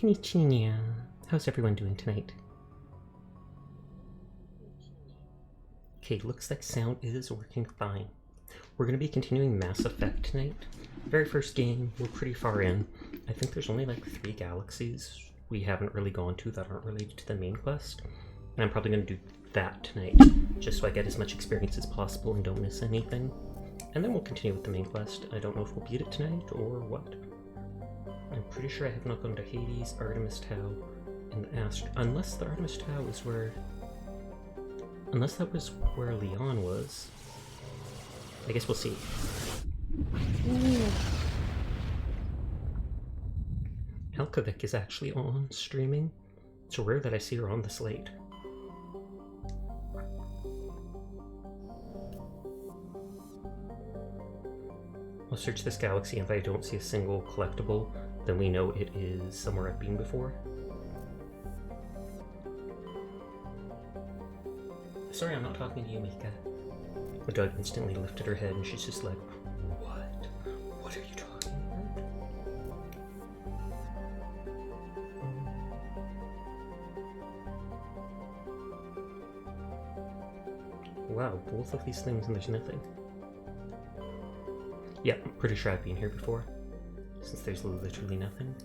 Konnichiwa. How's everyone doing tonight? Okay, looks like sound is working fine. We're going to be continuing Mass Effect tonight. Very first game, we're pretty far in. I think there's only like 3 galaxies we haven't really gone to that aren't related to the main quest. And I'm probably going to do that tonight, just so I get as much experience as possible and don't miss anything. And then we'll continue with the main quest. I don't know if we'll beat it tonight or what. I'm pretty sure I have not gone to Hades, Artemis Tau, and the unless the Artemis Tau is where... Unless that was where Leon was. I guess we'll see. Alkovic is actually on streaming. It's rare that I see her on the slate. I'll search this galaxy, and if I don't see a single collectible, then we know it is somewhere I've been before. Sorry, I'm not talking to you, Mika. The dog instantly lifted her head, and she's just like, what? What are you talking about? Wow, both of these things and there's nothing. Yeah, I'm pretty sure I've been here before, since there's literally nothing.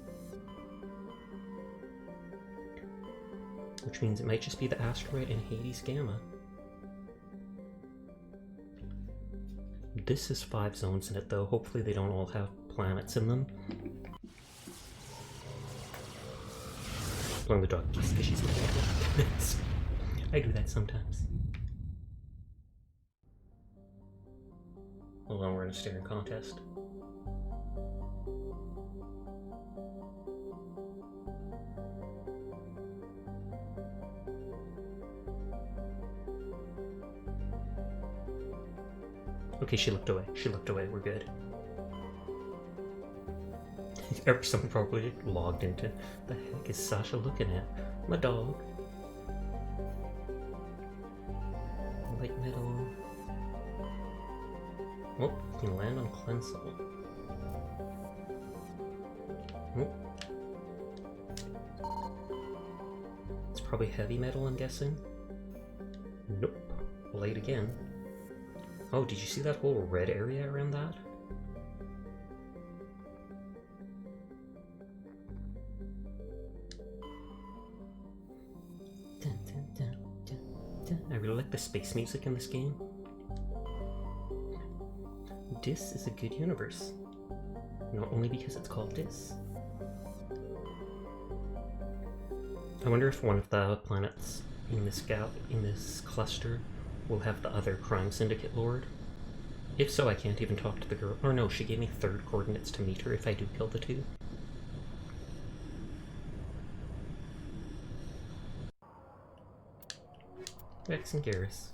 Which means it might just be the asteroid in Hades Gamma. This is 5 zones in it though, hopefully they don't all have planets in them. Blowing the dog just because she's looking at it. I do that sometimes. Hold on, we're in a staring contest. Okay, she looked away. She looked away. We're good. Someone probably logged into. The heck is Sasha looking at? My dog. Light metal. Oh, you can land on Cleansol. Oh. It's probably heavy metal, I'm guessing. Nope. Light again. Oh, did you see that whole red area around that? Dun, dun, dun, dun, dun. I really like the space music in this game. Dis is a good universe. Not only because it's called Dis. I wonder if one of the planets in this cluster will have the other Crime Syndicate Lord. If so, I can't even talk to the girl. Or no, she gave me 3rd coordinates to meet her if I do kill the 2. Rex and Garrus.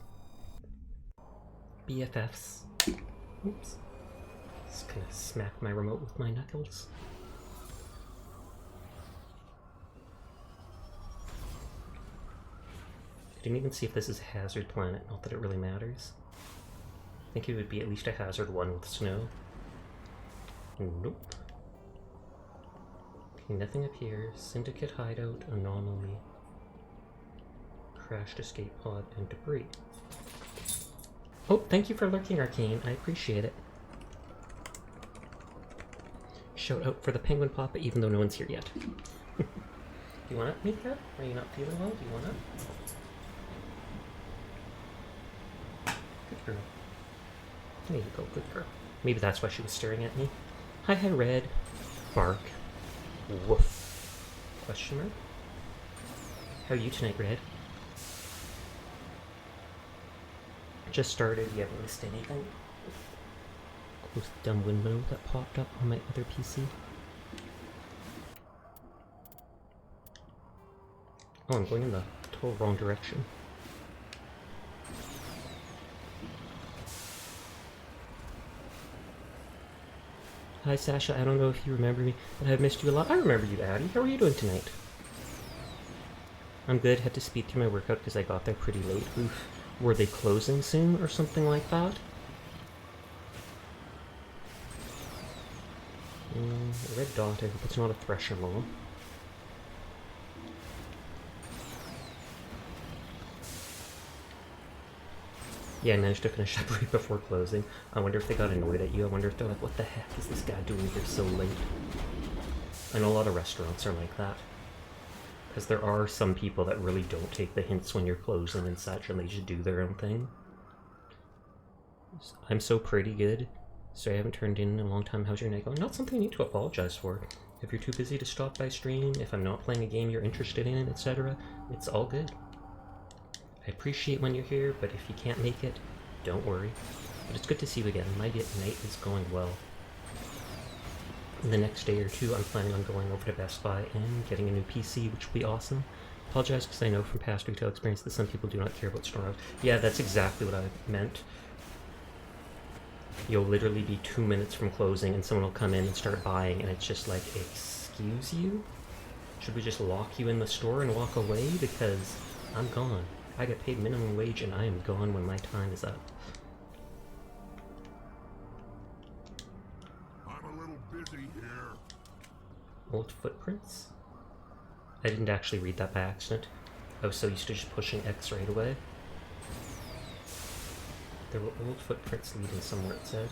BFFs. Oops. Just gonna smack my remote with my knuckles. I didn't even see if this is a hazard planet, not that it really matters. I think it would be at least a hazard one with snow. Nope. Okay, nothing up here. Syndicate hideout, anomaly, crashed escape pod, and debris. Oh, thank you for lurking, Arcane. I appreciate it. Shout out for the penguin papa, even though no one's here yet. Do you want it, Mika? Are you not feeling well? Do you want it? Good girl. There you go, good girl. Maybe that's why she was staring at me. Hi, Red. Bark. Woof. Question mark? How are you tonight, Red? Just started, you haven't missed anything. Close the dumb window that popped up on my other PC. Oh, I'm going in the total wrong direction. Hi Sasha, I don't know if you remember me, but I've missed you a lot. I remember you, Addie. How are you doing tonight? I'm good. Had to speed through my workout because I got there pretty late. Oof. Were they closing soon or something like that? A red dot. I hope it's not a Thresher Maw. Yeah, I managed to finish up right before closing. I wonder if they got annoyed at you. I wonder if they're like, what the heck is this guy doing here so late? I know a lot of restaurants are like that. Because there are some people that really don't take the hints when you're closing and such, and they just do their own thing. I'm so pretty good. So I haven't turned in a long time. How's your night going? Not something I need to apologize for. If you're too busy to stop by stream, if I'm not playing a game you're interested in, etc., it's all good. I appreciate when you're here, but if you can't make it, don't worry. But it's good to see you again. My night is going well. In the next day or two, I'm planning on going over to Best Buy and getting a new PC, which will be awesome. Apologize because I know from past retail experience that some people do not care about store hours. Yeah, that's exactly what I meant. You'll literally be 2 minutes from closing and someone will come in and start buying, and it's just like, excuse you? Should we just lock you in the store and walk away? Because I'm gone. I get paid minimum wage and I am gone when my time is up. I'm a little busy here. Old footprints? I didn't actually read that by accident. I was so used to just pushing X right away. There were old footprints leading somewhere, it said.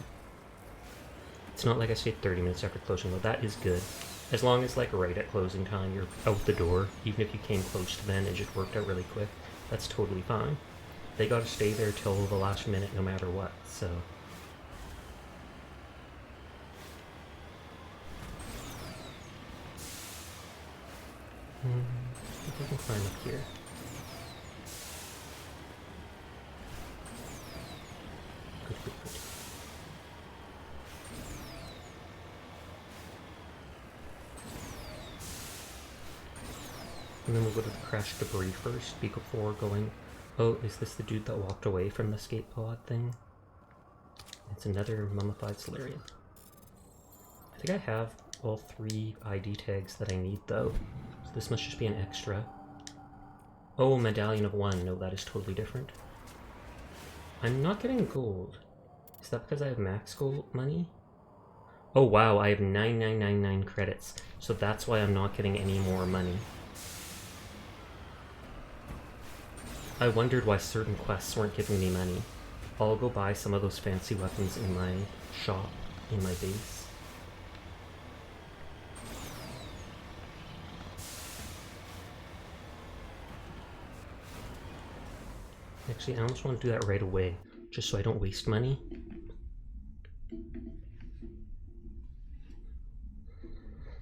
It's not like I stayed 30 minutes after closing, though. That is good. As long as, like, right at closing time, you're out the door, even if you came close to then and just worked out really quick, that's totally fine. They gotta stay there till the last minute no matter what, so... I think I can climb up here. Good, good, good. And then we'll go to the crashed debris first before going... Oh, is this the dude that walked away from the skate pod thing? It's another mummified Solarian. I think I have all 3 ID tags that I need, though. So this must just be an extra. Oh, Medallion of 1. No, that is totally different. I'm not getting gold. Is that because I have max gold money? Oh, wow, I have 9999 credits. So that's why I'm not getting any more money. I wondered why certain quests weren't giving me money. I'll go buy some of those fancy weapons in my shop, in my base. Actually, I almost want to do that right away, just so I don't waste money.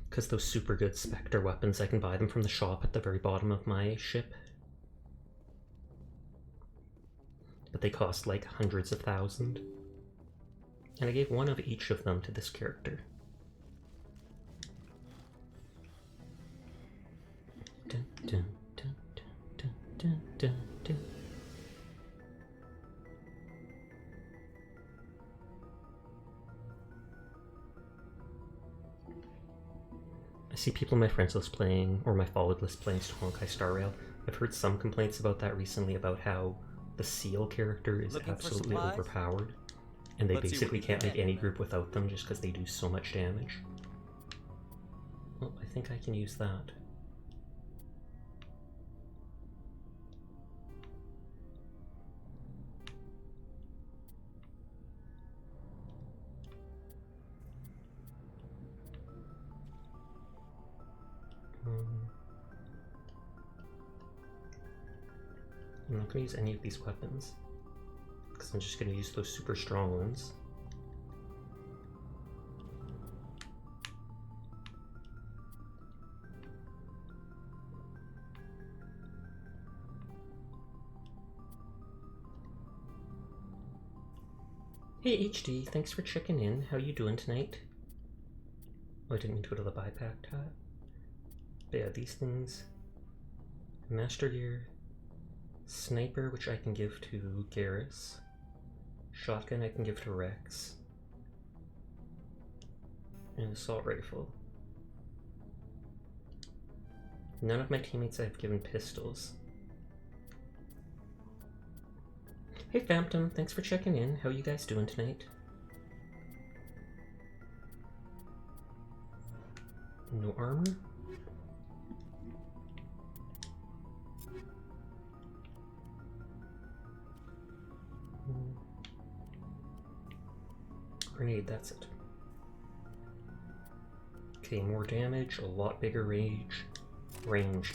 Because those super good Spectre weapons, I can buy them from the shop at the very bottom of my ship. But they cost like hundreds of thousands. And I gave one of each of them to this character. Dun, dun, dun, dun, dun, dun, dun. I see people in my friends list playing, or my followed list playing Honkai Star Rail. I've heard some complaints about that recently, about how the Seal character is absolutely overpowered, and they basically can't make any group without them just because they do so much damage. Well, I think I can use that. I'm not going to use any of these weapons, because I'm just going to use those super strong ones. Hey HD, thanks for checking in. How you doing tonight? Oh, I didn't mean to go to the buy pack tab. But yeah, these things. Master Gear. Sniper, which I can give to Garrus. Shotgun I can give to Rex. And assault rifle. None of my teammates I've given pistols. Hey Phantom, thanks for checking in. How you guys doing tonight? No armor? grenade, that's it. Okay, more damage, a lot bigger range,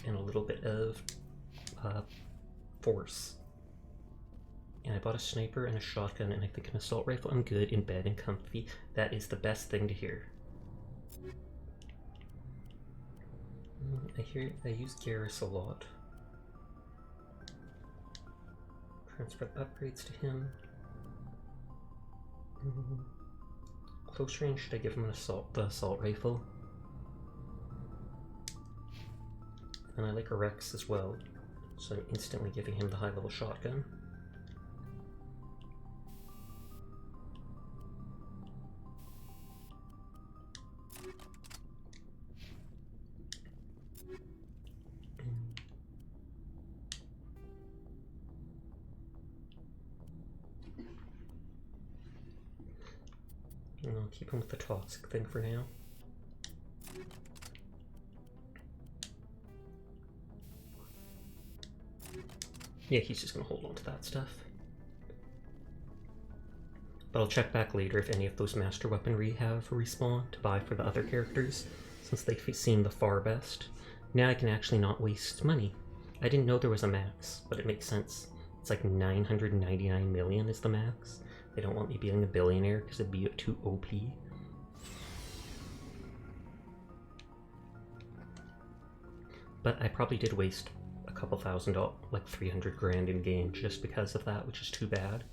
and a little bit of force. And I bought a sniper and a shotgun and I think an assault rifle. I'm good in bed and comfy. That is the best thing to hear. I use Garrus a lot. Transfer the upgrades to him. Close range, should I give him the assault rifle? And I like a Rex as well, so I'm instantly giving him the high level shotgun. And I'll keep him with the toxic thing for now. Yeah, he's just gonna hold on to that stuff. But I'll check back later if any of those master weaponry have respawn to buy for the other characters, since they seem the far best. Now I can actually not waste money. I didn't know there was a max, but it makes sense. It's like 999 million is the max. They don't want me being a billionaire because it'd be too OP. But I probably did waste a couple $1,000, like 300 grand in game just because of that, which is too bad.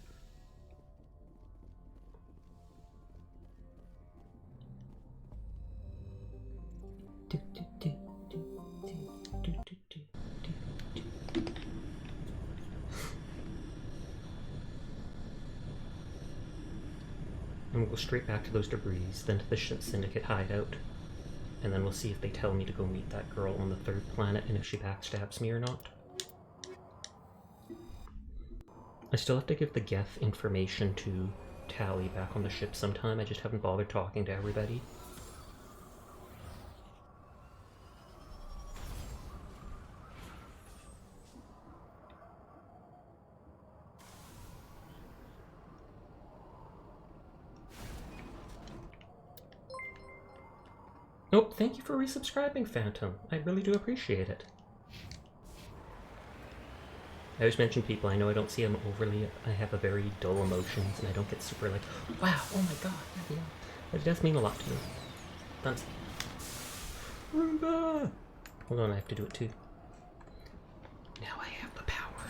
And we'll go straight back to those debris, then to the Syndicate hideout. And then we'll see if they tell me to go meet that girl on the 3rd planet and if she backstabs me or not. I still have to give the Geth information to Tally back on the ship sometime. I just haven't bothered talking to everybody. Nope, thank you for resubscribing, Phantom. I really do appreciate it. I always mention people, I know I don't see them overly, I have a very dull emotions, and I don't get super like, wow, oh my god, yeah. But it does mean a lot to me. Thanks. Roomba! Hold on, I have to do it too. Now I have the power.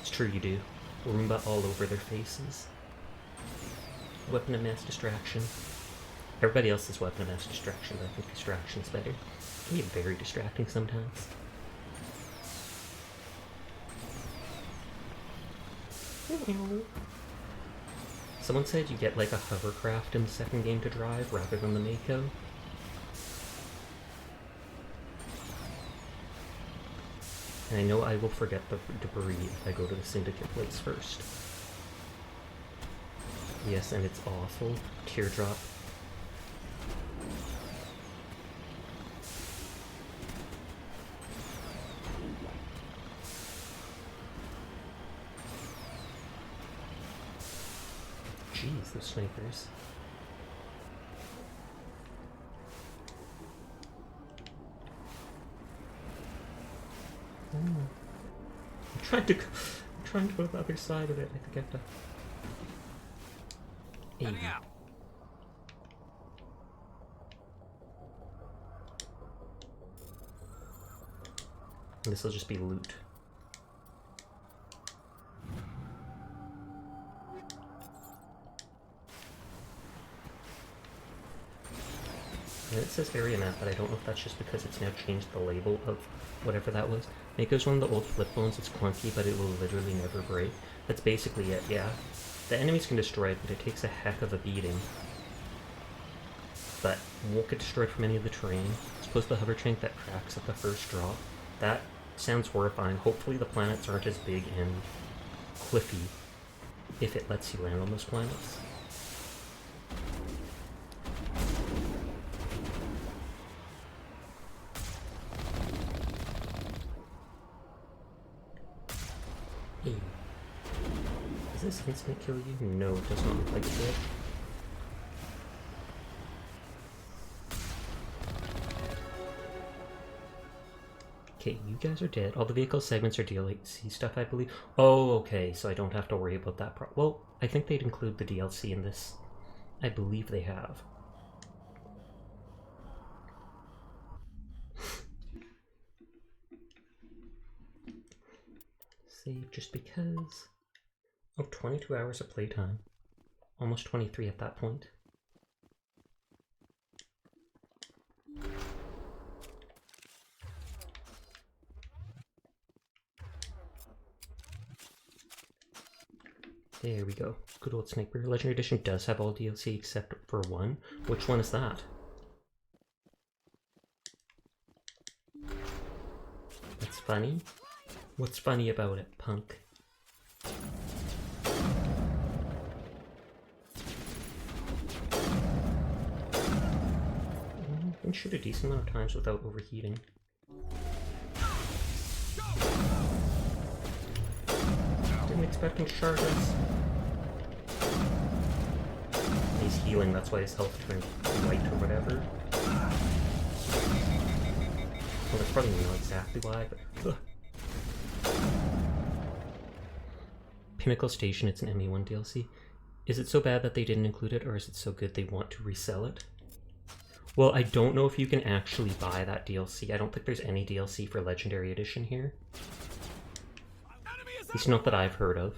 It's true you do. Roomba all over their faces. Weapon of mass distraction. Everybody else is weapon of mass distraction, but I think distraction's better. It can be very distracting sometimes. Someone said you get like a hovercraft in the 2nd game to drive rather than the Mako. And I know I will forget the debris if I go to the Syndicate place first. Yes, and it's awful. Teardrop. Jeez, those snipers. I'm trying to go to the other side of it. I think I have to. 80. And this will just be loot. And it says area map, but I don't know if that's just because it's now changed the label of whatever that was. Mako's one of the old flip phones, it's clunky, but it will literally never break. That's basically it, yeah. The enemies can destroy it, but it takes a heck of a beating. But won't get destroyed from any of the terrain. I suppose the hover tank that cracks at the first drop. That sounds horrifying. Hopefully the planets aren't as big and cliffy if it lets you land on those planets. Does this instant kill you? No, it does not look like it did. Okay, you guys are dead. All the vehicle segments are DLC stuff, I believe. Oh, okay, so I don't have to worry about that. Well, I think they'd include the DLC in this. I believe they have. Save just because. Oh, 22 hours of playtime. Almost 23 at that point. There we go. Good old Sniper. Legendary Edition does have all DLC except for one. Which one is that? That's funny. What's funny about it, punk? You can shoot a decent amount of times without overheating. Didn't expect him to charge us. He's healing, that's why his health turned white or whatever. Well, that's probably not exactly why, but... Pinnacle Station, it's an ME1 DLC. Is it so bad that they didn't include it, or is it so good they want to resell it? Well, I don't know if you can actually buy that DLC. I don't think there's any DLC for Legendary Edition here. At least not that I've heard of.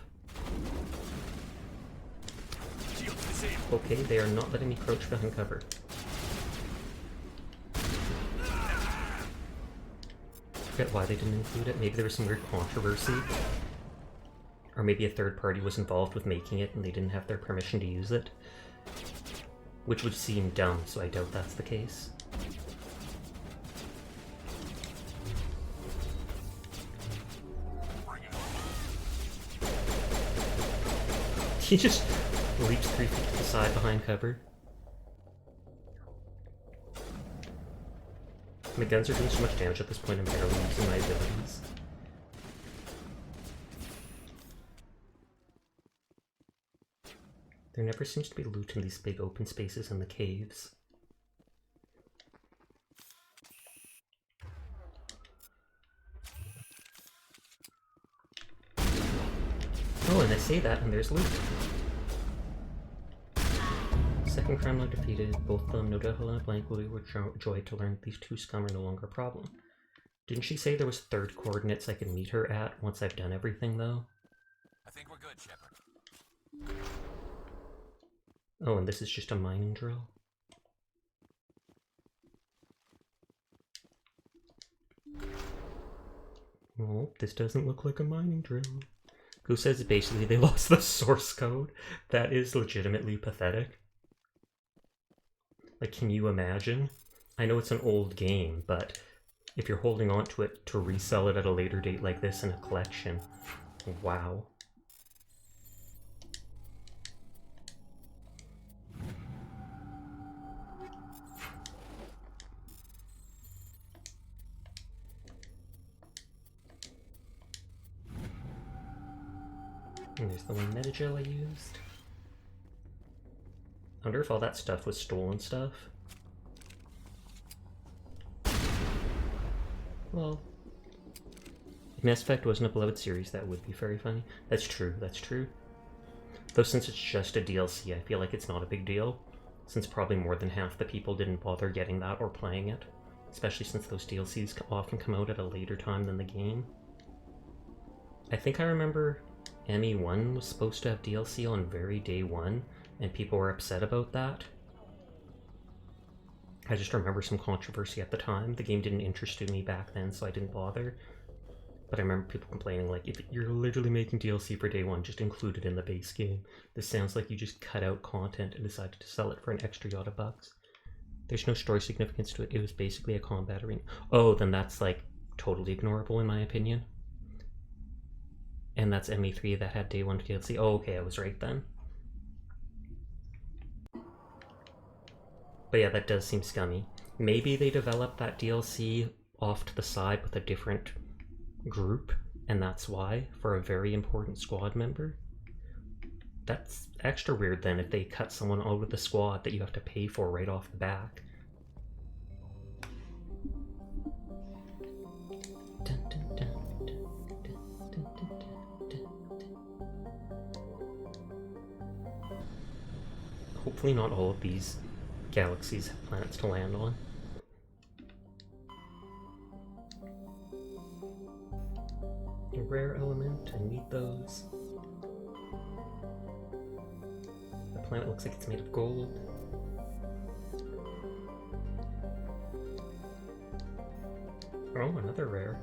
Okay, they are not letting me crouch behind cover. I forget why they didn't include it. Maybe there was some weird controversy. Or maybe a third party was involved with making it and they didn't have their permission to use it. Which would seem dumb, so I doubt that's the case. He just leaps 3 feet to the side behind cover. My guns are doing so much damage at this point, I'm barely using my abilities. There never seems to be loot in these big open spaces in the caves. Oh, and I say that, and there's loot. Second crime lord defeated. Both of them, no doubt Helena Blank will be overjoyed to learn that these two scum are no longer a problem. Didn't she say there was third coordinates I could meet her at once I've done everything, though? I think we're good, Shepard. Oh, and this is just a mining drill? Oh, this doesn't look like a mining drill. Who says basically they lost the source code? That is legitimately pathetic. Like, can you imagine? I know it's an old game, but if you're holding on to it to resell it at a later date like this in a collection, wow. And there's the one metagel I used. I wonder if all that stuff was stolen stuff. Well, if Mass Effect wasn't a beloved series, that would be very funny. That's true, that's true. Though since it's just a DLC, I feel like it's not a big deal, since probably more than half the people didn't bother getting that or playing it, especially since those DLCs often come out at a later time than the game. I think I remember ME1 was supposed to have DLC on very day one, and people were upset about that. I just remember some controversy at the time. The game didn't interest me back then, so I didn't bother. But I remember people complaining, like, if you're literally making DLC for day one, just include it in the base game. This sounds like you just cut out content and decided to sell it for an extra yacht of bucks. There's no story significance to it. It was basically a combat arena. Oh, then that's, like, totally ignorable in my opinion. And that's ME3 that had day one DLC. Oh, okay, I was right then. But yeah, that does seem scummy. Maybe they developed that DLC off to the side with a different group, and that's why, for a very important squad member. That's extra weird then if they cut someone out of the squad that you have to pay for right off the back. Hopefully not all of these galaxies have planets to land on. A rare element, I need those. The planet looks like it's made of gold. Oh, another rare.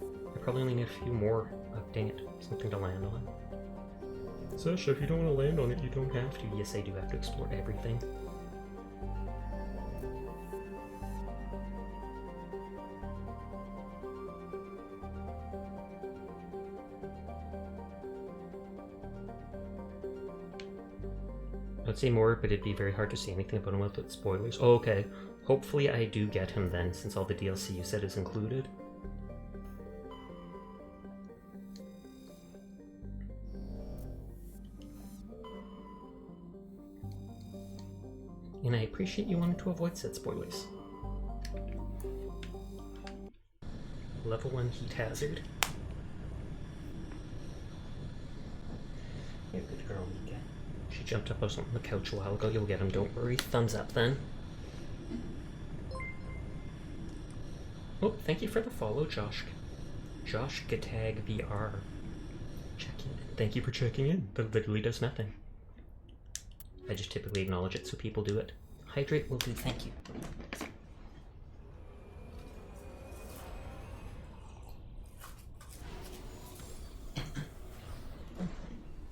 I probably only need a few more. Oh, dang it, something to land on. Sasha, if you don't want to land on it, you don't have to. Yes, I do have to explore everything. I'd say more, but it'd be very hard to say anything about him without spoilers. Oh, okay. Hopefully I do get him then, since all the DLC you said is included. And I appreciate you wanting to avoid said spoilers. Level 1 heat hazard. You're a good girl, Mika. She jumped up on the couch a while ago. You'll get him, don't worry. Thumbs up then. Oh, thank you for the follow, Josh. Josh Gatag VR. Checking in. Thank you for checking in. That literally does nothing. I just typically acknowledge it so people do it. Hydrate will do, thank you.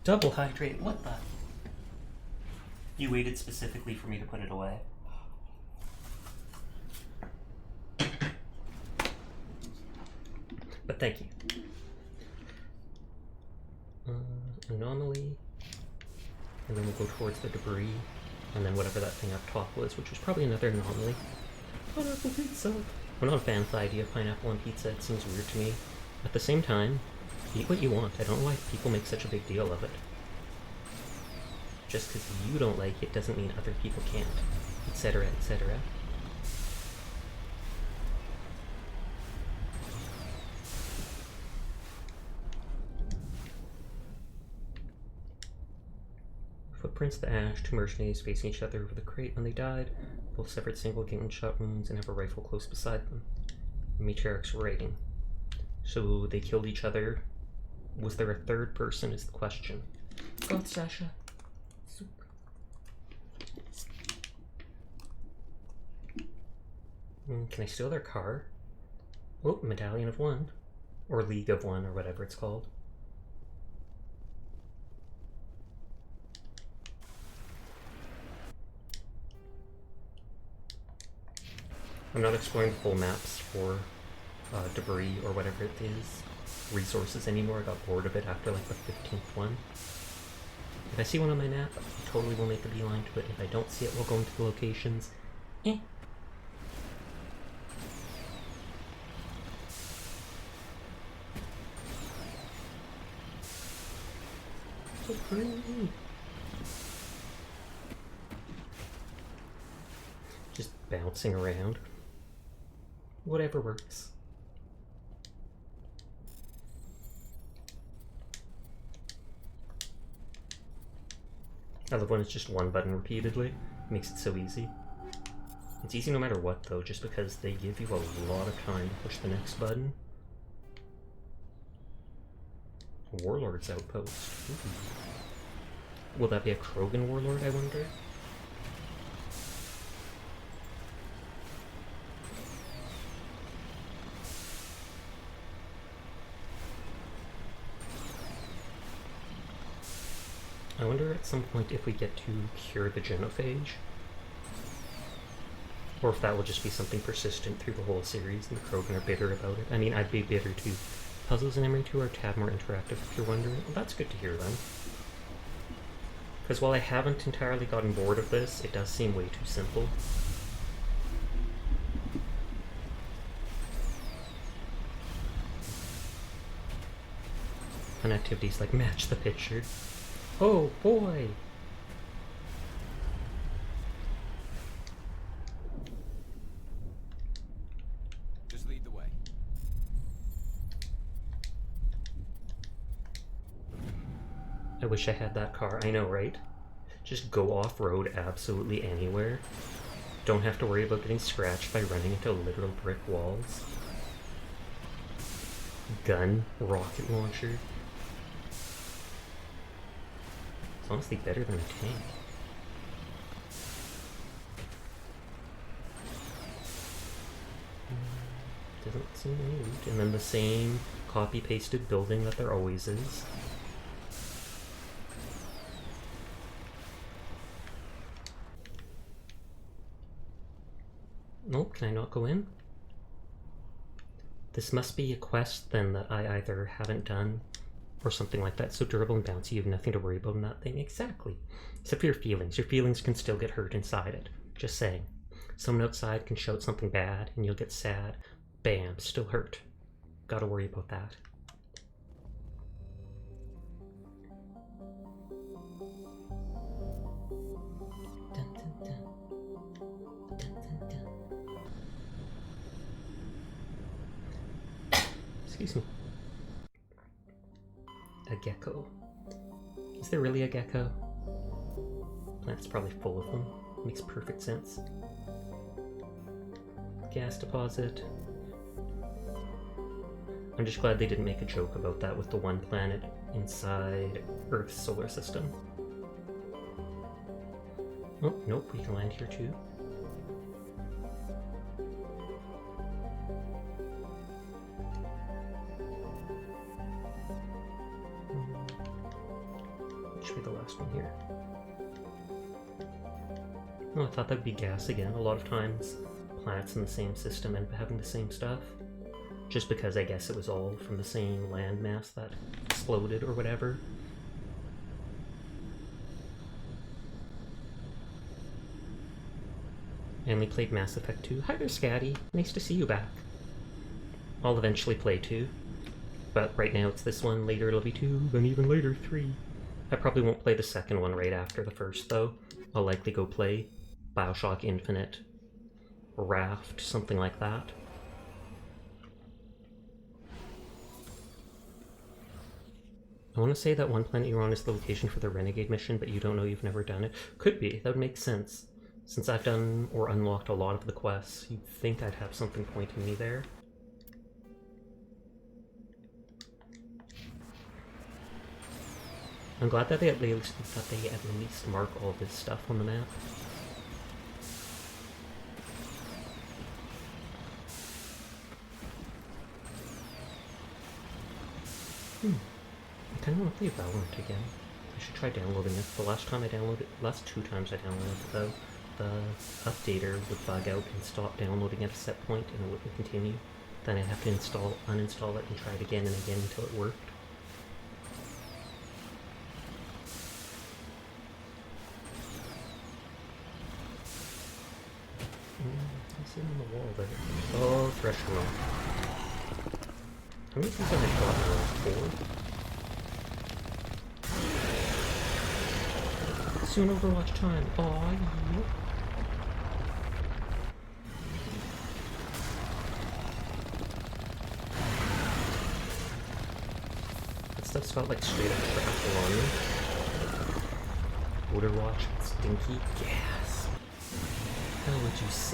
Double hydrate, what the? You waited specifically for me to put it away. But thank you. Anomaly. And then we'll go towards the debris, and then whatever that thing up top was, which was probably another anomaly. Pineapple pizza! I'm not a fan of the idea of pineapple on pizza, it seems weird to me. At the same time, eat what you want. I don't know why people make such a big deal of it. Just because you don't like it doesn't mean other people can't, etc., etc. Footprints of the ash, two mercenaries facing each other over the crate when they died, both suffered single gunshot wounds and have a rifle close beside them. Matriarch's writing. So they killed each other. Was there a third person is the question. God, Sasha. Super. Can I steal their car? Oh, Medallion of One. Or League of One, or whatever it's called. I'm not exploring the full maps for debris or whatever it is, resources anymore. I got bored of it after like the 15th one. If I see one on my map, I totally will make a beeline to it. If I don't see it, we'll go into the locations. So pretty. Just bouncing around. Whatever works. I love when it's just one button repeatedly. It makes it so easy. It's easy no matter what though, just because they give you a lot of time to push the next button. Warlord's Outpost. Ooh. Will that be a Krogan warlord, I wonder? I wonder at some point if we get to cure the genophage. Or if that will just be something persistent through the whole series and the Krogan are bitter about it. I mean, I'd be bitter too. Puzzles in MRE2 are a tad more interactive if you're wondering. Well, that's good to hear then. Because while I haven't entirely gotten bored of this, it does seem way too simple. Fun activities like match the picture. Oh boy! Just lead the way. I wish I had that car. I know, right? Just go off-road absolutely anywhere. Don't have to worry about getting scratched by running into literal brick walls. Gun, rocket launcher. It's honestly better than a tank. Doesn't seem any loot. And then the same copy-pasted building that there always is. Nope, can I not go in? This must be a quest then that I either haven't done or something like that. So durable and bouncy, you have nothing to worry about in that thing. Exactly. Except for your feelings. Your feelings can still get hurt inside it. Just saying. Someone outside can shout something bad and you'll get sad. Bam, still hurt. Gotta worry about that. Dun, dun, dun. Dun, dun, dun. Excuse me. A gecko. Is there really a gecko? Planet's probably full of them. Makes perfect sense. Gas deposit. I'm just glad they didn't make a joke about that with the one planet inside Earth's solar system. Oh, nope, we can land here too. Should be the last one here. Oh, I thought that'd be gas again. A lot of times planets in the same system end up having the same stuff. Just because I guess it was all from the same landmass that exploded or whatever. And we played Mass Effect 2. Hi there, Scatty. Nice to see you back. I'll eventually play 2. But right now it's this one, later it'll be 2, then even later 3. I probably won't play the second one right after the first, though. I'll likely go play Bioshock Infinite, Raft, something like that. I want to say that one planet you're on is the location for the Renegade mission, but you don't know, you've never done it. Could be, that would make sense. Since I've done or unlocked a lot of the quests, you'd think I'd have something pointing me there. I'm glad that they at least mark all this stuff on the map. I kind of want to play Valorant again. I should try downloading it. The last two times I downloaded it though, the updater would bug out and stop downloading at a set point and it wouldn't continue. Then I'd have to uninstall it and try it again and again until it worked. I see it on the wall there. Oh, Thresher Rock. How many things have I got now? 4? Soon Overwatch time. Aw, yeah. That stuff's got like straight up trackable on me. Overwatch, stinky gas.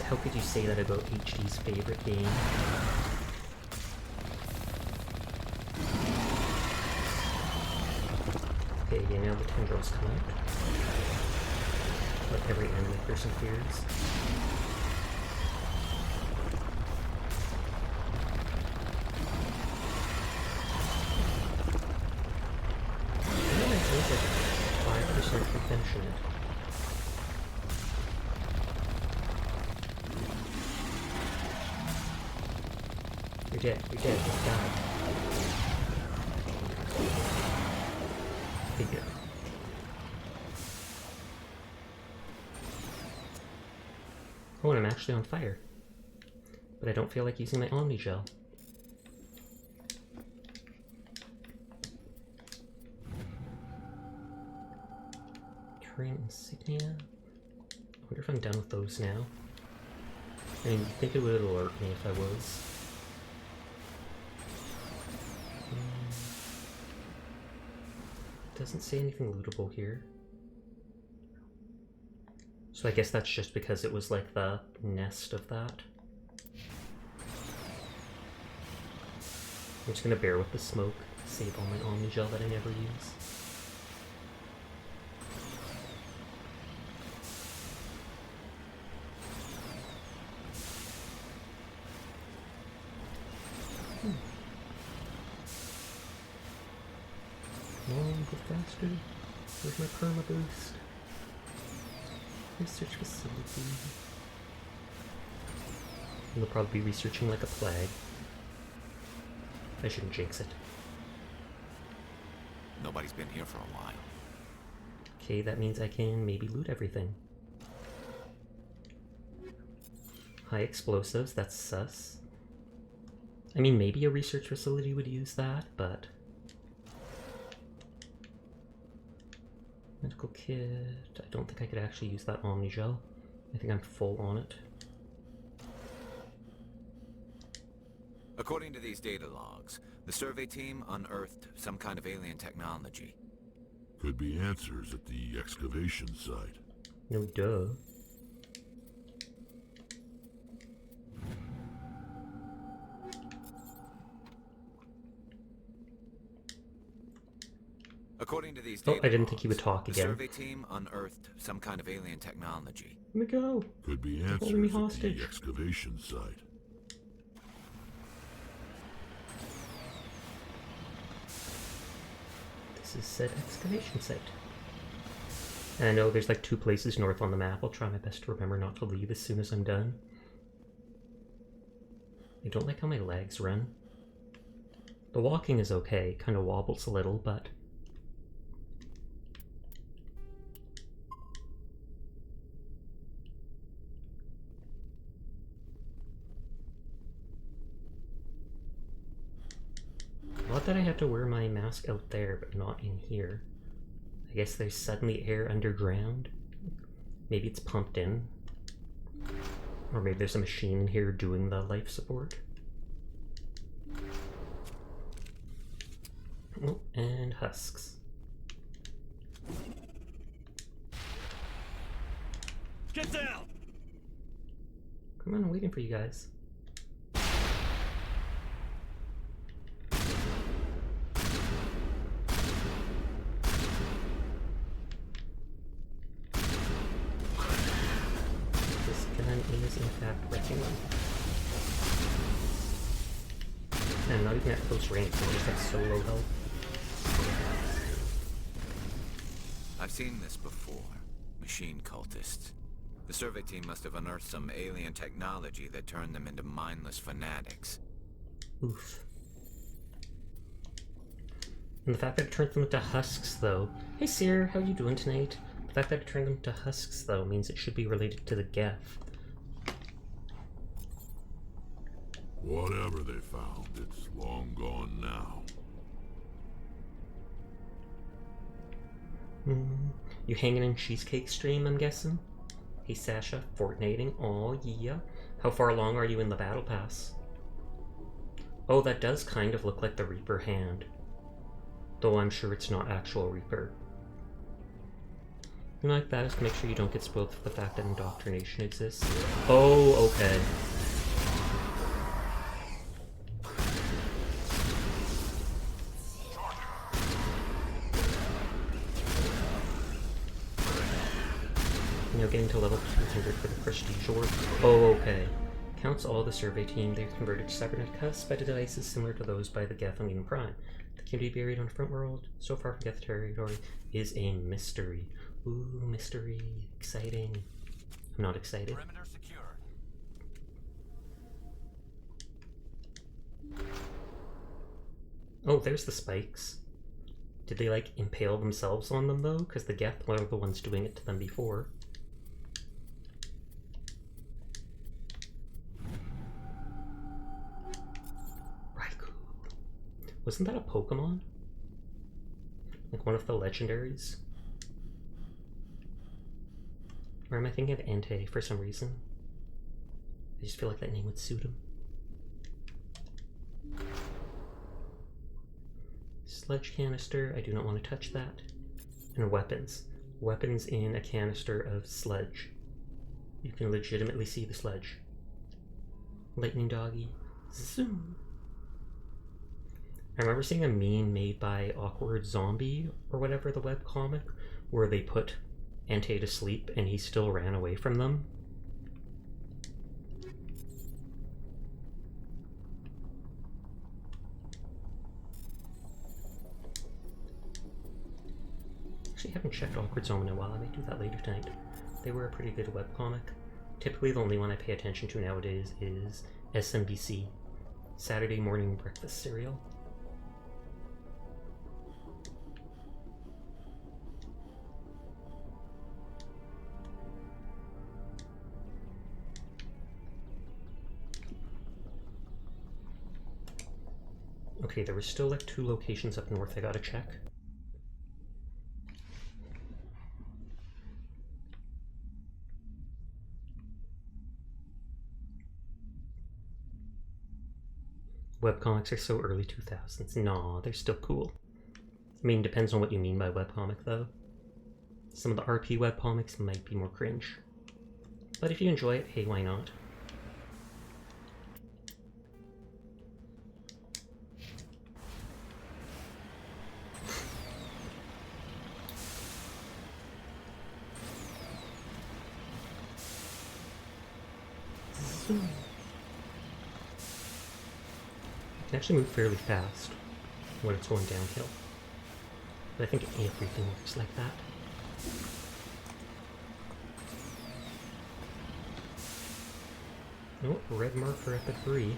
How could you say that about HD's favorite game? Okay, yeah, now the tendrils come out. Like every enemy person fears. I know that seems like 5% for finishing it. You're dead, just die. Figure. Oh, and I'm actually on fire. But I don't feel like using my Omni Gel. Terrain insignia. I wonder if I'm done with those now. I mean, you'd think it would alert me if I was. Doesn't say anything lootable here. So I guess that's just because it was like the nest of that. I'm just gonna bear with the smoke, save all my Omni Gel that I never use. Come on, go faster. Where's my perma boost? Research facility. And they'll probably be researching like a plague. I shouldn't jinx it. Nobody's been here for a while. Okay, that means I can maybe loot everything. High explosives, that's sus. I mean, maybe a research facility would use that, but... Medical kit... I don't think I could actually use that Omni Gel. I think I'm full on it. According to these data logs, the survey team unearthed some kind of alien technology. Could be answers at the excavation site. No duh. According to these Oh, data I didn't think he would logs, talk the again. survey team unearthed some kind of alien technology. Let me go! Could be They're answers holding me at hostage. the excavation site. This is said excavation site. And I know there's like 2 places north on the map. I'll try my best to remember not to leave as soon as I'm done. I don't like how my legs run. The walking is okay, kind of wobbles a little, but... Not that I have to wear my mask out there, but not in here. I guess there's suddenly air underground. Maybe it's pumped in. Or maybe there's a machine in here doing the life support. Oh, and husks. Get down! Come on, I'm waiting for you guys. This gun is in fact wrecking them. And not even at close range, they just have so low health. I've seen this before. Machine cultists. The survey team must have unearthed some alien technology that turned them into mindless fanatics. Oof. And the fact that it turned them into husks, though. Hey, Seer, how you doing tonight? The fact that it turned them into husks, though, means it should be related to the Geth. Whatever they found, it's long gone now. You hanging in Cheesecake Stream, I'm guessing? Hey, Sasha, Fortnating. Aw, yeah. How far along are you in the Battle Pass? Oh, that does kind of look like the Reaper hand. Though I'm sure it's not actual Reaper. And like that is to make sure you don't get spoiled for the fact that indoctrination exists. Oh, okay. You know, getting to level 200 for the Prestige Orb. Oh, okay. Counts all the survey team. They're converted to cybernetic husks by devices similar to those by the Geth on Eden Prime. The community buried on Front World, so far from Geth territory, is a mystery. Ooh, mystery. Exciting. I'm not excited. Perimeter secure. Oh, there's the spikes. Did they, like, impale themselves on them, though? Because the Geth were the ones doing it to them before. Raikou. Wasn't that a Pokemon? Like one of the legendaries? Or am I thinking of Entei for some reason? I just feel like that name would suit him. Sludge canister, I do not want to touch that. And weapons. Weapons in a canister of sludge. You can legitimately see the sledge. Lightning doggy. Zoom. I remember seeing a meme made by Awkward Zombie, or whatever, the webcomic, where they put Entei to sleep and he still ran away from them. Actually, I haven't checked Awkward Zombie in a while. I may do that later tonight. They were a pretty good webcomic. Typically, the only one I pay attention to nowadays is SMBC, Saturday Morning Breakfast Cereal. Okay, there were still like 2 locations up north I gotta check. Webcomics are so early 2000s. Nah, they're still cool. I mean, depends on what you mean by webcomic, though. Some of the RP webcomics might be more cringe. But if you enjoy it, hey, why not? It can actually move fairly fast when it's going downhill. But I think everything works like that. Oh, red marker at the debris.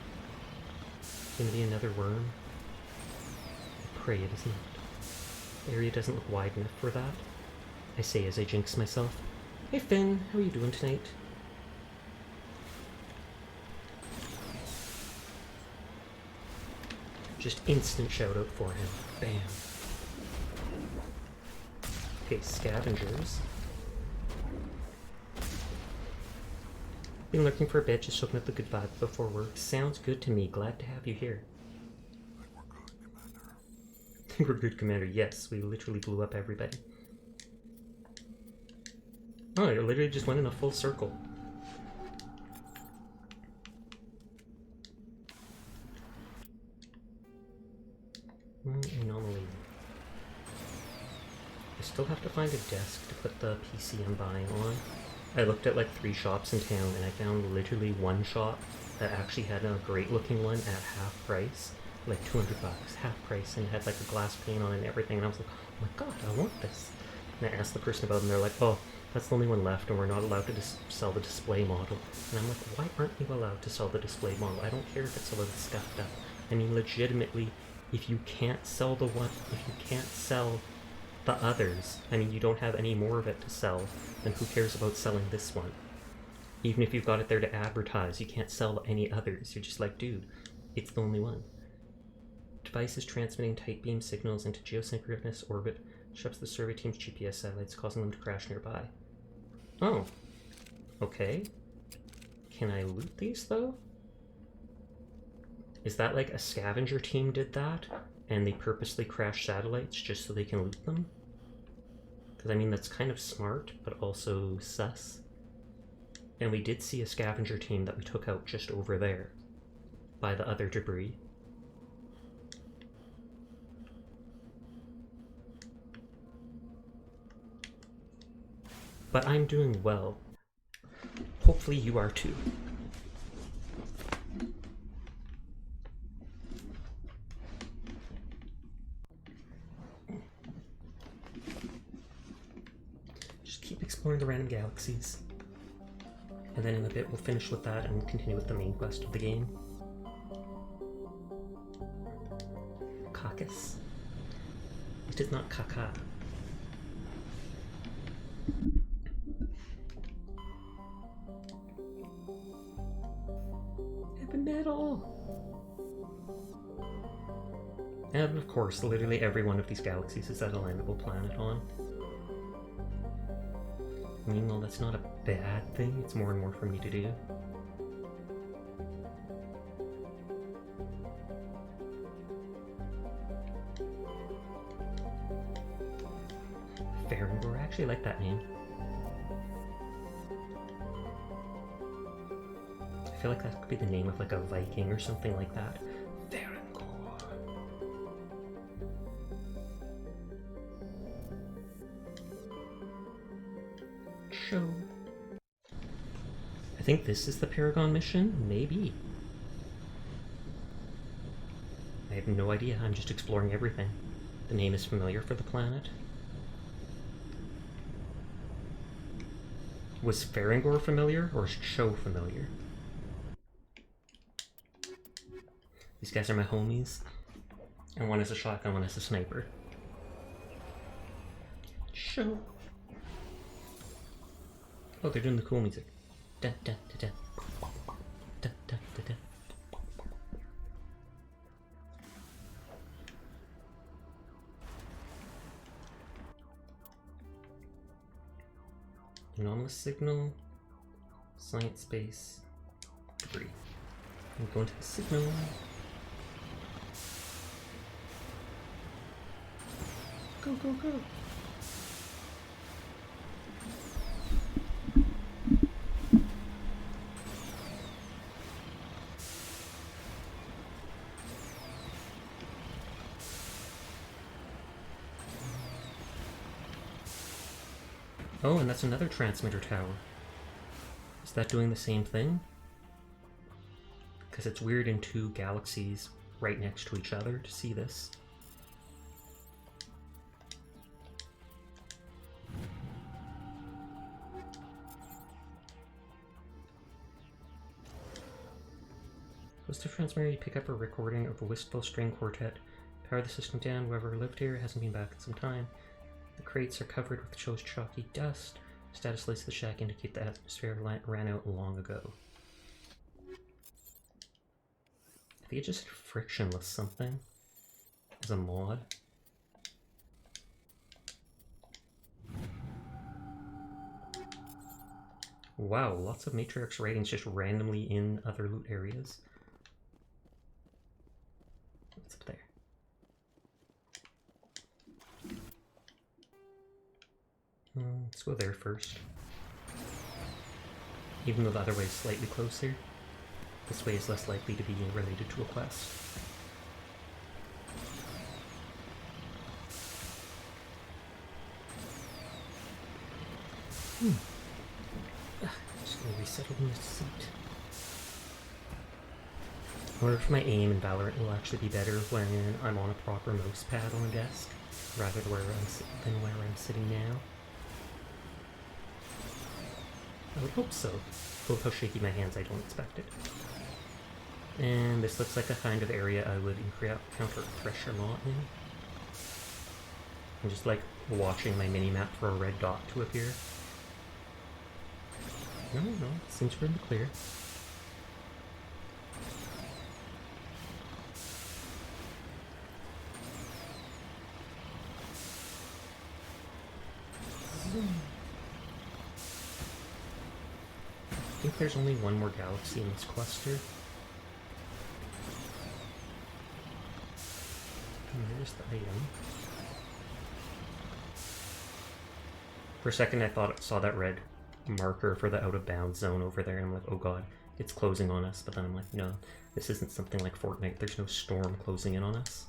Gonna be another worm. I pray it is not. The area doesn't look wide enough for that. I say as I jinx myself. Hey Finn, how are you doing tonight? Just instant shout out for him. Bam. Okay, scavengers. Been lurking for a bit, just soaking up the good vibes before work. Sounds good to me. Glad to have you here. I think we're good, Commander. We're good, Commander. Yes, we literally blew up everybody. Oh, it literally just went in a full circle. Anomaly. I still have to find a desk to put the PC I'm buying on. I looked at like 3 shops in town and I found literally one shop that actually had a great looking one at half price. Like $200, half price, and had like a glass pane on it and everything, and I was like, oh my god, I want this. And I asked the person about it and they're like, oh, that's the only one left and we're not allowed to sell the display model. And I'm like, why aren't you allowed to sell the display model? I don't care if it's a little scuffed up. I mean, legitimately, if you can't sell the one, if you can't sell the others, I mean, you don't have any more of it to sell, then who cares about selling this one? Even if you've got it there to advertise, you can't sell any others. You're just like, dude, it's the only one. Device is transmitting tight beam signals into geosynchronous orbit, disrupts the survey team's GPS satellites, causing them to crash nearby. Oh. Okay. Can I loot these, though? Is that like a scavenger team did that, and they purposely crash satellites just so they can loot them? Because, I mean, that's kind of smart, but also sus. And we did see a scavenger team that we took out just over there, by the other debris. But I'm doing well. Hopefully you are too. Just keep exploring the random galaxies. And then in a bit we'll finish with that and continue with the main quest of the game. Caucus. It is not caca. Heavy metal! And of course, literally every one of these galaxies is at a landable planet on. Meanwhile, that's not a bad thing, it's more and more for me to do. Farengor, I actually like that name. I feel like that could be the name of like a Viking or something like that. Varangor. Show. I think this is the Paragon mission? Maybe. I have no idea, I'm just exploring everything. The name is familiar for the planet. Was Farangor familiar, or is Cho familiar? These guys are my homies. And one is a shotgun, one is a sniper. Cho. Oh, they're doing the cool music. Da da da da. Da da da da. Anomalous signal, science base, debris. I'm going to the signal. Go, go, go! Oh, and that's another transmitter tower. Is that doing the same thing? Because it's weird in two galaxies right next to each other to see this. Was the transmitter you pick up a recording of a wistful string quartet? Power the system down. Whoever lived here hasn't been back in some time. The crates are covered with Cho's chalky dust. Status lights of the shack indicate the atmosphere ran out long ago. I think it just said frictionless something as a mod. Wow, lots of Matriarch's writings just randomly in other loot areas. What's up there? Let's go there first. Even though the other way is slightly closer, this way is less likely to be related to a quest. Just gonna resettle in this seat. I wonder if my aim in Valorant will actually be better when I'm on a proper mouse pad on a desk, rather than where I'm sitting now. I would hope so. Both how shaky my hands, I don't expect it. And this looks like a kind of area I would encounter pressure lot in. I'm just like watching my mini-map for a red dot to appear. No, it seems pretty clear. I think there's only one more galaxy in this cluster. And there's the item. For a second I thought I saw that red marker for the out-of-bounds zone over there, and I'm like, oh god, it's closing on us. But then I'm like, no, this isn't something like Fortnite. There's no storm closing in on us.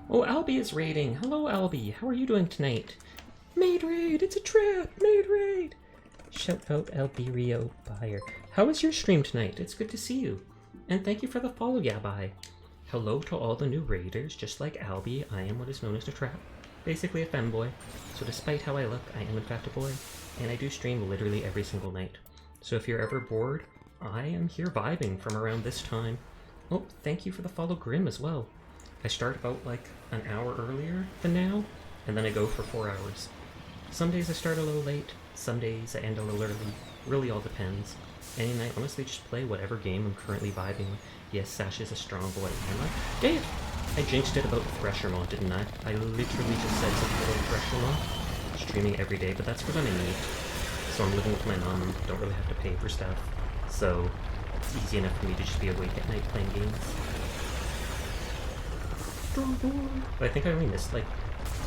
Oh, Albie is raiding! Hello, Albie! How are you doing tonight? Maid raid! It's a trap! Maid raid! Shout out Alberio Buyer. How was your stream tonight? It's good to see you. And thank you for the follow, Yabai. Hello to all the new raiders. Just like Albie, I am what is known as a trap. Basically a femboy. So despite how I look, I am in fact a boy. And I do stream literally every single night. So if you're ever bored, I am here vibing from around this time. Oh, thank you for the follow, Grim, as well. I start about like an hour earlier than now, and then I go for 4 hours. Some days I start a little late, some days I end a little early. Really all depends. Any night, honestly, just play whatever game I'm currently vibing with. Yes, Sash is a strong boy. And like, Dave! I jinxed it about the Thresher mod, didn't I? I literally just said something about Thresher mod. Streaming every day, but that's what I'm in need. So I'm living with my mom, don't really have to pay for stuff. So it's easy enough for me to just be awake at night playing games. But I think I only missed, like,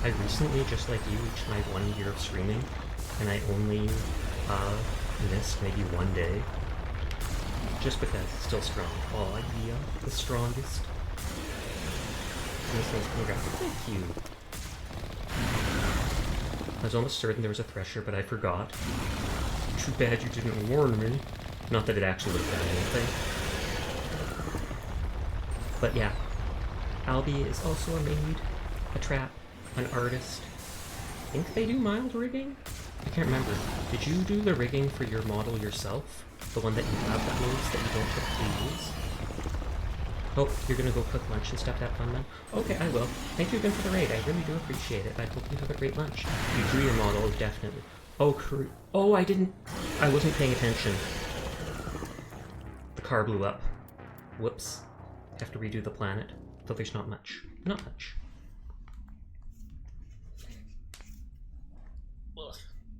I recently, just like you, reached my 1 year of streaming, and I only missed maybe one day. Just because it's still strong. Oh yeah, the strongest. This one's congrats. Thank you. I was almost certain there was a Thresher, but I forgot. Too bad you didn't warn me. Not that it actually would have done anything. But yeah. Albie is also a maid, a trap, an artist. I think they do mild rigging? I can't remember. Did you do the rigging for your model yourself? The one that you have that moves that you don't typically use? Oh, you're gonna go cook lunch and stuff, have fun then? Okay, I will. Thank you again for the raid, I really do appreciate it. I hope you have a great lunch. You drew your model, definitely. Oh, oh, I wasn't paying attention. The car blew up. Whoops. Have to redo the planet. Though there's not much. Not much.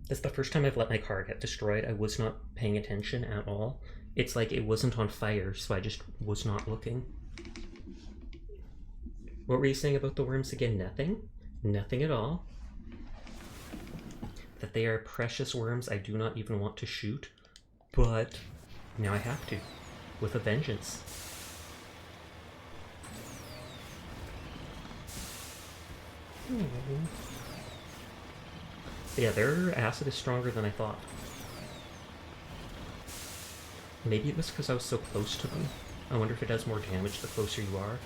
This is the first time I've let my car get destroyed. I was not paying attention at all. It's like it wasn't on fire, so I just was not looking. What were you saying about the worms again? Nothing? Nothing at all. That they are precious worms I do not even want to shoot, but now I have to, with a vengeance. Yeah, their acid is stronger than I thought. Maybe it was because I was so close to them. I wonder if it does more damage the closer you are.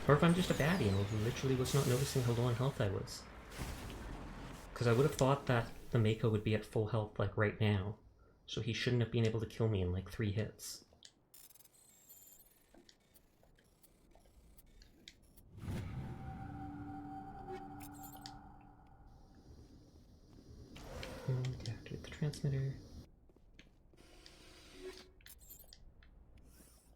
Or if I'm just a baddie and literally was not noticing how low on health I was. Because I would have thought that the Mako would be at full health like right now. So he shouldn't have been able to kill me in like 3 hits. Deactivate the transmitter.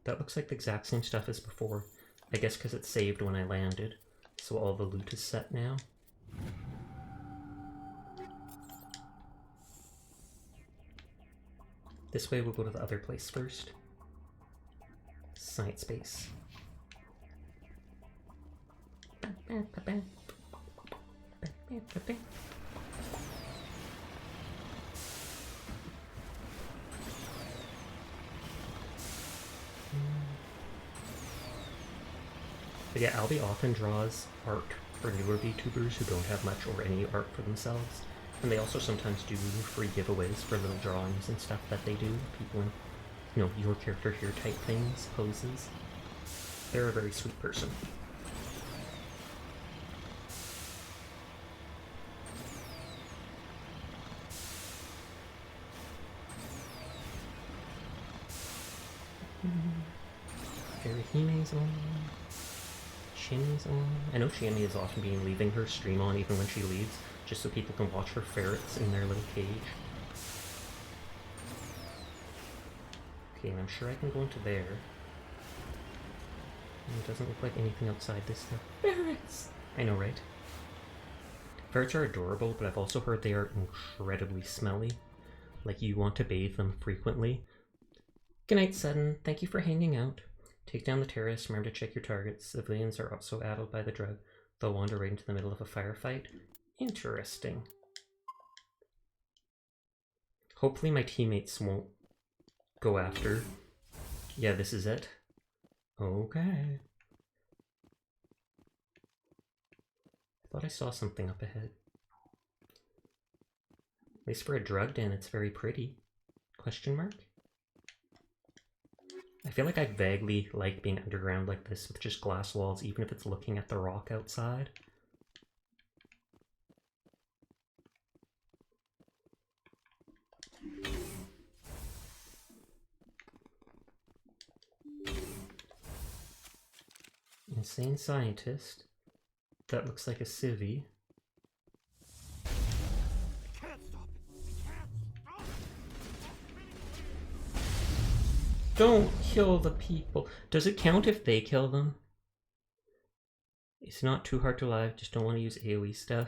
That looks like the exact same stuff as before. I guess because it's saved when I landed. So all the loot is set now. This way we'll go to the other place first. Science base. But yeah, Albie often draws art for newer VTubers who don't have much or any art for themselves. And they also sometimes do free giveaways for little drawings and stuff that they do. People in, you know, your character here type things, poses. They're a very sweet person. Arihime's on. Shimmy's on. I know Shimmy is often being leaving her stream on even when she leaves, just so people can watch her ferrets in their little cage. Okay, and I'm sure I can go into there. And it doesn't look like anything outside this stuff. Ferrets! I know, right? Ferrets are adorable, but I've also heard they are incredibly smelly. Like, you want to bathe them frequently. Good night, Sudden. Thank you for hanging out. Take down the terrorists. Remember to check your targets. Civilians are so addled by the drug, they'll wander right into the middle of a firefight. Interesting. Hopefully my teammates won't go after. Yeah, this is it. Okay. I thought I saw something up ahead. At least for a drug den, it's very pretty. Question mark? I feel like I vaguely like being underground like this with just glass walls, even if it's looking at the rock outside. Insane scientist. That looks like a civvy. Don't kill the people. Does it count if they kill them? It's not too hard to live, just don't want to use AoE stuff.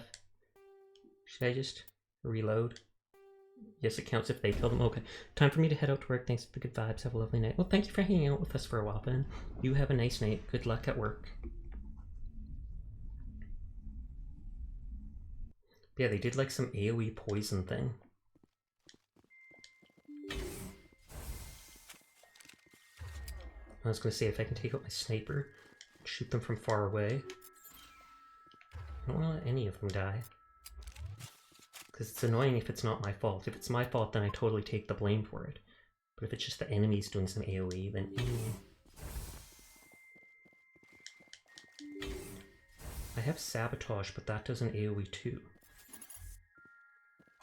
Should I just reload? Yes, it counts if they kill them. Okay, time for me to head out to work. Thanks for the good vibes. Have a lovely night. Well, thank you for hanging out with us for a while, Ben. You have a nice night. Good luck at work. But yeah, they did like some AoE poison thing. I was going to say, if I can take out my sniper, shoot them from far away. I don't want to let any of them die. Because it's annoying if it's not my fault. If it's my fault, then I totally take the blame for it. But if it's just the enemies doing some AoE, then I have Sabotage, but that does an AoE too.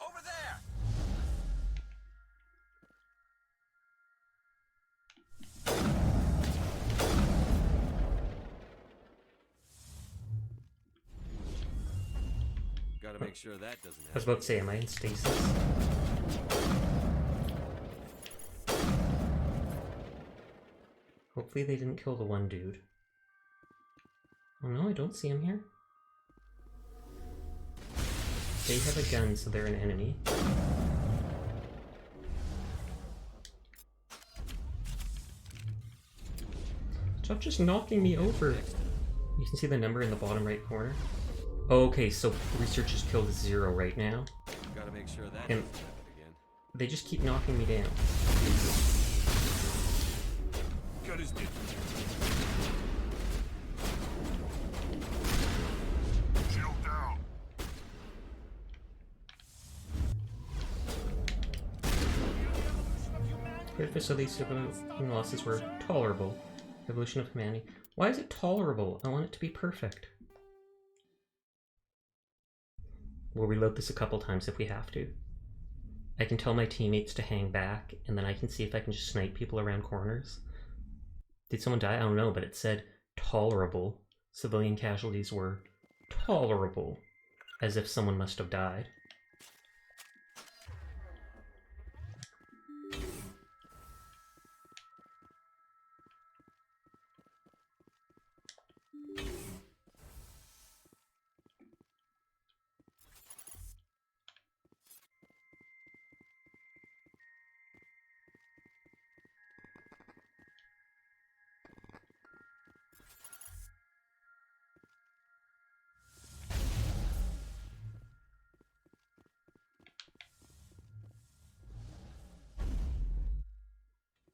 Over there! Gotta make sure that doesn't I was happen. about to say, am I in stasis? Hopefully they didn't kill the one dude. Oh no, I don't see him here. They have a gun, so they're an enemy. Stop just knocking me over. You can see the number in the bottom right corner. Okay, so researchers killed 0 right now. Gotta make sure that And- doesn't happen again. They just keep knocking me down. Got his dick. Shield down. Good, so these civilian losses were tolerable. Evolution of humanity. Why is it tolerable? I want it to be perfect. We'll reload this a couple times if we have to. I can tell my teammates to hang back, and then I can see if I can just snipe people around corners. Did someone die? I don't know, but it said tolerable. Civilian casualties were tolerable. As if someone must have died.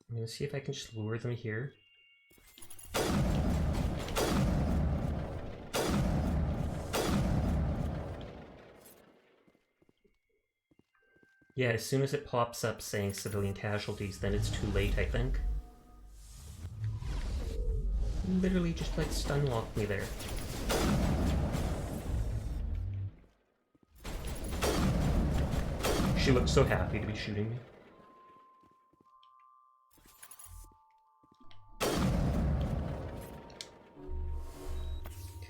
I'm gonna see if I can just lure them here. Yeah, as soon as it pops up saying civilian casualties, then it's too late, I think. Literally just like stun locked me there. She looked so happy to be shooting me.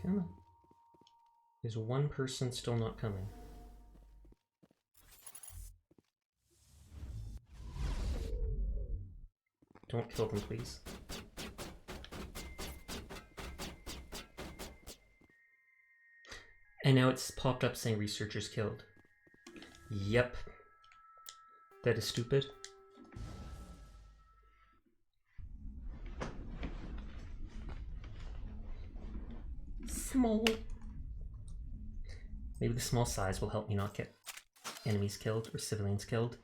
Come on. Is one person still not coming? Don't kill them, please. And now it's popped up saying researchers killed. Yep. That is stupid. Small. Maybe the small size will help me not get enemies killed or civilians killed.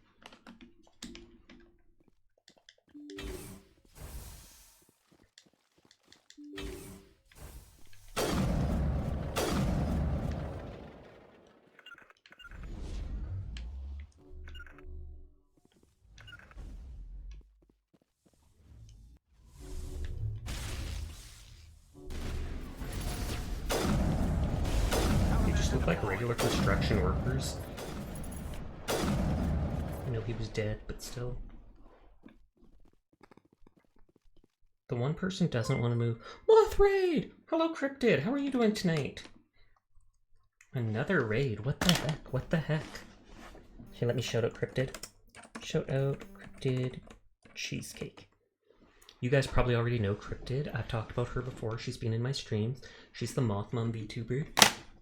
Look like regular construction workers. I know he was dead, but still. The one person doesn't want to move. Moth Raid! Hello, Cryptid. How are you doing tonight? Another raid. What the heck? What the heck? Here, let me shout out Cryptid. Shout out Cryptid Cheesecake. You guys probably already know Cryptid. I've talked about her before. She's been in my streams. She's the Moth Mom VTuber.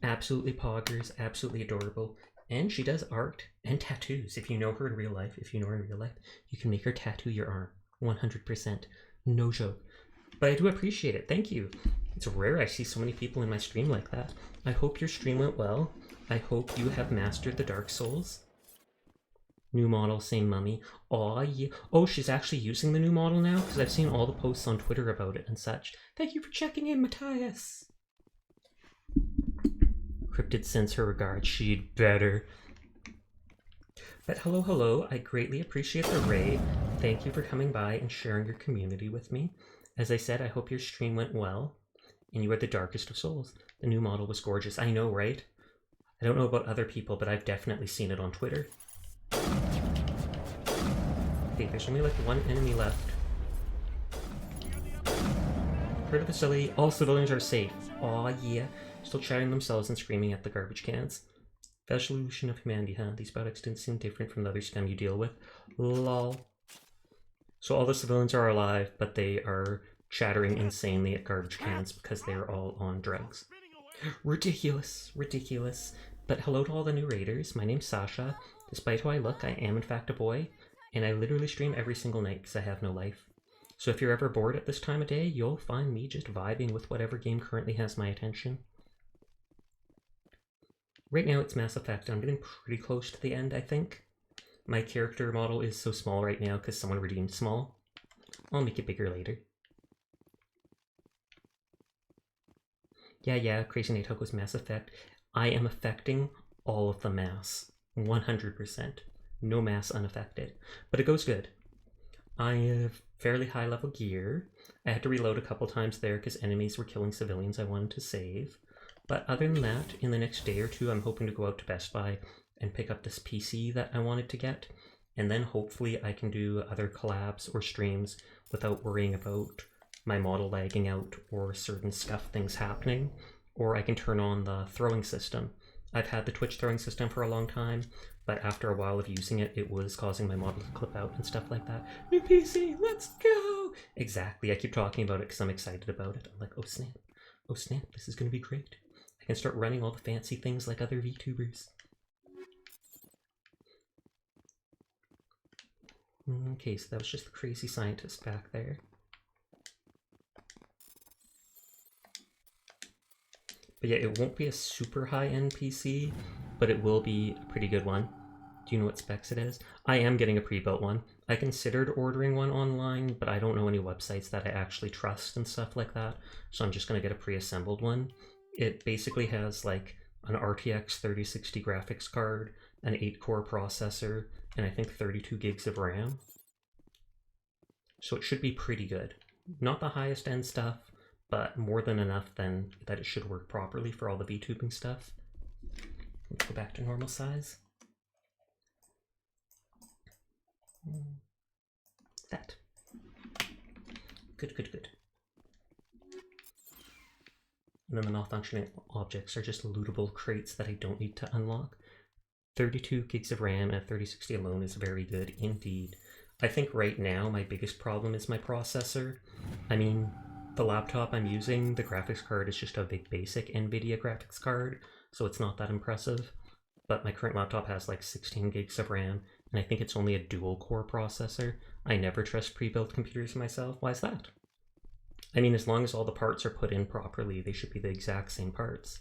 Absolutely poggers, absolutely adorable, and she does art and tattoos. If you know her in real life, you can make her tattoo your arm. 100%. No joke. But I do appreciate it. Thank you. It's rare I see so many people in my stream like that. I hope your stream went well. I hope you have mastered the Dark Souls. New model, same mummy. Aw, yeah. Oh, she's actually using the new model now? Because I've seen all the posts on Twitter about it and such. Thank you for checking in, Matthias. Cryptid sends her regards. She'd better. But hello, hello. I greatly appreciate the raid. Thank you for coming by and sharing your community with me. As I said, I hope your stream went well. And you are the darkest of souls. The new model was gorgeous. I know, right? I don't know about other people, but I've definitely seen it on Twitter. Okay, there's only like one enemy left. Heard of the facility. All civilians are safe. Aw, yeah. Still chatting themselves and screaming at the garbage cans. Evolution of humanity, huh? These products didn't seem different from the other STEM you deal with. Lol. So all the civilians are alive, but they are chattering insanely at garbage cans because they are all on drugs. Ridiculous, ridiculous. But hello to all the new raiders. My name's Sasha. Despite how I look, I am in fact a boy, and I literally stream every single night because I have no life. So if you're ever bored at this time of day, you'll find me just vibing with whatever game currently has my attention. Right now it's Mass Effect, and I'm getting pretty close to the end, I think. My character model is so small right now because someone redeemed small. I'll make it bigger later. Yeah, Crazy Night Hawk was Mass Effect. I am affecting all of the mass. 100%. No mass unaffected. But it goes good. I have fairly high level gear. I had to reload a couple times there because enemies were killing civilians I wanted to save. But other than that, in the next day or two, I'm hoping to go out to Best Buy and pick up this PC that I wanted to get. And then hopefully I can do other collabs or streams without worrying about my model lagging out or certain scuff things happening. Or I can turn on the throwing system. I've had the Twitch throwing system for a long time, but after a while of using it, it was causing my model to clip out and stuff like that. New PC, let's go! Exactly, I keep talking about it because I'm excited about it. I'm like, oh snap, this is going to be great. I can start running all the fancy things like other VTubers. Okay, so that was just the crazy scientist back there. But yeah, it won't be a super high-end PC, but it will be a pretty good one. Do you know what specs it is? I am getting a pre-built one. I considered ordering one online, but I don't know any websites that I actually trust and stuff like that, so I'm just going to get a pre-assembled one. It basically has like an RTX 3060 graphics card, an 8-core processor, and I think 32 gigs of RAM. So it should be pretty good. Not the highest end stuff, but more than enough then that it should work properly for all the VTubing stuff. Let's go back to normal size. That. Good. And then the malfunctioning objects are just lootable crates that I don't need to unlock. 32 gigs of RAM and a 3060 alone is very good indeed. I think right now my biggest problem is my processor. I mean, the laptop I'm using, the graphics card is just a big basic NVIDIA graphics card, so it's not that impressive. But my current laptop has like 16 gigs of RAM, and I think it's only a dual-core processor. I never trust pre-built computers myself. Why is that? I mean, as long as all the parts are put in properly, they should be the exact same parts.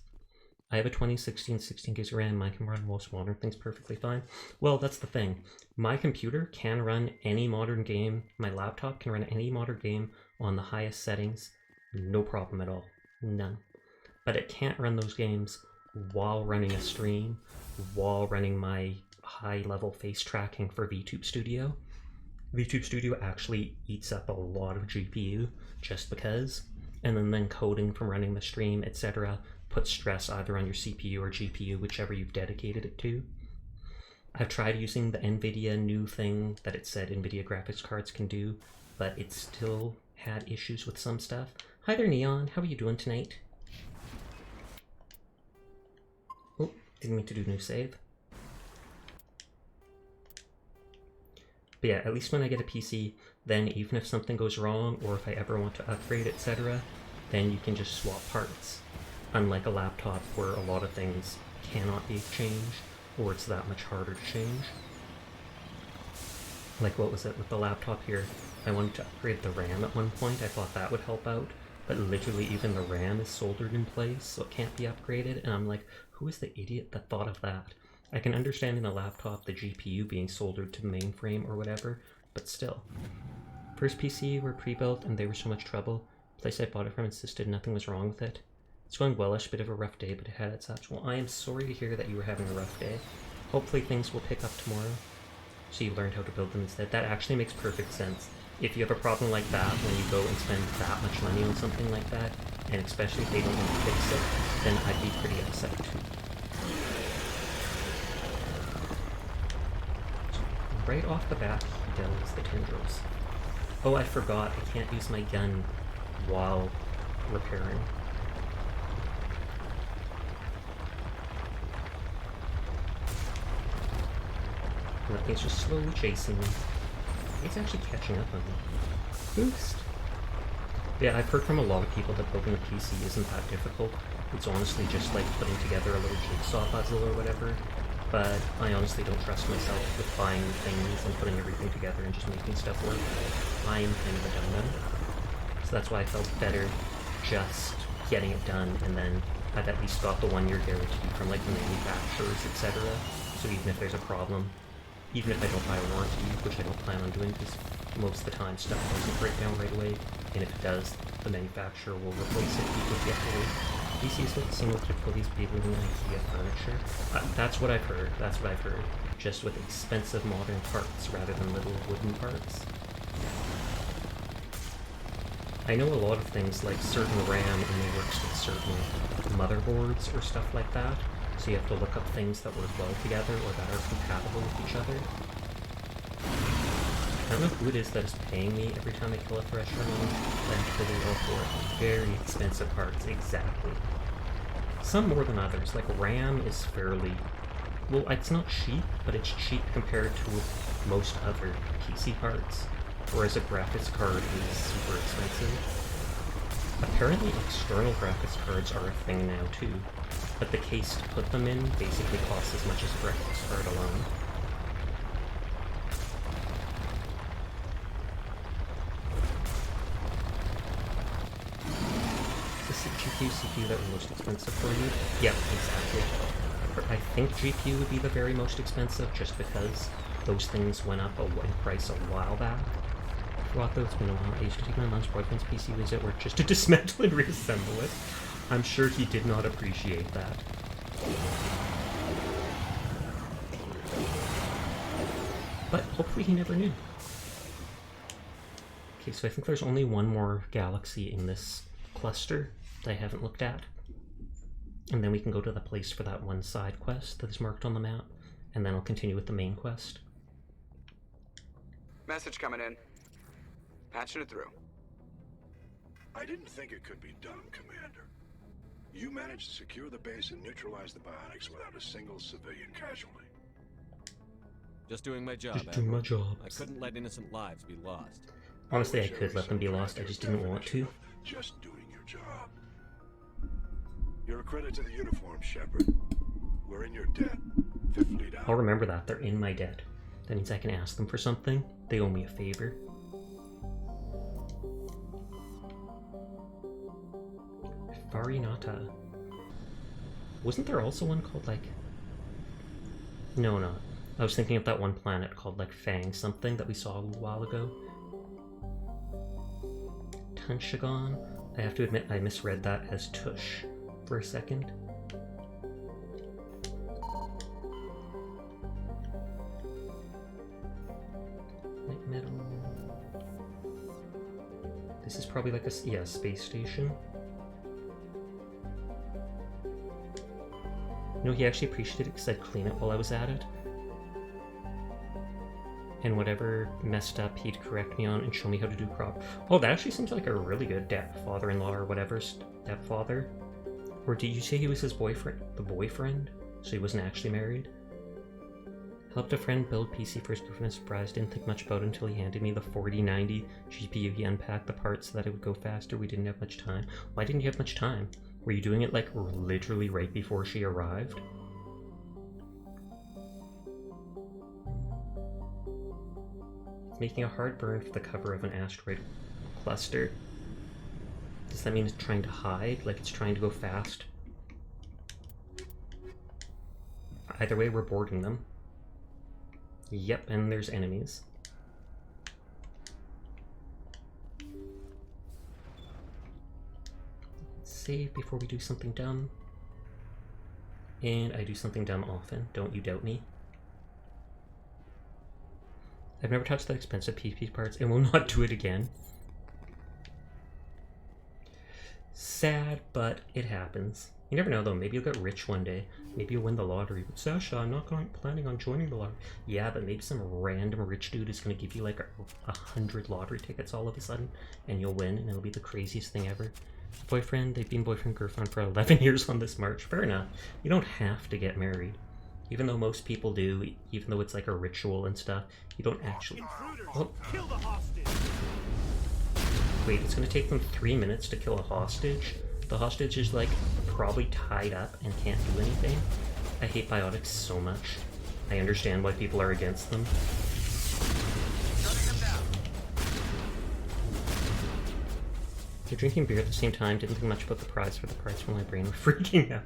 I have a 2016 16 gigs of RAM. Mine can run most modern things perfectly fine. Well, that's the thing. My computer can run any modern game. My laptop can run any modern game on the highest settings. No problem at all. None. But it can't run those games while running a stream, while running my high-level face tracking for VTube Studio. VTube Studio actually eats up a lot of GPU just because, and then coding from running the stream, etc. puts stress either on your CPU or GPU, whichever you've dedicated it to. I've tried using the NVIDIA new thing that it said NVIDIA graphics cards can do, but it still had issues with some stuff. Hi there, Neon. How are you doing tonight? Oh, didn't mean to do new save. But yeah, at least when I get a PC, then even if something goes wrong, or if I ever want to upgrade, etc., then you can just swap parts. Unlike a laptop where a lot of things cannot be exchanged, or it's that much harder to change. Like what was it with the laptop here? I wanted to upgrade the RAM at one point, I thought that would help out, but literally even the RAM is soldered in place, so it can't be upgraded, and I'm like, who is the idiot that thought of that? I can understand in a laptop the GPU being soldered to the mainframe or whatever, but still. First PC were pre-built and they were so much trouble. Place I bought it from insisted nothing was wrong with it. It's going wellish, bit of a rough day, but it had its ups. Well, I am sorry to hear that you were having a rough day. Hopefully things will pick up tomorrow. So you learned how to build them instead. That actually makes perfect sense. If you have a problem like that, when you go and spend that much money on something like that, and especially if they don't want to fix it, then I'd be pretty upset too. Right off the bat, he delves the tendrils. Oh, I forgot. I can't use my gun while repairing. And that thing's just slowly chasing me. It's actually catching up on me. Boost! Yeah, I've heard from a lot of people that building a PC isn't that difficult. It's honestly just like putting together a little jigsaw puzzle or whatever. But I honestly don't trust myself with buying things and putting everything together and just making stuff work. I'm kind of a dum-dum. So that's why I felt better just getting it done, and then I've at least got the 1-year guarantee from like the manufacturers, etc. So even if there's a problem, even if I don't buy a warranty, which I don't plan on doing because most of the time stuff doesn't break down right away, and if it does, the manufacturer will replace it even if you have to wait. PCs with similar difficulties people in IKEA furniture. That's what I've heard. That's what I've heard. Just with expensive modern parts rather than little wooden parts. I know a lot of things like certain RAM only works with certain motherboards or stuff like that, so you have to look up things that work well together or that are compatible with each other. I don't know who it is that is paying me every time I kill a Thresher mode, but I'm totally all for it. Very expensive parts, exactly. Some more than others, like RAM is fairly... well, it's not cheap, but it's cheap compared to most other PC parts, whereas a graphics card is super expensive. Apparently external graphics cards are a thing now too, but the case to put them in basically costs as much as a graphics card alone. GPU, CPU that were most expensive for you? Yeah, exactly. I think GPU would be the very most expensive just because those things went up in price a while back. Throughout though, it's been a while. I used to take my mom's boyfriend's PC visit work just to dismantle and reassemble it. I'm sure he did not appreciate that. But hopefully he never knew. Okay, so I think there's only one more galaxy in this cluster that I haven't looked at. And then we can go to the place for that one side quest that is marked on the map, and then I'll continue with the main quest. Message coming in. Patching it through. I didn't think it could be done, Commander. You managed to secure the base and neutralize the bionics without a single civilian casualty. Just doing my job, Just doing my job. I couldn't let innocent lives be lost. Honestly, I could let them be lost, I just didn't want to. Just doing your job. You're a credit to the uniform, Shepard. We're in your debt. Fifth Fleet out. I'll remember that. They're in my debt. That means I can ask them for something. They owe me a favor. Farinata. Wasn't there also one called, like... No, not. I was thinking of that one planet called, like, Fang something that we saw a little while ago. Tunshagon? I have to admit I misread that as Tush for a second. Light metal. This is probably like a space station. No, he actually appreciated it because I'd clean it while I was at it. And whatever messed up, he'd correct me on and show me how to do prop. Oh, that actually seems like a really good father-in-law or whatever, stepfather. Or did you say he was his boyfriend? The boyfriend? So he wasn't actually married? Helped a friend build PC for his boyfriend, surprise. Didn't think much about it until he handed me the 4090 GPU. He unpacked the parts so that it would go faster. We didn't have much time. Why didn't you have much time? Were you doing it like literally right before she arrived? Making a hard burn for the cover of an asteroid cluster. Does that mean it's trying to hide? Like it's trying to go fast? Either way, we're boarding them. Yep, and there's enemies. Save before we do something dumb. And I do something dumb often, don't you doubt me. I've never touched the expensive PP parts and will not do it again. Sad, but it happens. You never know though, maybe you'll get rich one day. Maybe you'll win the lottery. Sasha, I'm not planning on joining the lottery. Yeah, but maybe some random rich dude is going to give you like 100 lottery tickets all of a sudden, and you'll win, and it'll be the craziest thing ever. Boyfriend, they've been boyfriend girlfriend for 11 years on this march. Fair enough. You don't have to get married. Even though most people do, even though it's like a ritual and stuff, you don't actually... Oh. Kill the hostage. Wait, it's going to take them 3 minutes to kill a hostage? The hostage is like probably tied up and can't do anything. I hate biotics so much. I understand why people are against them. You're drinking beer at the same time, didn't think much about the prize for the prize for my brain, freaking out.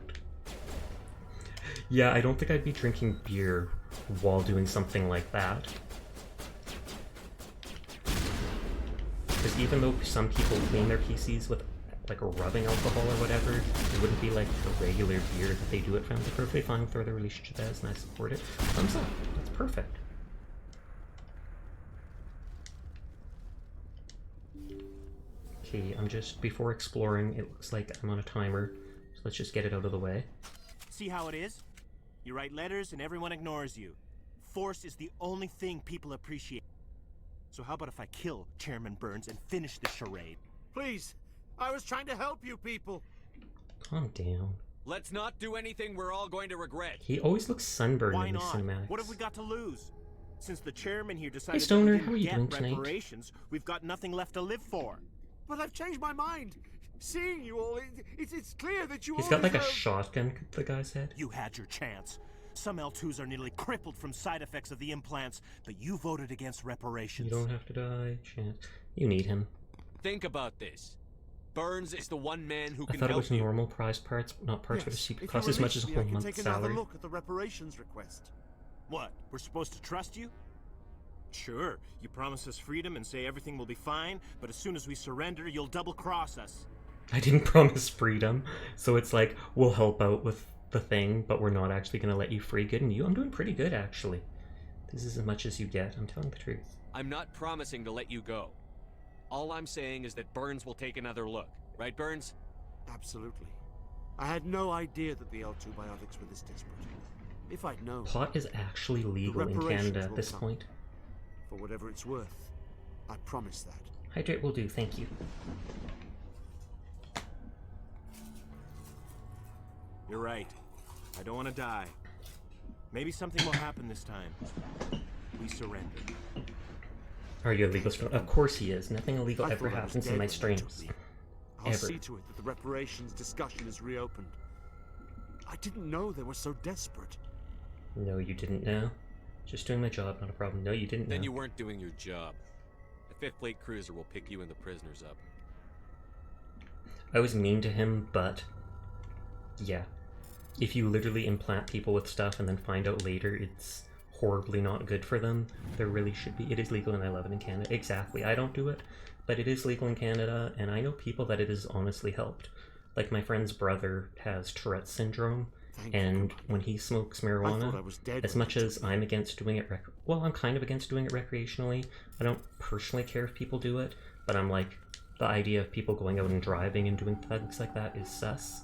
Yeah, I don't think I'd be drinking beer while doing something like that. Because even though some people clean their PCs with like a rubbing alcohol or whatever, it wouldn't be like the regular beer that they do it from. They're perfectly fine with where their relationship is, and I support it. Thumbs up. That's perfect. Okay, I'm just, before exploring, it looks like I'm on a timer, so let's just get it out of the way. See how it is? You write letters and everyone ignores you. Force is the only thing people appreciate. So how about if I kill Chairman Burns and finish the charade? Please, I was trying to help you people. Calm down. Let's not do anything we're all going to regret. He always looks sunburned Why in the not? cinematics. What have we got to lose? Since the chairman here decided Stoner, that how are we you didn't doing get tonight? reparations, we've got nothing left to live for. But I've changed my mind. Seeing you all, it's clear that you He's all got like a deserve... shotgun, the guy said. You had your chance. Some L2s are nearly crippled from side effects of the implants, but you voted against reparations. You don't have to die, chance. You need him. Think about this. Burns is the one man who I can thought it help was you. normal prize parts, not parts where the Yes, CPU if costs you as much as a release me, whole I can month's take another salary. look at the reparations request. What? We're supposed to trust you? Sure, you promise us freedom and say everything will be fine, but as soon as we surrender, you'll double-cross us. I didn't promise freedom, so it's like, we'll help out with the thing, but we're not actually going to let you free. Good and you. I'm doing pretty good, actually. This is as much as you get. I'm telling the truth. I'm not promising to let you go. All I'm saying is that Burns will take another look. Right, Burns? Absolutely. I had no idea that the L2 biotics were this desperate. If I'd known... Pot is actually legal in reparations Canada at will this come. point. For whatever it's worth, I promise that. Hydrate will do, thank you. You're right. I don't want to die. Maybe something will happen this time. We surrender. Are you illegal? Of course he is. Nothing illegal I ever thought I was happens in dead my when they took streams. me. I'll Ever. see to it that the reparations discussion is reopened. I didn't know they were so desperate. No, you didn't know. Just doing my job, not a problem. No, you didn't know. Then you weren't doing your job. The 5th Fleet cruiser will pick you and the prisoners up. I was mean to him, but yeah. If you literally implant people with stuff and then find out later it's horribly not good for them, there really should be. It is legal and I love it in Canada. Exactly. I don't do it, but it is legal in Canada, and I know people that it has honestly helped. Like my friend's brother has Tourette's syndrome, Thank you, and God. when he smokes I thought I marijuana, was dead as when much they as took me. I'm against doing it well, I'm kind of against doing it recreationally. I don't personally care if people do it, but I'm like, the idea of people going out and driving and doing things like that is sus.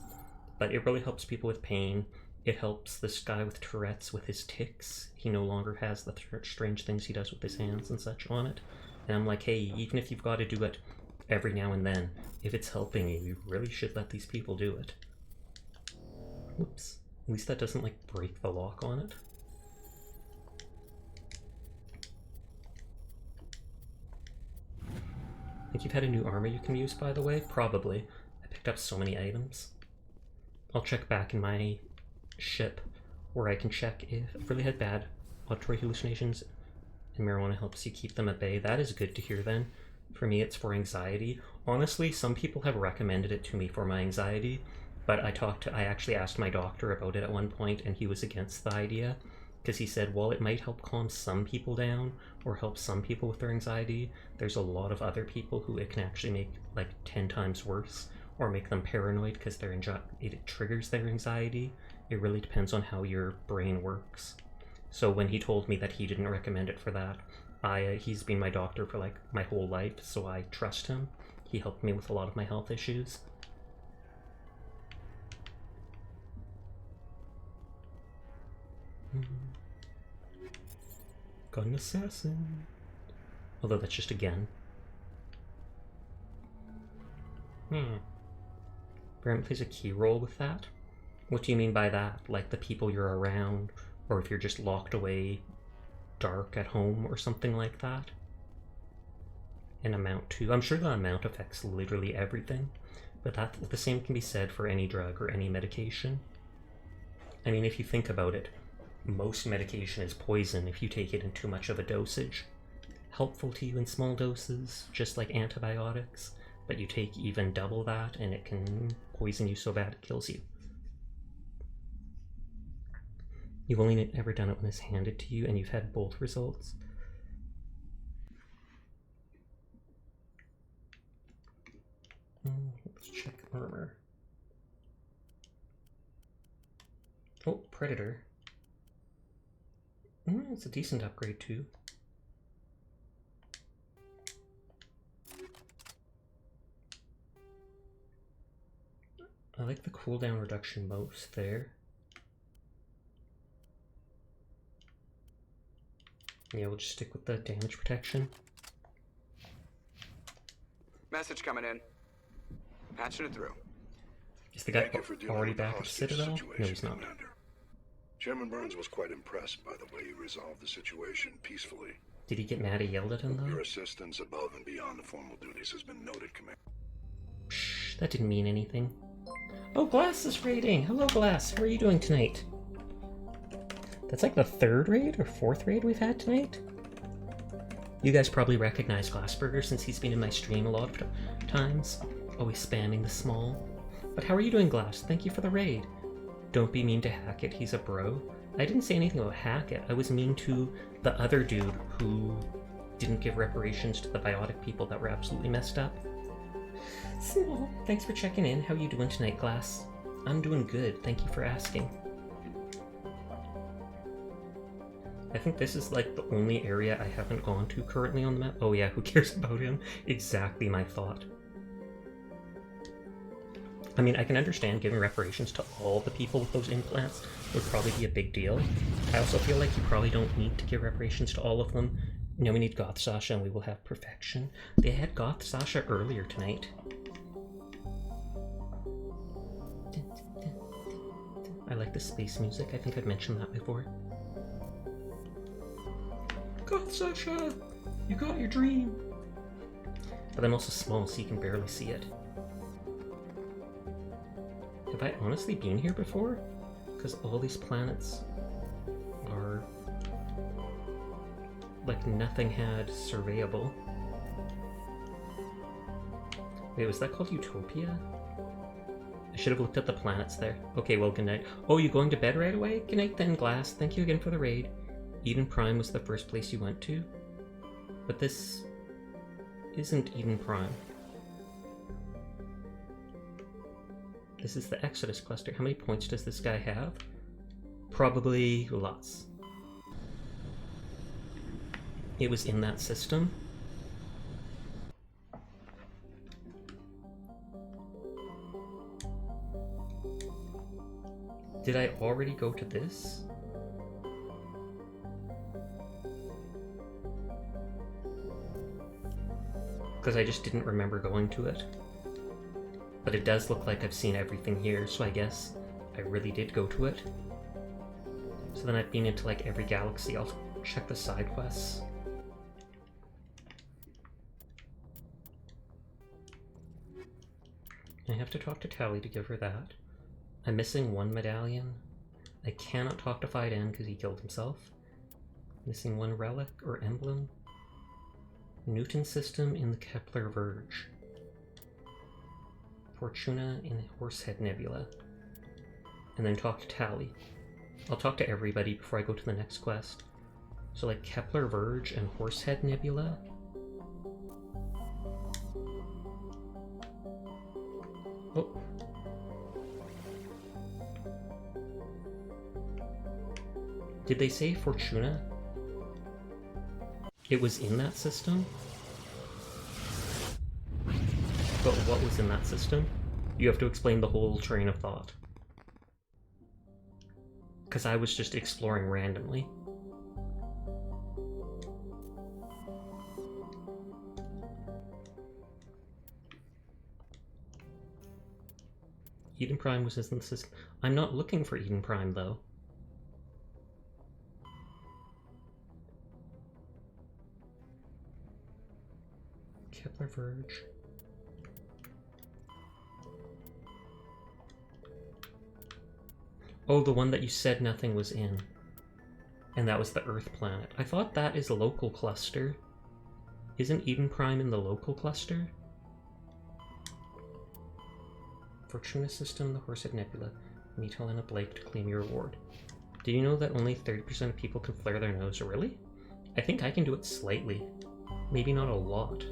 But it really helps people with pain. It helps this guy with Tourette's with his tics. He no longer has the strange things he does with his hands and such on it. And I'm like, hey, even if you've got to do it every now and then, if it's helping you, you really should let these people do it. Oops. At least that doesn't, like, break the lock on it. Think you've had a new armor you can use, by the way? Probably. I picked up so many items. I'll check back in my ship, where I can check if I've really had bad auditory hallucinations, and marijuana helps you keep them at bay. That is good to hear then. For me, it's for anxiety. Honestly, some people have recommended it to me for my anxiety, But I actually asked my doctor about it at one point, and he was against the idea, because he said, while it might help calm some people down or help some people with their anxiety, there's a lot of other people who it can actually make like 10 times worse or make them paranoid because it triggers their anxiety. It really depends on how your brain works. So when he told me that he didn't recommend it for that, he's been my doctor for like my whole life, so I trust him. He helped me with a lot of my health issues. Got an assassin. Although that's just a gun. Brent plays a key role with that? What do you mean by that? Like the people you're around, or if you're just locked away dark at home or something like that? An amount too. I'm sure the amount affects literally everything, but the same can be said for any drug or any medication. I mean, if you think about it, most medication is poison if you take it in too much of a dosage. Helpful to you in small doses, just like antibiotics, but you take even double that and it can poison you so bad it kills you. You've only ever done it when it's handed to you and you've had both results. Let's check armor. Oh, Predator. It's a decent upgrade too. I like the cooldown reduction most there. Yeah, we'll just stick with the damage protection. Message coming in. Patching it through. Is the guy Thank you for dealing already with the back at hostage Citadel? situation, No, he's not. Commander. Chairman Burns was quite impressed by the way you resolved the situation peacefully. Did he get mad he yelled at him though? Your assistance above and beyond the formal duties has been noted, Commander. Shh, that didn't mean anything. Oh, Glass is raiding! Hello, Glass. How are you doing tonight? That's like the third raid or fourth raid we've had tonight? You guys probably recognize Glassburger since he's been in my stream a lot of times. Always spamming the small. But how are you doing, Glass? Thank you for the raid. Don't be mean to Hackett, he's a bro. I didn't say anything about Hackett. I was mean to the other dude who didn't give reparations to the biotic people that were absolutely messed up. So, thanks for checking in. How you doing tonight, Glass? I'm doing good. Thank you for asking. I think this is like the only area I haven't gone to currently on the map. Oh yeah, who cares about him? Exactly my thought. I mean, I can understand giving reparations to all the people with those implants would probably be a big deal. I also feel like you probably don't need to give reparations to all of them. You know, we need Goth Sasha and we will have perfection. They had Goth Sasha earlier tonight. I like the space music. I think I've mentioned that before. Goth Sasha! You got your dream! But I'm also small, so you can barely see it. Have I honestly been here before? Because all these planets are... like nothing had surveyable. Wait, was that called Utopia? I should have looked at the planets there. Okay, well, good night. Oh, you going to bed right away? Good night then, Glass. Thank you again for the raid. Eden Prime was the first place you went to. But this isn't Eden Prime. This is the Exodus cluster. How many points does this guy have? Probably lots. It was in that system. Did I already go to this? Because I just didn't remember going to it. But it does look like I've seen everything here, so I guess I really did go to it. So then I've been into like every galaxy. I'll check the side quests. I have to talk to Tally to give her that. I'm missing one medallion. I cannot talk to Fiden because he killed himself. Missing one relic or emblem. Newton system in the Kepler Verge. Fortuna in Horsehead Nebula. And then talk to Tali. I'll talk to everybody before I go to the next quest. So like Kepler Verge and Horsehead Nebula. Oh. Did they say Fortuna? It was in that system? But what was in that system? You have to explain the whole train of thought. Because I was just exploring randomly. Eden Prime was in the system. I'm not looking for Eden Prime, though. Kepler Verge. Oh, the one that you said nothing was in. And that was the Earth planet. I thought that is a local cluster. Isn't Eden Prime in the local cluster? Fortuna System, the Horsehead Nebula. Meet Helena Blake to claim your award. Do you know that only 30% of people can flare their nose? Really? I think I can do it slightly. Maybe not a lot.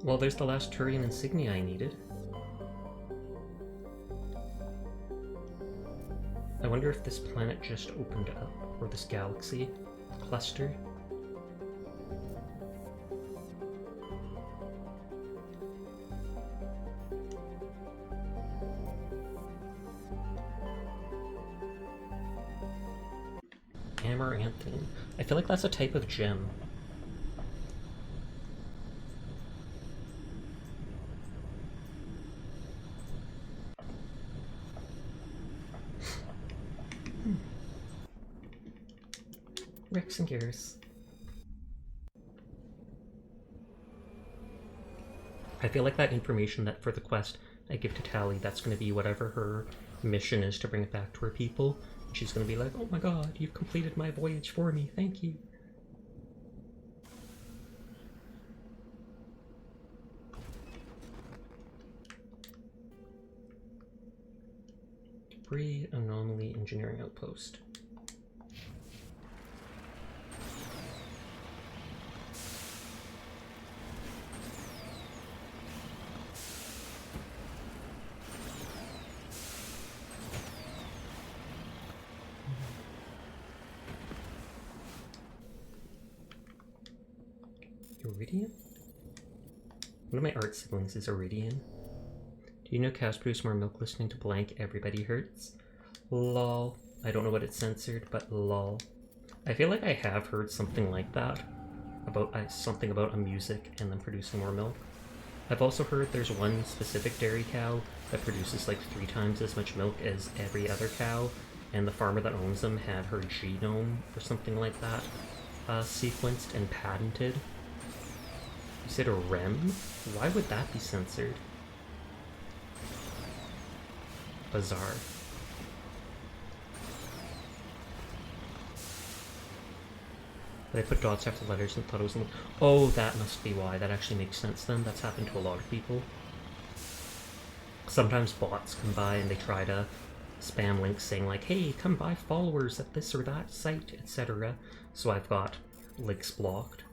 Well, there's the last Turian insignia I needed. I wonder if this planet just opened up, or this galaxy cluster. Amaranthine. I feel like that's a type of gem. Rex and Garrus. I feel like that information that for the quest I give to Tali, that's going to be whatever her mission is to bring it back to her people. She's going to be like, oh my god, you've completed my voyage for me, thank you. Debris Anomaly Engineering Outpost. Iridian? One of my art siblings is Iridian. Do you know cows produce more milk listening to blank Everybody Hurts? Lol. I don't know what it's censored, but lol. I feel like I have heard something like that. About something about a music and them producing more milk. I've also heard there's one specific dairy cow that produces like 3 times as much milk as every other cow, and the farmer that owns them had her genome or something like that sequenced and patented. You said a REM? Why would that be censored? Bizarre. But I put dots after letters and thought it was... Oh, that must be why. That actually makes sense then. That's happened to a lot of people. Sometimes bots come by and they try to spam links saying like, hey, come buy followers at this or that site, etc. So I've got links blocked.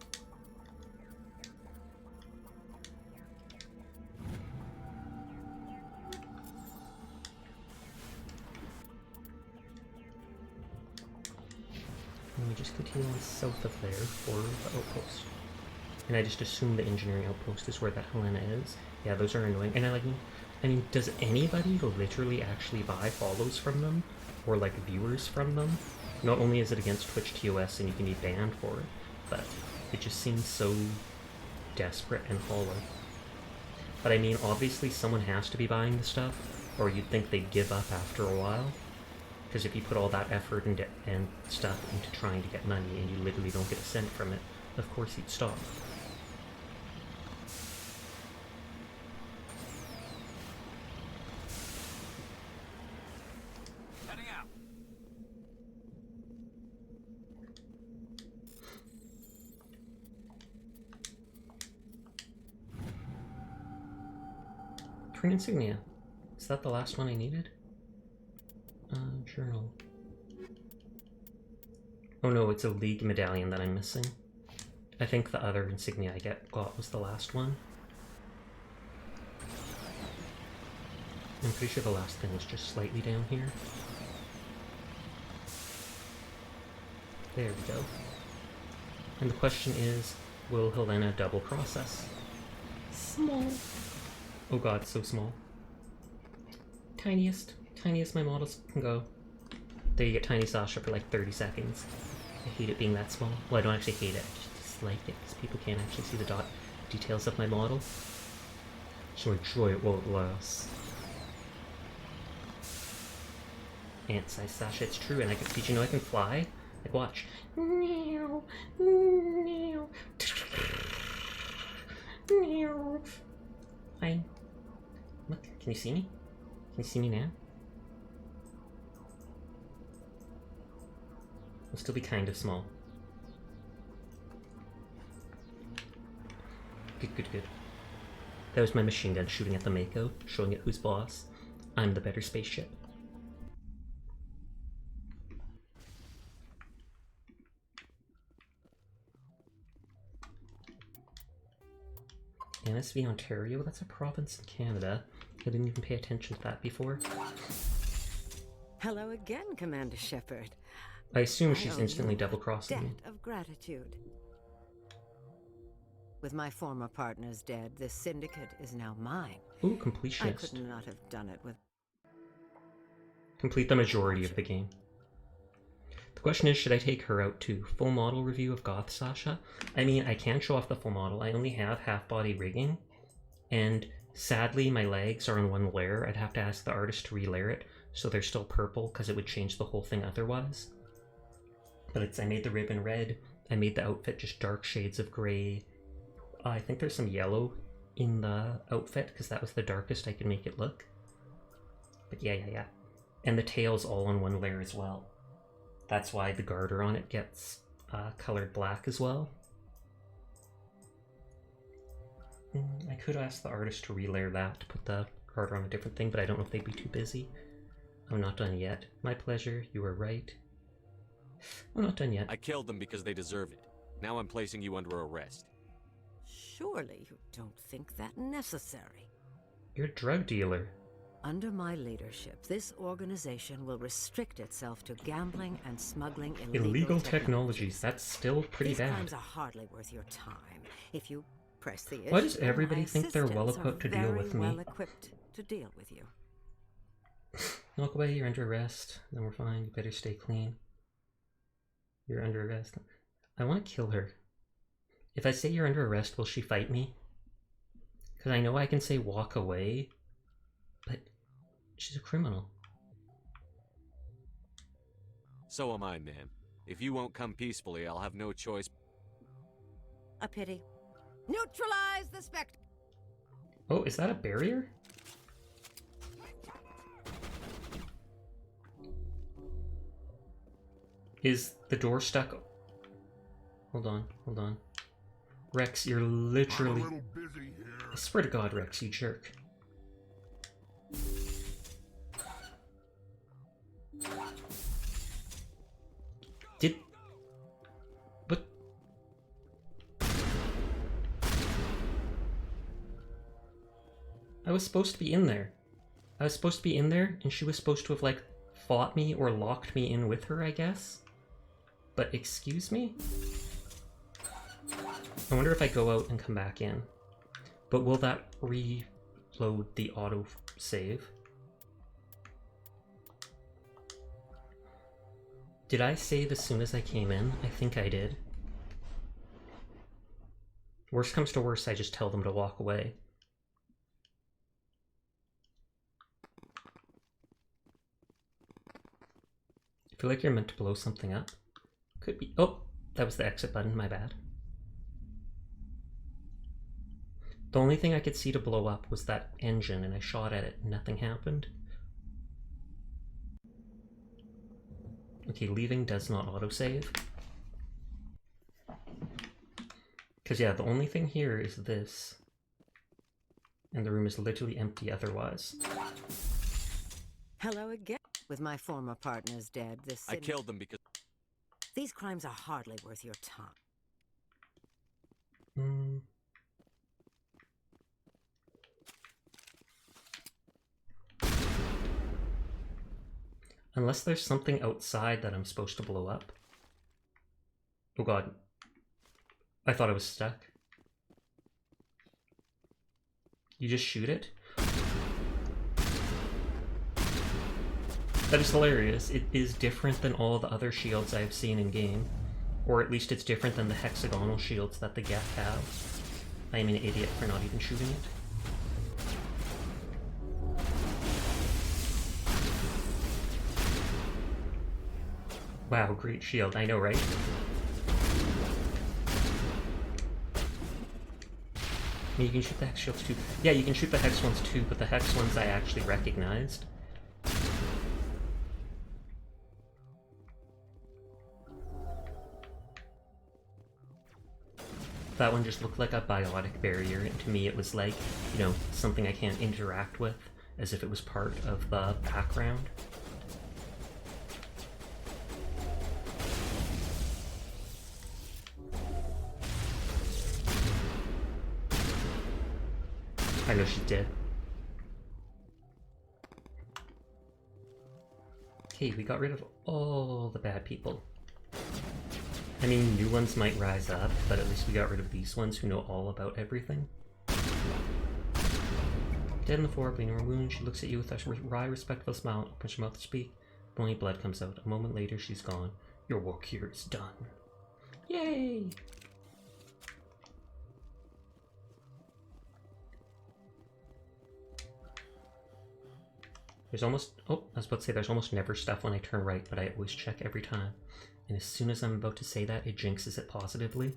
And we just continue on south of there for the outpost. And I just assume the engineering outpost is where that Helena is. Yeah, those are annoying. And I mean, does anybody literally actually buy follows from them? Or like viewers from them? Not only is it against Twitch TOS and you can be banned for it, but it just seems so desperate and hollow. But I mean, obviously someone has to be buying the stuff, or you'd think they'd give up after a while. Because if you put all that effort and stuff into trying to get money and you literally don't get a cent from it, of course you'd stop. Heading out. Print insignia. Is that the last one I needed? Journal. Oh no, it's a League medallion that I'm missing. I think the other insignia I got was the last one. I'm pretty sure the last thing was just slightly down here. There we go. And the question is, will Helena double process? Small. Oh god, so small. Tiniest my models can go. There you get Tiny Sasha for like 30 seconds. I hate it being that small. Well, I don't actually hate it, I just dislike it because people can't actually see the details of my model. So enjoy it while it lasts. Ant-sized Sasha, it's true, and did you know I can fly? Like, watch. Fine. Look, can you see me? Can you see me now? I'll still be kind of small. Good. That was my machine gun shooting at the Mako, showing it who's boss. I'm the better spaceship. NSV Ontario? That's a province in Canada. I didn't even pay attention to that before. Hello again, Commander Shepard. I assume she's instantly double-crossing me. Debt of gratitude. With my former partners dead, this syndicate is now mine. Ooh, completionist. I could not have done it with... Complete the majority of the game. The question is, should I take her out too? Full model review of Goth Sasha? I mean, I can show off the full model. I only have half-body rigging, and sadly my legs are in one layer. I'd have to ask the artist to relayer it, so they're still purple, because it would change the whole thing otherwise. But I made the ribbon red, I made the outfit just dark shades of gray. I think there's some yellow in the outfit, because that was the darkest I could make it look. But yeah. And the tail's all on one layer as well. That's why the garter on it gets colored black as well. I could ask the artist to relayer that, to put the garter on a different thing, but I don't know if they'd be too busy. I'm not done yet. My pleasure, you were right. I'm not done yet. I killed them because they deserve it. Now I'm placing you under arrest. Surely you don't think that necessary. You're a drug dealer. Under my leadership, this organization will restrict itself to gambling and smuggling illegal technologies. That's still pretty bad. These crimes are hardly worth your time. If you press the issue, why does everybody think they're well equipped to deal with me? Well equipped to deal with you. Walk away, you're under arrest. Then we're fine. You better stay clean. You're under arrest. I want to kill her. If I say you're under arrest, will she fight me? Because I know I can say walk away, but she's a criminal. So am I, ma'am. If you won't come peacefully, I'll have no choice. A pity. Neutralize the spectre. Oh, is that a barrier? Is the door stuck? Hold on. Rex, you're literally... I swear to God, Rex, you jerk. What? I was supposed to be in there. And she was supposed to have, like, fought me or locked me in with her, I guess? But excuse me? I wonder if I go out and come back in. But will that reload the auto save? Did I save as soon as I came in? I think I did. Worst comes to worst, I just tell them to walk away. I feel like you're meant to blow something up. Could be. Oh, that was the exit button, my bad. The only thing I could see to blow up was that engine, and I shot at it and nothing happened. Okay, leaving does not autosave. Because yeah, the only thing here is this. And the room is literally empty otherwise. Hello again. With my former partners dead, this I city... killed them because... These crimes are hardly worth your time. Unless there's something outside that I'm supposed to blow up. Oh god. I thought I was stuck. You just shoot it? That is hilarious. It is different than all the other shields I've seen in game. Or at least it's different than the hexagonal shields that the Geth have. I am an idiot for not even shooting it. Wow, great shield. I know, right? You can shoot the hex shields too. Yeah, you can shoot the hex ones too, but the hex ones I actually recognized. That one just looked like a biotic barrier, and to me it was like, you know, something I can't interact with, as if it was part of the background. I know she's dead. Okay, we got rid of all the bad people. I mean, new ones might rise up, but at least we got rid of these ones who know all about everything. Dead in the floor, bleeding from a wound, she looks at you with a wry, respectful smile, opens her mouth to speak, but only blood comes out. A moment later, she's gone. Your work here is done. Yay! There's almost, oh, I was about to say there's almost never stuff when I turn right, but I always check every time. And as soon as I'm about to say that, it jinxes it positively.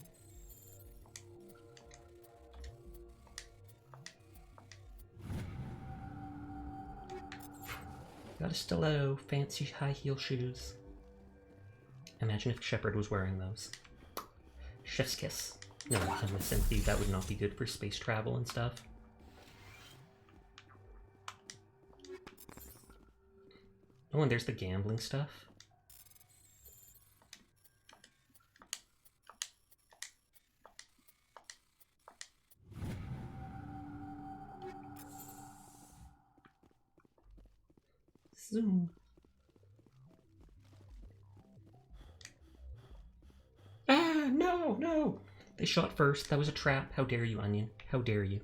Got a stiletto, fancy high heel shoes. Imagine if Shepard was wearing those. Chef's kiss. No, I'm simply that would not be good for space travel and stuff. Oh, and there's the gambling stuff. Zoom. Ah, no, no! They shot first. That was a trap. How dare you, Onion? How dare you?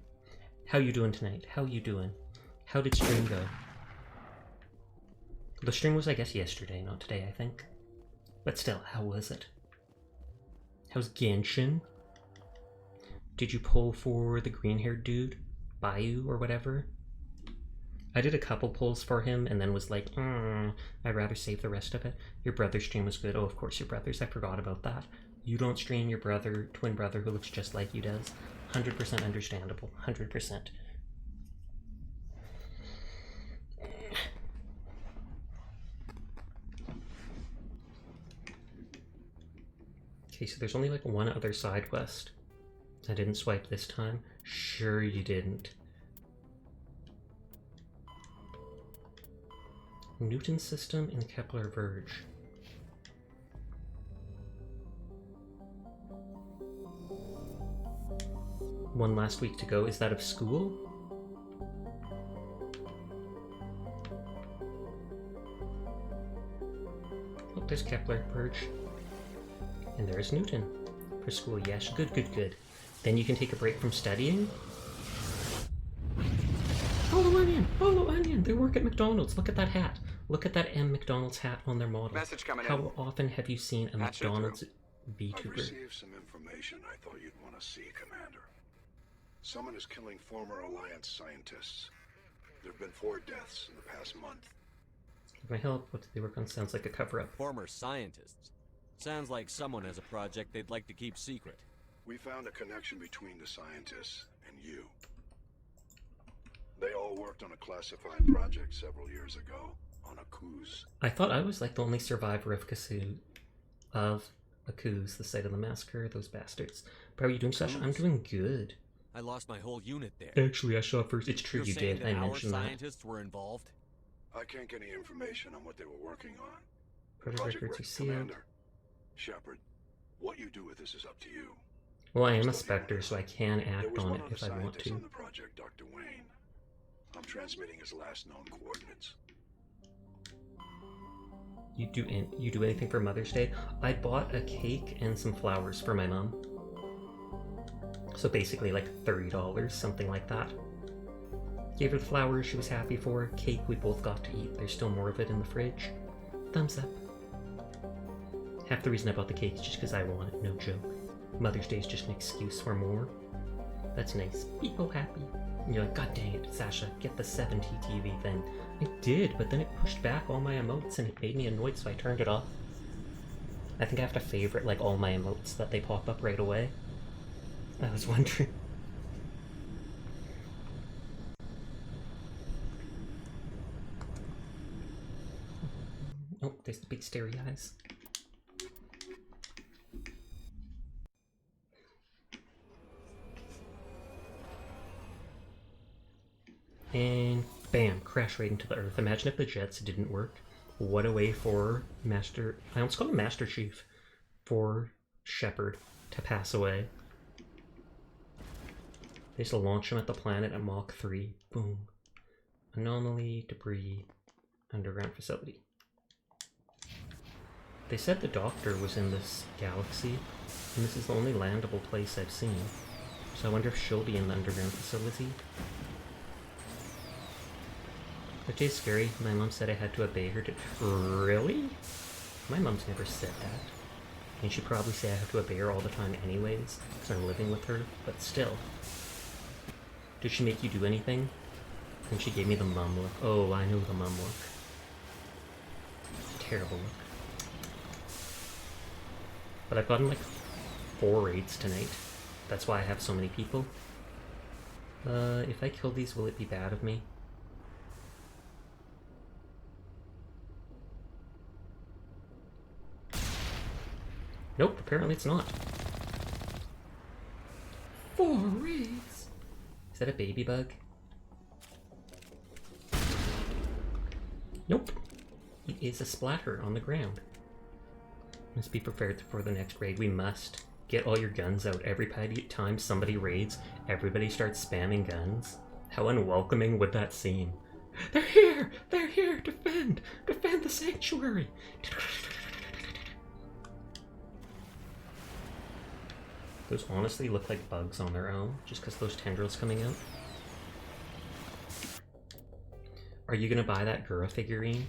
How you doing tonight? How you doing? How did stream go? The stream was, I guess, yesterday, not today, I think. But still, how was it? How's Genshin? Did you pull for the green-haired dude? Bayou or whatever? I did a couple pulls for him and then was like, I'd rather save the rest of it. Your brother's stream was good. Oh, of course, your brother's. I forgot about that. You don't stream your brother, twin brother who looks just like you does. 100% understandable. 100%. Okay, so there's only like one other side quest. I didn't swipe this time. Sure you didn't. Newton system in Kepler Verge. One last week to go. Is that of school? Oh, there's Kepler Verge. And there's Newton. For school, yes. Good, good, good. Then you can take a break from studying. Follow Onion! Follow Onion! They work at McDonald's. Look at that hat. Look at that M McDonald's hat on their model. Message coming in. How often have you seen a Patch it McDonald's I've VTuber? received some information I thought you'd want to see, Commander. Someone is killing former Alliance scientists. There have been 4 deaths in the past month. Can I help? What did they work on? Sounds like a cover-up. Former scientists. Sounds like someone has a project they'd like to keep secret. We found a connection between the scientists and you. They all worked on a classified project several years ago on Akuz. I thought I was like the only survivor of Akuz, the site of the massacre, those bastards. But how are you doing, Sasha? I'm doing good. I lost my whole unit there. Actually, I saw first. It's true, You're you saying did. that I our mentioned that. scientists were involved? I can't get any information on what they were working on. Project records are sealed. Commander. Shepard, what you do with this is up to you. Well, I am a Spectre, so I can There act was on one it other if I want scientist to. on the project, Dr. Wayne. I'm transmitting his last known coordinates. You do anything for Mother's Day? I bought a cake and some flowers for my mom. So basically like $30, something like that. Gave her the flowers she was happy for. Cake we both got to eat. There's still more of it in the fridge. Thumbs up. Half the reason I bought the cake is just because I want it, no joke. Mother's Day is just an excuse for more. That's nice. People happy. And you're like, God dang it, Sasha, get the 70 TV thing. I did, but then it pushed back all my emotes and it made me annoyed, so I turned it off. I think I have to favorite like all my emotes that they pop up right away. I was wondering. Oh, there's the big starry eyes. And bam, crash right into the earth. Imagine if the jets didn't work. What a way for Master... I almost call him Master Chief. For Shepard to pass away. They just launch him at the planet at Mach 3. Boom. Anomaly, debris, underground facility. They said the Doctor was in this galaxy, and this is the only landable place I've seen. So I wonder if she'll be in the underground facility. Which is scary. My mom said I had to obey her to... Really? My mom's never said that. And she'd probably say I have to obey her all the time anyways, because I'm living with her, but still. Did she make you do anything? And she gave me the mum look. Oh, I know the mum look. Terrible look. But I've gotten like 4 raids tonight. That's why I have so many people. If I kill these, will it be bad of me? Nope, apparently it's not. 4 raids! Is that a baby bug? Nope. It is a splatter on the ground. Must be prepared for the next raid. We must. Get all your guns out. Every time somebody raids, everybody starts spamming guns. How unwelcoming would that seem? They're here! They're here! Defend! Defend the sanctuary! Those honestly look like bugs on their own, just because those tendrils coming out. Are you gonna buy that Gura figurine?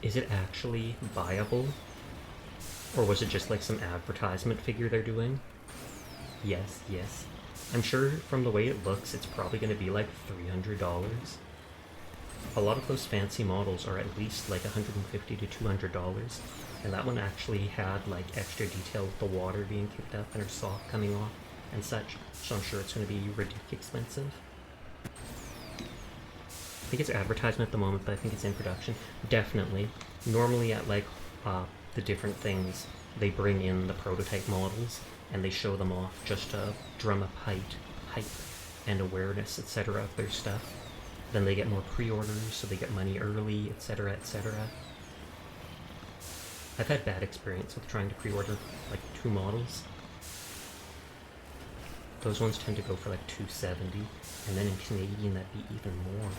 Is it actually buyable? Or was it just like some advertisement figure they're doing? Yes, yes. I'm sure from the way it looks, it's probably gonna be like $300. A lot of those fancy models are at least like $150 to $200. And that one actually had like extra detail with the water being kicked up and her sock coming off and such. So I'm sure it's going to be ridiculously expensive. I think it's advertisement at the moment, but I think it's in production. Definitely. Normally at like the different things, they bring in the prototype models and they show them off just to drum up hype and awareness, etc. of their stuff. Then they get more pre-orders, so they get money early, etc., etc. I've had bad experience with trying to pre-order like 2 models. Those ones tend to go for like $270, and then in Canadian that'd be even more.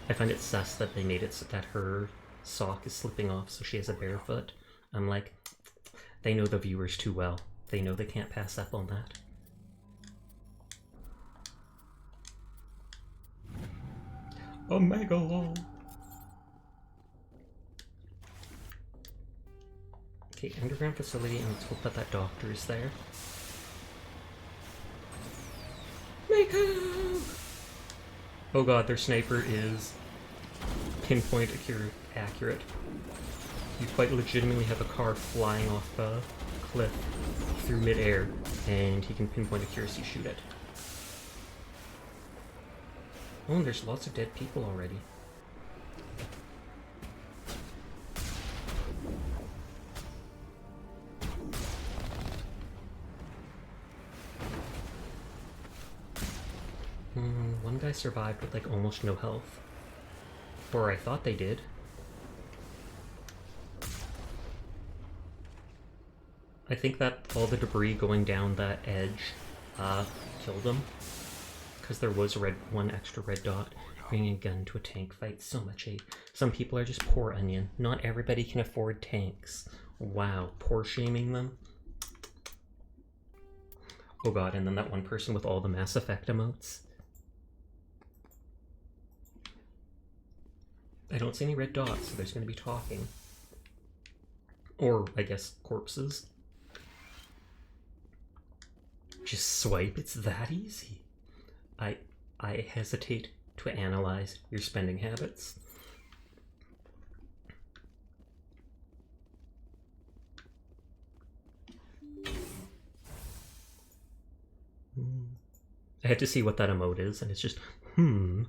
I find it sus that they made it so that her sock is slipping off so she has a bare foot. I'm like, they know the viewers too well. They know they can't pass up on that. A megalol. Okay, underground facility, and let's hope that that doctor is there. Mako! Oh god, their sniper is pinpoint accurate. You quite legitimately have a car flying off the cliff through midair, and he can pinpoint accuracy shoot it. Oh, and there's lots of dead people already. one guy survived with like almost no health. Or I thought they did. I think that all the debris going down that edge killed him. Because there was one extra red dot. Bringing a gun to a tank fight, so much hate. Some people are just poor onion. Not everybody can afford tanks. Wow, poor shaming them. Oh god, and then that one person with all the Mass Effect emotes. I don't see any red dots, so there's going to be talking. Or, I guess, corpses. Just swipe, it's that easy. I hesitate to analyze your spending habits. I had to see what that emote is, and it's just, Oh,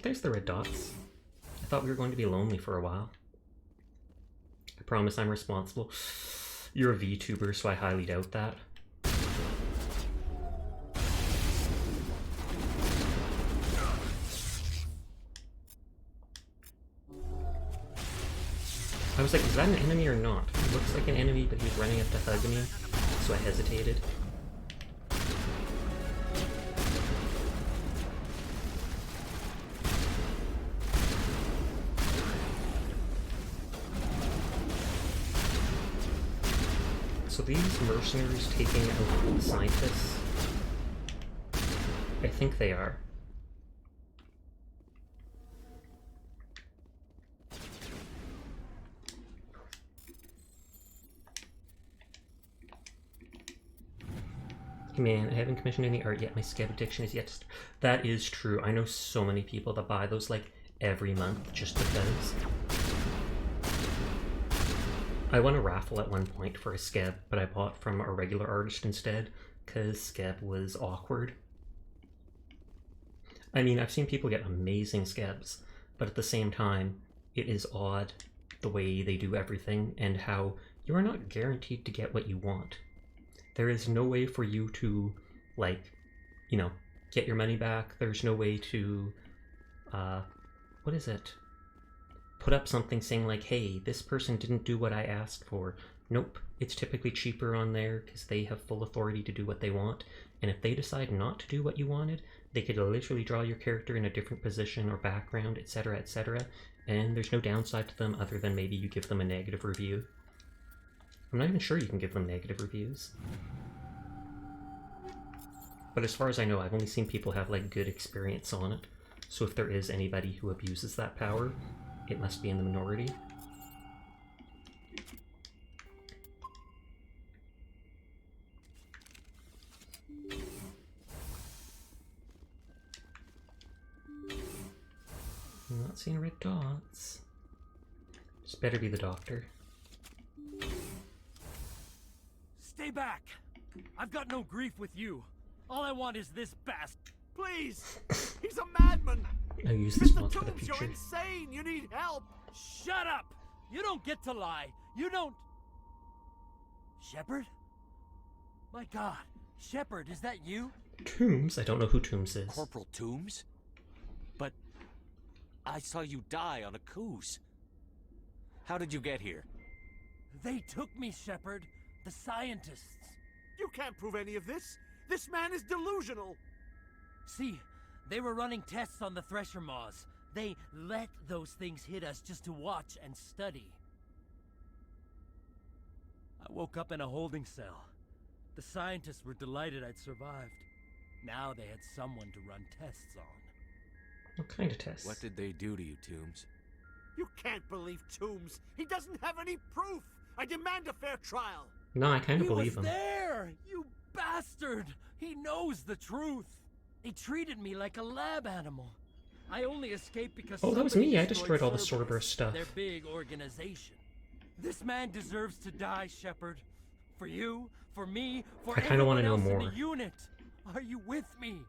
there's the red dots. I thought we were going to be lonely for a while. I promise I'm responsible. You're a VTuber, so I highly doubt that. I was like, is that an enemy or not? It looks like an enemy, but he was running up to hug me, so I hesitated. So these mercenaries taking out the scientists? I think they are. Man, I haven't commissioned any art yet. My scab addiction is yet. That is true. I know so many people that buy those like every month just because. I won a raffle at one point for a scab, but I bought from a regular artist instead because scab was awkward. I mean, I've seen people get amazing scabs, but at the same time, it is odd the way they do everything and how you are not guaranteed to get what you want. There is no way for you to, like, you know, get your money back. There's no way to, what is it? Put up something saying like, hey, this person didn't do what I asked for. Nope, it's typically cheaper on there because they have full authority to do what they want. And if they decide not to do what you wanted, they could literally draw your character in a different position or background, etc., etc. And there's no downside to them other than maybe you give them a negative review. I'm not even sure you can give them negative reviews. But as far as I know, I've only seen people have like good experience on it. So if there is anybody who abuses that power, it must be in the minority. I'm not seeing red dots. This better be the doctor. Stay back! I've got no grief with you. All I want is this bastard. Please! He's a madman! I'll use this Mr. mod for the Toombs, you're future. insane! You need help! Shut up! You don't get to lie. You don't... Shepard? My god. Shepard, is that you? Toombs? I don't know who Toombs is. Corporal Toombs? But I saw you die on a Coos. How did you get here? They took me, Shepard. The scientists. You can't prove any of this! This man is delusional! See, they were running tests on the Thresher Maws. They let those things hit us just to watch and study. I woke up in a holding cell. The scientists were delighted I'd survived. Now they had someone to run tests on. What kind of tests? What did they do to you, Toombs? You can't believe Toombs! He doesn't have any proof! I demand a fair trial! No, I kind of He believe was him. there! You bastard! He knows the truth! They treated me like a lab animal. I only escaped because Oh, that was somebody me. I destroyed all the Cerberus, Cerberus stuff. Their big organization. This man deserves to die, Shepard. For you, for me, for I kinda wanna everyone know else in more. the unit. Are you with me?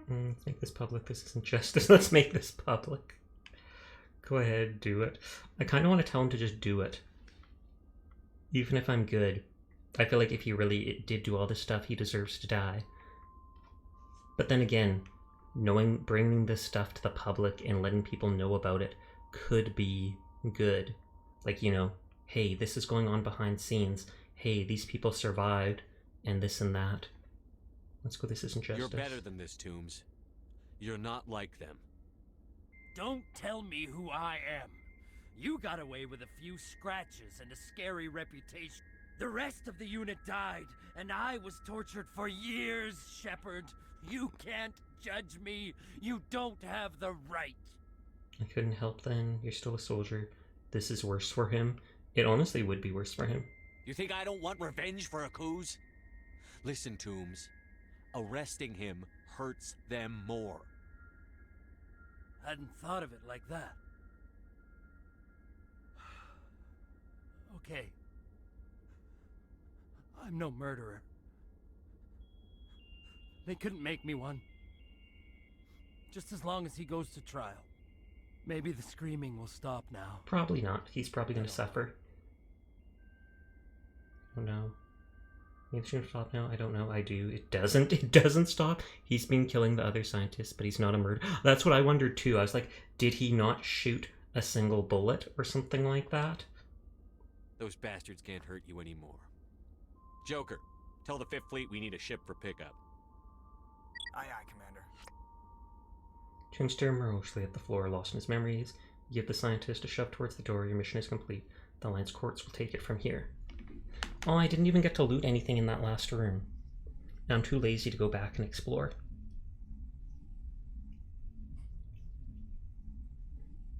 Make this public. This isn't justice. Let's make this public. Go ahead, do it. I kind of want to tell him to just do it. Even if I'm good. I feel like if he really did do all this stuff, he deserves to die. But then again, bringing this stuff to the public and letting people know about it could be good. Like, you know, hey, this is going on behind scenes. Hey, these people survived, and this and that. Let's go, this isn't justice. You're better than this, Toombs. You're not like them. Don't tell me who I am. You got away with a few scratches and a scary reputation. The rest of the unit died, and I was tortured for years, Shepard. You can't judge me. You don't have the right. I couldn't help then. You're still a soldier. This is worse for him. It honestly would be worse for him. You think I don't want revenge for Akuz? Listen, Toombs. Arresting him hurts them more. Hadn't thought of it like that. Okay. I'm no murderer. They couldn't make me one. Just as long as he goes to trial. Maybe the screaming will stop now. Probably not. He's probably going to suffer. Oh no. Maybe it's going to stop now? I don't know. I do. It doesn't. It doesn't stop. He's been killing the other scientists, but he's not a murderer. That's what I wondered too. I was like, did he not shoot a single bullet or something like that? Those bastards can't hurt you anymore. Joker, tell the 5th Fleet we need a ship for pickup. Aye, aye, Commander. Tim stare morosely at the floor, lost in his memories. You give the scientist a shove towards the door. Your mission is complete. The Alliance courts will take it from here. Oh, I didn't even get to loot anything in that last room. I'm too lazy to go back and explore.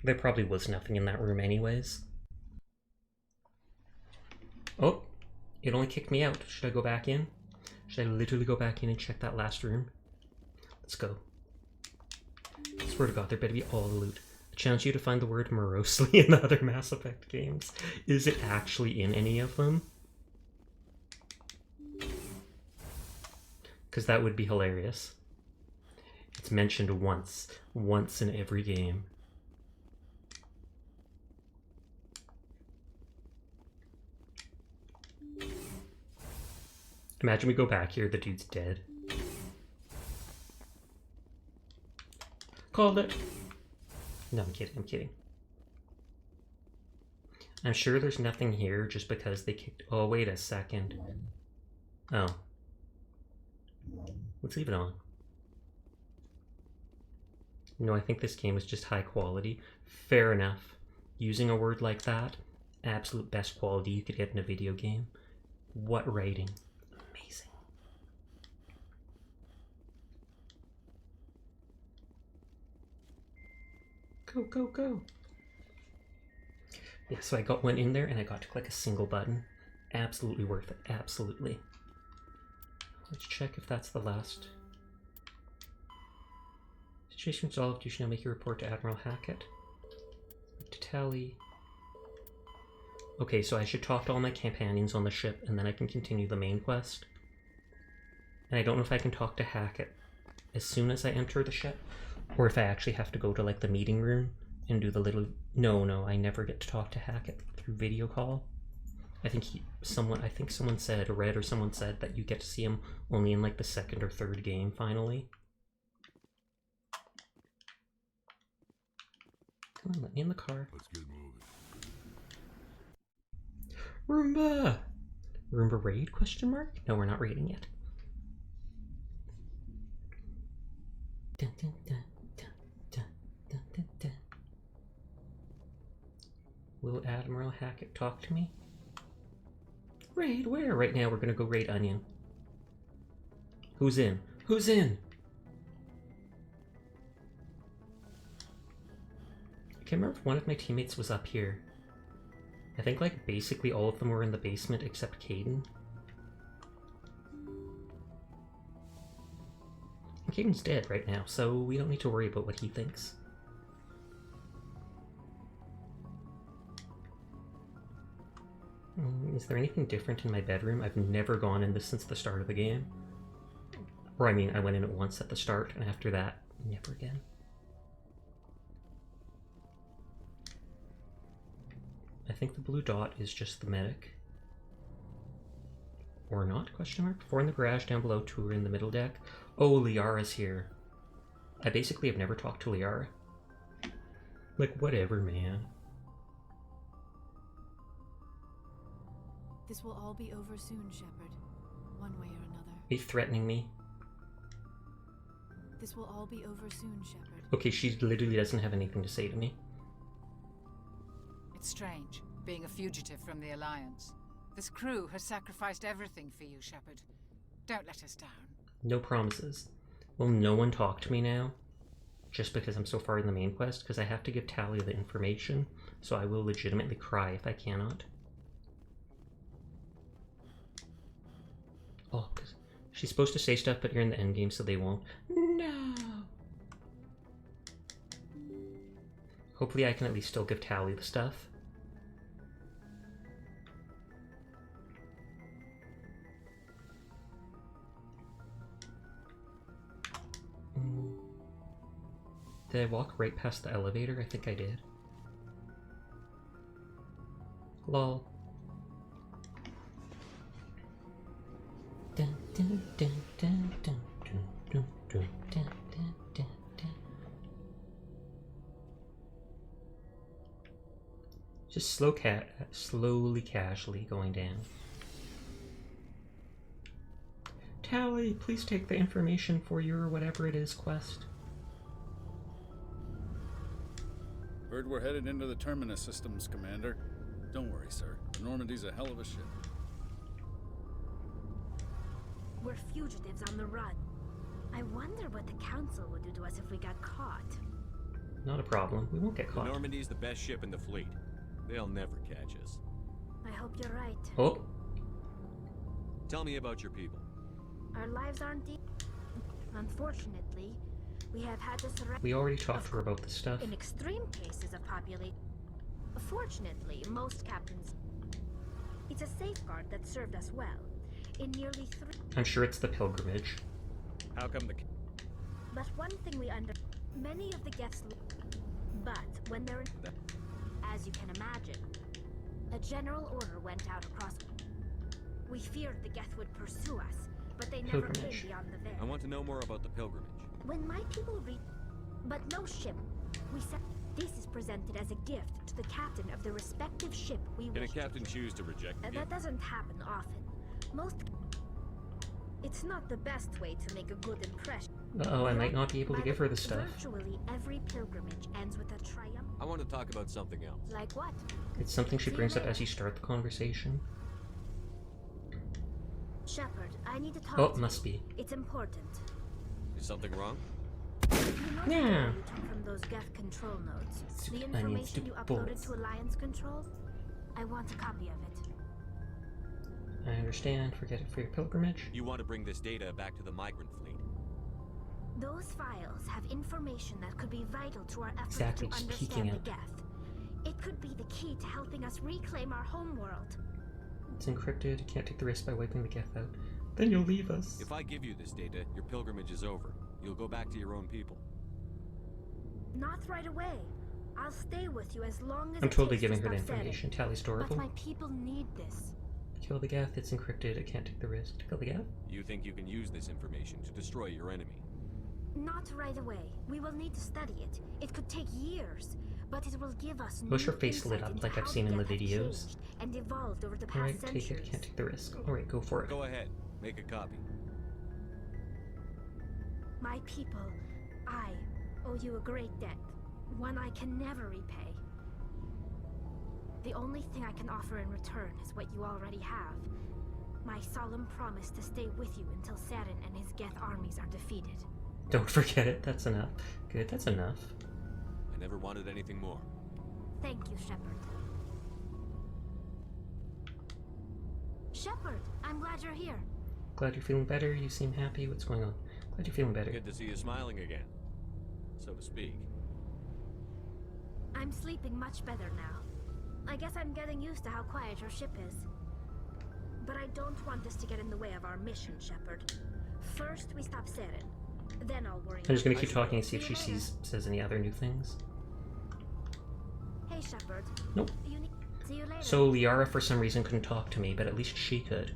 There probably was nothing in that room anyways. Oh, it only kicked me out. Should I go back in? Should I literally go back in and check that last room? Let's go. I swear to God, there better be all the loot. I challenge you to find the word morosely in the other Mass Effect games. Is it actually in any of them? Because that would be hilarious. It's mentioned once in every game. Imagine we go back here, the dude's dead. Called it. No, I'm kidding, I'm kidding. I'm sure there's nothing here just because they kicked... Oh, wait a second. Oh. Let's leave it on. No, I think this game is just high quality. Fair enough. Using a word like that, absolute best quality you could get in a video game. What writing? Amazing. Go, go, go. Yeah, so I went in there and I got to click a single button. Absolutely worth it. Absolutely. Let's check if that's the last. Situation resolved. You should now make your report to Admiral Hackett. To Tally. Okay, so I should talk to all my companions on the ship and then I can continue the main quest. And I don't know if I can talk to Hackett as soon as I enter the ship, or if I actually have to go to like the meeting room and do the little... No, I never get to talk to Hackett through video call. I think someone said, or read or someone said that you get to see him only in like the 2nd or 3rd game finally. Come on, let me in the car. Let's get moving. Roomba! Roomba raid, question mark? No, we're not raiding yet. Dun, dun, dun, dun, dun, dun, dun, dun. Will Admiral Hackett talk to me? Raid where? Right now we're gonna go raid Onion. Who's in? Who's in? I can't remember if one of my teammates was up here. I think like basically all of them were in the basement except Caden. Caden's dead right now, so we don't need to worry about what he thinks. Is there anything different in my bedroom? I've never gone in this since the start of the game. Or I mean, I went in it once at the start, and after that, never again. I think the blue dot is just the medic. Or not, question mark? 4 in the garage, down below, 2 are in the middle deck. Oh, Liara's here. I basically have never talked to Liara. Like, whatever, man. This will all be over soon, Shepard. One way or another. Are you threatening me? This will all be over soon, Shepard. Okay, she literally doesn't have anything to say to me. It's strange, being a fugitive from the Alliance. This crew has sacrificed everything for you, Shepard. Don't let us down. No promises. Will no one talk to me now? Just because I'm so far in the main quest? Because I have to give Talia the information, so I will legitimately cry if I cannot. Oh, because she's supposed to say stuff, but you're in the endgame, so they won't. No! Hopefully I can at least still give Talia the stuff. Did I walk right past the elevator? I think I did. Lol. Dun, dun, dun, dun, dun, dun, dun, dun, dun, dun, dun, dun. Just slowly, casually going down. Tally, please take the information for your whatever it is quest. Heard we're headed into the Terminus systems, Commander. Don't worry, sir. The Normandy's a hell of a ship. We're fugitives on the run. I wonder what the Council would do to us if we got caught. Not a problem. We won't get caught. The Normandy's the best ship in the fleet. They'll never catch us. I hope you're right. Oh. Tell me about your people. Our lives aren't deep. Unfortunately, we have had to surrender. We already talked to her about this stuff. In extreme cases of population. Fortunately, most captains. It's a safeguard that served us well. In nearly 3. I'm sure it's the pilgrimage. How come the... But one thing we many of the Geths. But when they're... As you can imagine, a general order went out across... We feared the Geth would pursue us, but they never came beyond the veil. I want to know more about the pilgrimage. When my people reach... But no ship. We said this is presented as a gift to the captain of the respective ship we wish. Can a captain choose to reject the gift? That doesn't happen often. Most... It's not the best way to make a good impression. Uh-oh, I might not be able to give her the stuff. Virtually every pilgrimage ends with a triumph. I want to talk about something else. Like what? It's something she brings up as you start the conversation. Shepard, I need to talk Oh, to must you. be. It's important. Is something wrong? You know Yeah. you took from those Geth control nodes. Stupid The onions, information you stupid uploaded bullets. to Alliance control? I want a copy of it. I understand. Forget it for your pilgrimage. You want to bring this data back to the migrant fleet. Those files have information that could be vital to our efforts Exactly, to just peeking understand the out. Geth. It could be the key to helping us reclaim our homeworld. It's encrypted. You can't take the risk by wiping the Geth out. Then you'll leave us. If I give you this data, your pilgrimage is over. You'll go back to your own people. Not right away. I'll stay with you as long as I'm it totally takes giving to her the stop Seren. information. Tally's But adorable. my people need this. Kill the Geth. It's encrypted. I can't take the risk. Kill the Geth? You think you can use this information to destroy your enemy? Not right away. We will need to study it. It could take years, but it will give us Wish her new face lit insight up into like I've how seen in the Geth have videos. changed and evolved over the past Alright, centuries. take it. Can't take the risk. Alright, go for it. Go ahead. Make a copy. My people, I owe you a great debt, one I can never repay. The only thing I can offer in return is what you already have. My solemn promise to stay with you until Seren and his Geth armies are defeated. Don't forget it. That's enough. Good, that's enough. I never wanted anything more. Thank you, Shepard. Shepard, I'm glad you're here. Glad you're feeling better. You seem happy. What's going on? Glad you're feeling better. Good to see you smiling again, so to speak. I'm sleeping much better now. I guess I'm getting used to how quiet your ship is. But I don't want this to get in the way of our mission, Shepard. First, we stop Seren. Then I'll worry. I'm just gonna keep talking and see if she says any other new things. Hey, Shepard. Nope. See you later. So Liara, for some reason, couldn't talk to me, but at least she could.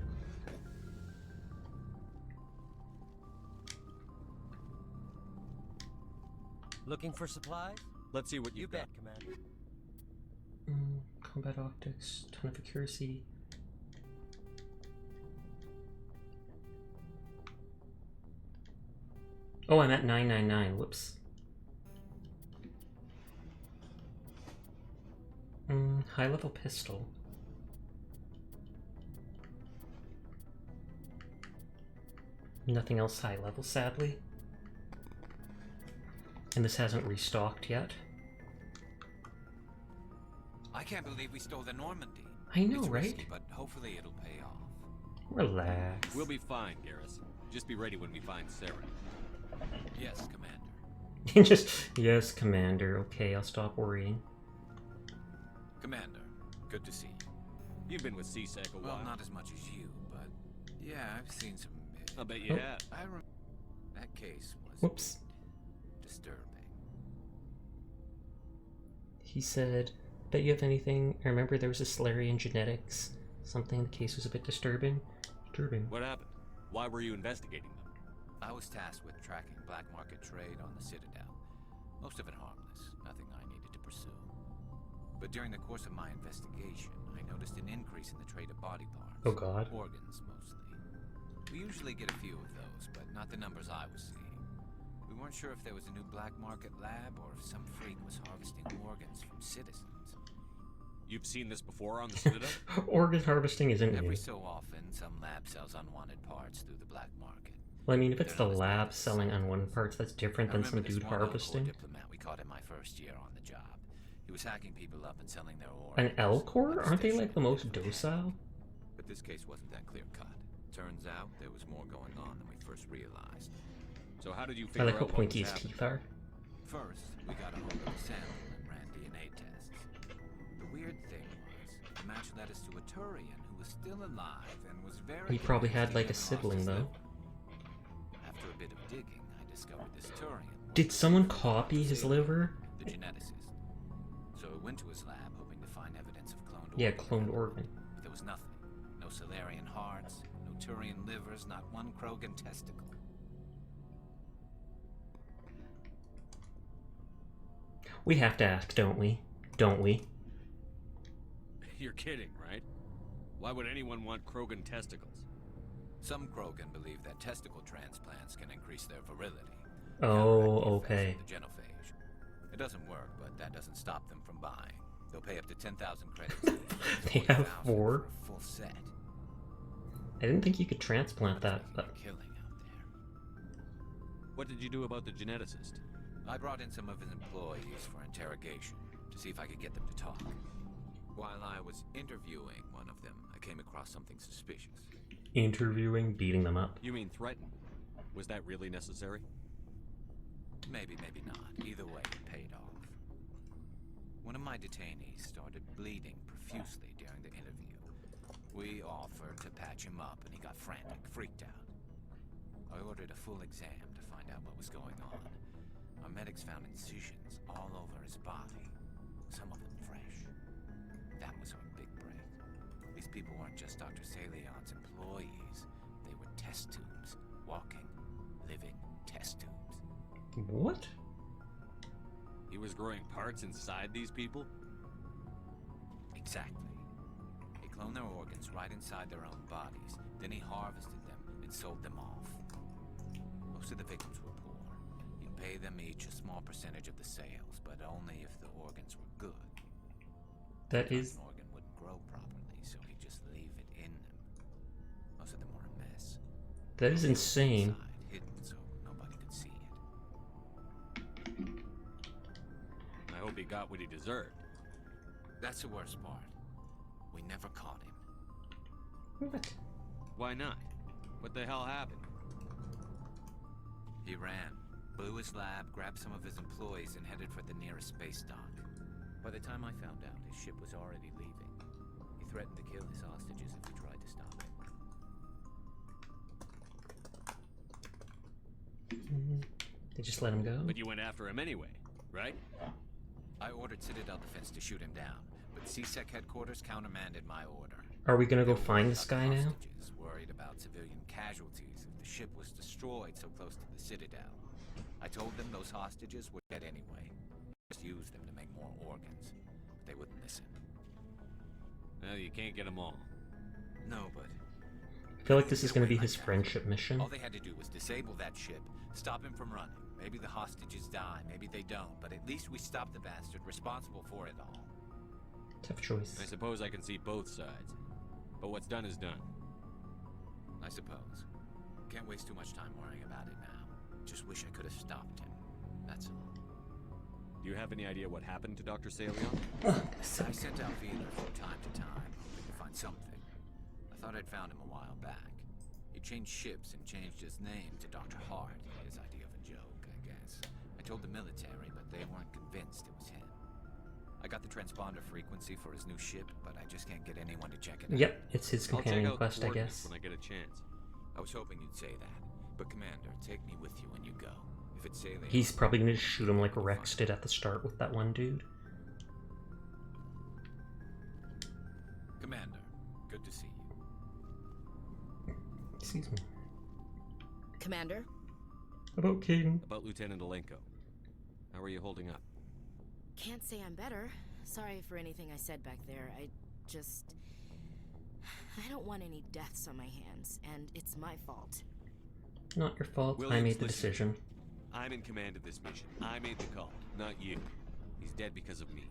Looking for supplies? Let's see what You you've bet, got. Commander. Combat optics, ton of accuracy. Oh, I'm at 999. Whoops. High level pistol. Nothing else high level, sadly. And this hasn't restocked yet. I can't believe we stole the Normandy. I know, It's right? risky, but hopefully it'll pay off. Relax. We'll be fine, Garrus. Just be ready when we find Sarah. Yes, Commander. Just, yes, Commander. Okay, I'll stop worrying. Commander, good to see you. You've been with CSEC a Well, while. not as much as you, but yeah, I've seen some. I'll bet you have. That case was Whoops. disturbing. He said, bet you have anything. I remember there was a Solarian genetics. Something, the case was a bit disturbing. What happened? Why were you investigating them? I was tasked with tracking black market trade on the Citadel. Most of it harmless, nothing I needed to pursue. But during the course of my investigation, I noticed an increase in the trade of body parts. Oh God. Organs, mostly. We usually get a few of those, but not the numbers I was seeing. We weren't sure if there was a new black market lab or if some freak was harvesting organs from citizens. You've seen this before on the Citadel? Organ harvesting isn't new. Every so often, some lab sells unwanted parts through the black market. Well, I mean, if it's the lab selling unwanted parts, that's different than some dude harvesting. Diplomat we caught in my first year on the job. He was hacking people up and selling their organs. An L-Corps? Aren't they like the most docile? But this case wasn't that clear-cut. Turns out there was more going on than we first realized. So how did you I figure like how out what pointy was his happening? teeth are. First, we got a hold of a sample and ran DNA tests. The weird thing was, the match led us to a Turian who was still alive and was very... He probably had convinced like he a had lost sibling his though. liver. After a bit of digging, I discovered this Turian. Did someone copy his liver? The geneticist. So I went to his lab hoping to find evidence of cloned Yeah, organs. cloned organ. But there was nothing. No Solarian hearts, no Turian livers, not one Krogan testicle. We have to ask, don't we? Don't we? You're kidding, right? Why would anyone want Krogan testicles? Some Krogan believe that testicle transplants can increase their virility. Oh, okay. The genophage. It doesn't work, but that doesn't stop them from buying. They'll pay up to 10,000 credits. They have 4? For a full set. I didn't think you could transplant that, but... Killing out there. What did you do about the geneticist? I brought in some of his employees for interrogation to see if I could get them to talk. While I was interviewing one of them, I came across something suspicious. Interviewing, beating them up. You mean threaten? Was that really necessary? Maybe, maybe not. Either way, it paid off. One of my detainees started bleeding profusely during the interview. We offered to patch him up, and he got frantic, freaked out. I ordered a full exam to find out what was going on. Our medics found incisions all over his body, some of them fresh. That was our big break. These people weren't just Dr. Salion's employees. They were test tubes. Walking, living test tubes. What? He was growing parts inside these people? Exactly. He cloned their organs right inside their own bodies. Then he harvested them and sold them off. Most of the victims were poor. He'd pay them each a small percentage of the sales, but only if the organs were good. That is... An organ wouldn't grow properly, so he'd just leave it in them. Most of them were a mess. That is insane. Inside, hidden so nobody could see it. I hope he got what he deserved. That's the worst part. We never caught him. What? Why not? What the hell happened? He ran, blew his lab, grabbed some of his employees, and headed for the nearest space dock. By the time I found out, his ship was already leaving. He threatened to kill his hostages if we tried to stop him. They just let him go? But you went after him anyway, right? I ordered Citadel Defense to shoot him down, but CSEC headquarters countermanded my order. Are we gonna go find this guy now? Worried about civilian casualties if the ship was destroyed so close to the Citadel. I told them those hostages were dead anyway. Just use them to make more organs. But they wouldn't listen. Well, you can't get them all. No, but I feel like this is going to be his friendship mission. all they had to do was disable that ship, stop him from running. Maybe the hostages die, maybe they don't, but at least we stopped the bastard responsible for it all. Tough choice. I suppose I can see both sides. But what's done is done. I suppose. Can't waste too much time worrying about it now. Just wish I could have stopped him. That's all. Do you have any idea what happened to Dr. Salion? I sent out feelers from time to time, hoping to find something. I thought I'd found him a while back. He changed ships and changed his name to Dr. Hart, his idea of a joke, I guess. I told the military, but they weren't convinced it was him. I got the transponder frequency for his new ship, but I just can't get anyone to check it out. Yep, it's his companion quest, I guess. When I get a chance. I was hoping you'd say that. But Commander, take me with you when you go. If it's Salion, He's probably going to shoot him like Rex did at the start with that one dude. Commander, good to see you. Excuse me. Commander? About Kaidan? About Lieutenant Alenko. How are you holding up? Can't say I'm better. Sorry for anything I said back there. I don't want any deaths on my hands, and it's my fault. Not your fault. Williams, I made the listen. decision. I'm in command of this mission. I made the call, not you. He's dead because of me.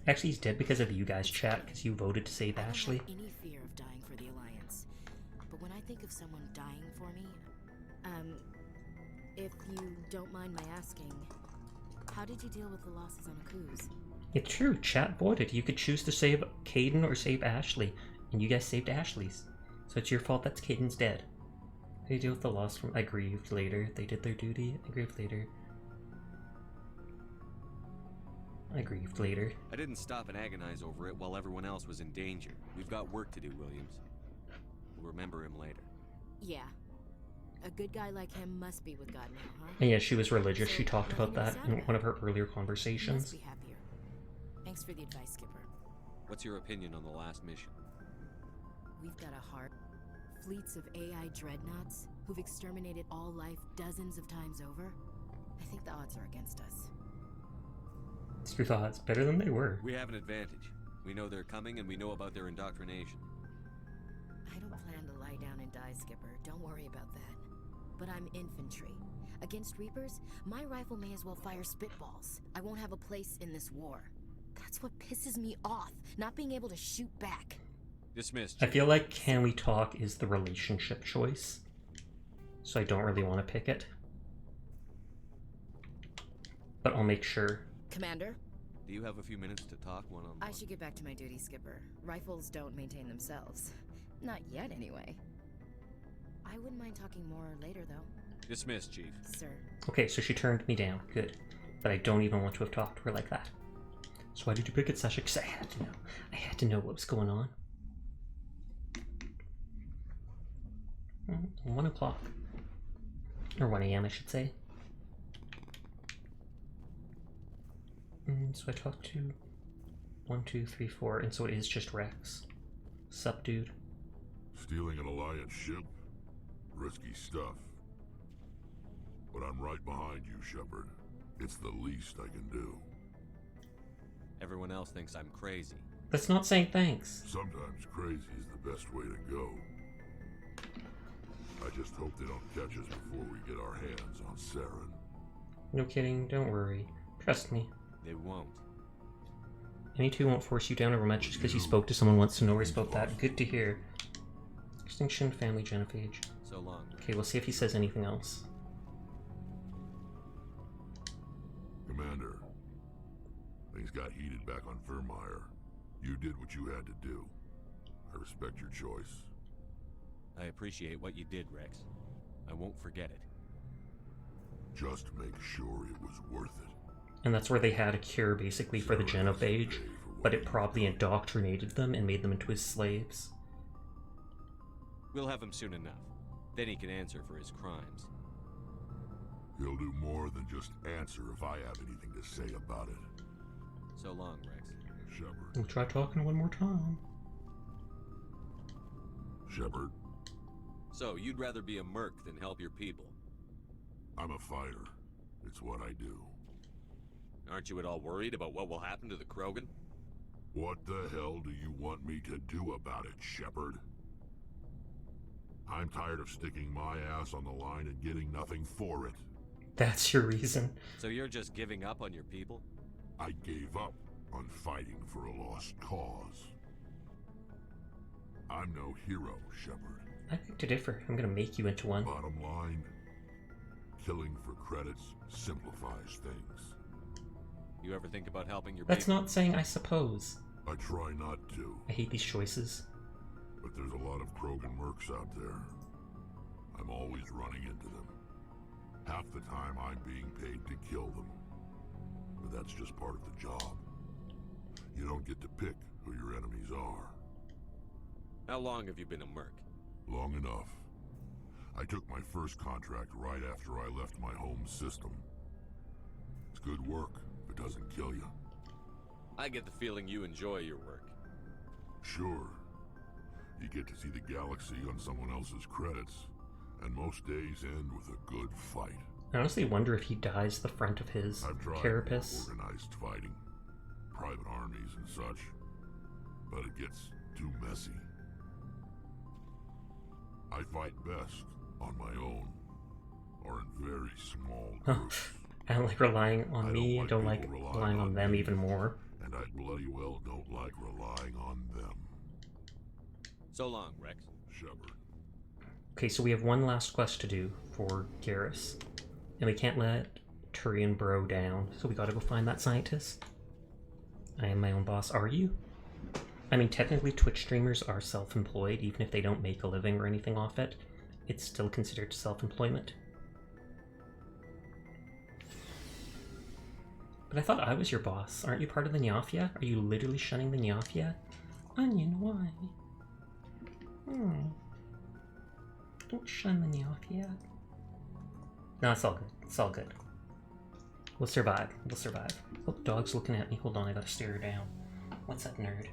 Actually, he's dead because of you guys, chat, because you voted to save Ashley. I don't have any fear of dying for the Alliance. But when I think of someone dying for me, if you don't mind my asking, how did you deal with the losses on Akuz? It's true, chat voted. You could choose to save Kaidan or save Ashley, and you guys saved Ashley's. So it's your fault that's Kaidan's dead. How do you deal with the loss from I grieved later? They did their duty. I grieved later. I grieved later. I didn't stop and agonize over it while everyone else was in danger. We've got work to do, Williams. We'll remember him later. Yeah. A good guy like him must be with God now, huh? And yeah, she was religious. She talked about that in one of her earlier conversations. Must be happier. Thanks for the advice, Skipper. What's your opinion on the last mission? We've got a heart. Fleets of AI dreadnoughts who've exterminated all life dozens of times over. I think the odds are against us. It's your thoughts. Better than they were. We have an advantage. We know they're coming and we know about their indoctrination. I don't plan to lie down and die, Skipper. Don't worry about that. But I'm infantry. Against Reapers, my rifle may as well fire spitballs. I won't have a place in this war. That's what pisses me off, not being able to shoot back. Dismissed. I feel like Can We Talk is the relationship choice. So I don't really want to pick it. But I'll make sure. Commander? Do you have a few minutes to talk one-on-one? I should get back to my duty, Skipper. Rifles don't maintain themselves. Not yet, anyway. I wouldn't mind talking more later, though. Dismissed, Chief. Sir. Okay, so she turned me down. Good. But I don't even want to have talked to her like that. So why did you pick it, Sasha? Because I had to know. I had to know what was going on. 1 o'clock. Or 1 a.m. I should say. So I talked to 1, 2, 3, 4, and so it is just Rex. Sup, dude? Stealing an Alliance ship? Risky stuff. But I'm right behind you, Shepard. It's the least I can do. Everyone else thinks I'm crazy. That's not saying thanks. Sometimes crazy is the best way to go. I just hope they don't catch us before we get our hands on Saren. No kidding, don't worry. Trust me. They won't. Any two won't force you down over much just because you spoke to someone once, so no worries about that. Good to hear. Extinction, family, genophage. So long. Okay, we'll see if he says anything else. Commander, things got heated back on Firmire. You did what you had to do. I respect your choice. I appreciate what you did, Rex. I won't forget it. Just make sure it was worth it. And that's where they had a cure, basically, for the genophage, but it probably indoctrinated them and made them into his slaves. We'll have him soon enough. Then he can answer for his crimes. He'll do more than just answer if I have anything to say about it. So long, Rex. Shepard. We'll try talking one more time. Shepard. So, you'd rather be a merc than help your people? I'm a fighter. It's what I do. Aren't you at all worried about what will happen to the Krogan? What the hell do you want me to do about it, Shepard? I'm tired of sticking my ass on the line and getting nothing for it. That's your reason. So you're just giving up on your people? I gave up on fighting for a lost cause. I'm no hero, Shepard. I beg to differ. I'm gonna make you into one. Bottom line, killing for credits simplifies things. You ever think about helping your That's people? not saying I suppose. I try not to. I hate these choices. But there's a lot of Krogan mercs out there. I'm always running into them. Half the time I'm being paid to kill them. But that's just part of the job. You don't get to pick who your enemies are. How long have you been a merc? Long enough. I took my first contract right after I left my home system. It's good work if it doesn't kill you. I get the feeling you enjoy your work. Sure. You get to see the galaxy on someone else's credits, and most days end with a good fight. I honestly wonder if he dyes the front of his I've tried carapace. more organized fighting, private armies and such, but it gets too messy. I fight best on my own, or in very small groups. I don't like relying on I me. I don't like people relying on them even more. And I bloody well don't like relying on them. So long, Rex. Shepard. Okay, so we have one last quest to do for Garrus. And we can't let Turian Bro down, so we gotta go find that scientist. I am my own boss. Are you? I mean, technically Twitch streamers are self-employed, even if they don't make a living or anything off it. It's still considered self-employment. But I thought I was your boss. Aren't you part of the Nyafia? Are you literally shunning the Nyafia? Onion, why? Don't shun the Nyafia. No, it's all good. It's all good. We'll survive. We'll survive. Oh, the dog's looking at me. Hold on, I gotta stare her down. What's that, nerd?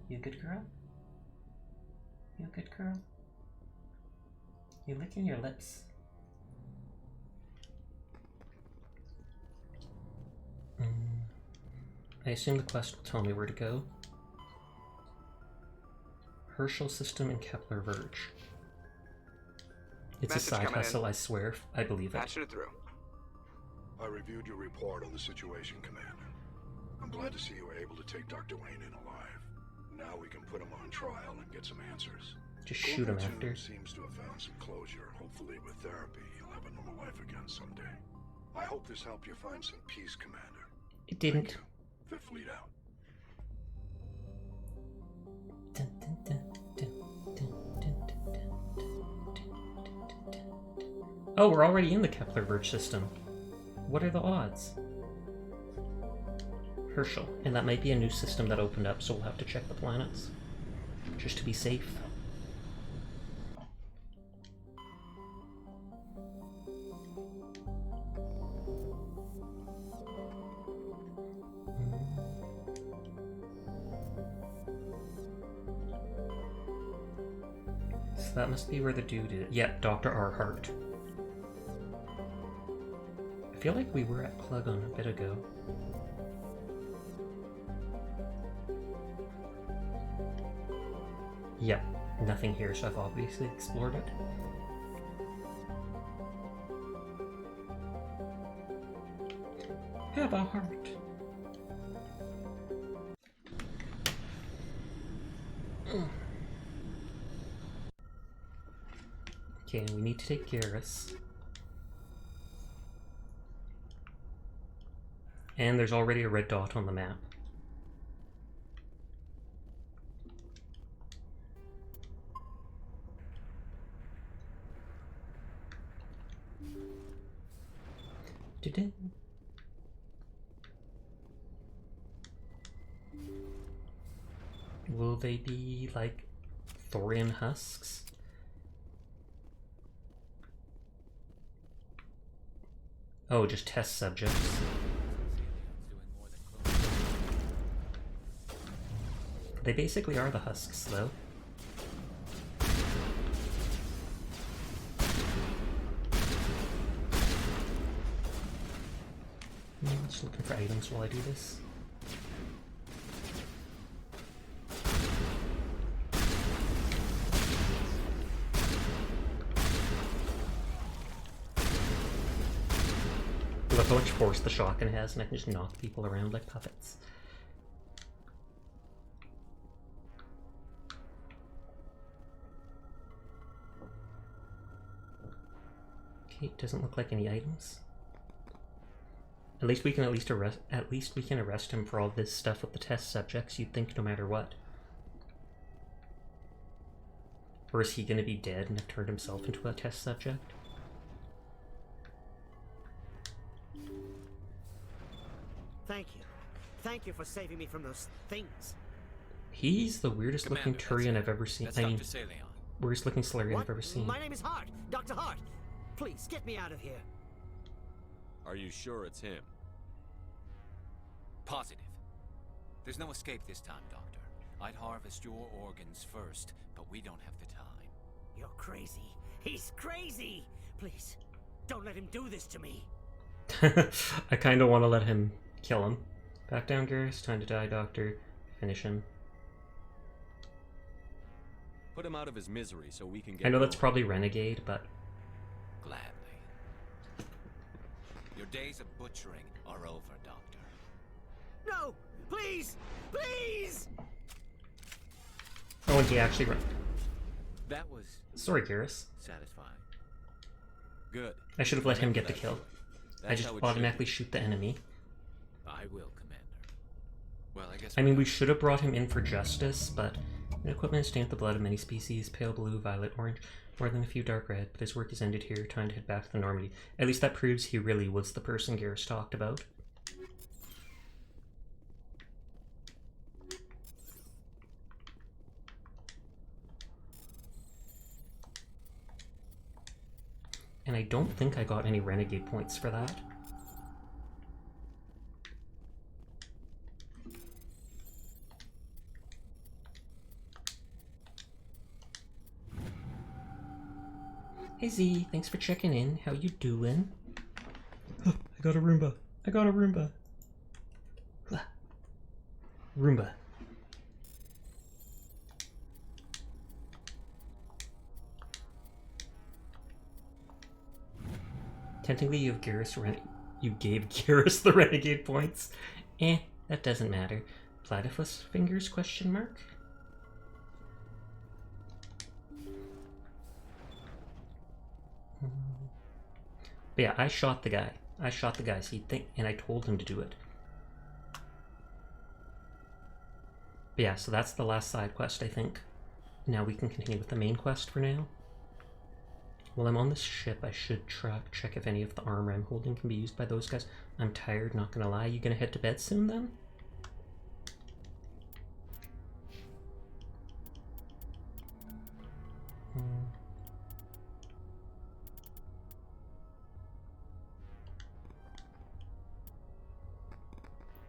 You a good girl? You a good girl? You licking your lips? I assume the quest will tell me where to go. Herschel System and Kepler Verge. It's Message a side coming hustle, in. I swear. I believe it. Patching it through. I reviewed your report on the situation, Commander. I'm glad to see you were able to take Dr. Wayne in alive. Now we can put him on trial and get some answers. Just shoot him Corporal after. Toombs seems to have found some closure. Hopefully with therapy, he'll have a normal life again someday. I hope this helped you find some peace, Commander. It didn't. Fifth Fleet out. Dun, dun, dun, dun, dun, dun, dun, dun, Oh, we're already in the Kepler Verge system. What are the odds? Herschel. And that might be a new system that opened up, so we'll have to check the planets. Just to be safe. So that must be where the dude is. Yeah, Dr. Arhart. I feel like we were at Klugon a bit ago. Yep, nothing here, so I've obviously explored it. Have a heart. Okay, we need to take Garrus. And there's already a red dot on the map. Da-da. Will they be like Thorian husks? Oh, just test subjects. They basically are the husks, though. just looking for items while I do this. Look how much force the shotgun has, and I can just knock people around like puppets. Okay, doesn't look like any items. At least we can arrest him for all this stuff with the test subjects. You'd think no matter what. Or is he gonna be dead and have turned himself into a test subject? Thank you. Thank you for saving me from those things. He's the weirdest looking Turian I've ever seen. I mean, Dr. Saleon. weirdest looking Salarian I've ever seen. My name is Hart. Dr. Hart. Please, get me out of here. Are you sure it's him? Positive. There's no escape this time, Doctor. I'd harvest your organs first, but we don't have the time. You're crazy. He's crazy. Please, don't let him do this to me. I kind of want to let him kill him. Back down, Garrus. Time to die, Doctor. Finish him. Put him out of his misery so we can get I know that's going. probably Renegade, but... Gladly. Your days of butchering are over, Doctor. No! Please! Please! Oh, and he actually ran. That was... Sorry, Garrus. satisfying. Good. I should have let him Remember get the that, kill. Doctor. I That's just how it should automatically shoot the enemy. I will, Commander. Well, I guess... I mean, we should have brought him in for justice, but equipment stained with the blood of many species, pale blue, violet, orange, more than a few dark red, but his work is ended here, time to head back to the Normandy. At least that proves he really was the person Garrus talked about. And I don't think I got any Renegade points for that. Hey Z, thanks for checking in. How you doing? I got a Roomba. I got a Roomba. Roomba. Technically, you gave Garrus the Renegade points. That doesn't matter. Platypus fingers? Question mark. But yeah, I shot the guy. So and I told him to do it. But yeah, so that's the last side quest, I think. Now we can continue with the main quest for now. While I'm on this ship, I should check if any of the armor I'm holding can be used by those guys. I'm tired, not gonna lie. You gonna head to bed soon then?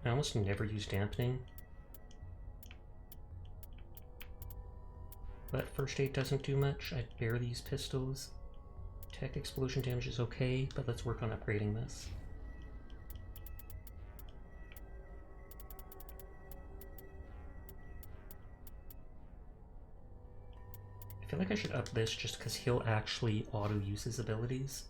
I almost never use dampening. But first aid doesn't do much. I barely use pistols. Tech explosion damage is okay, but let's work on upgrading this. I feel like I should up this just because he'll actually auto-use his abilities.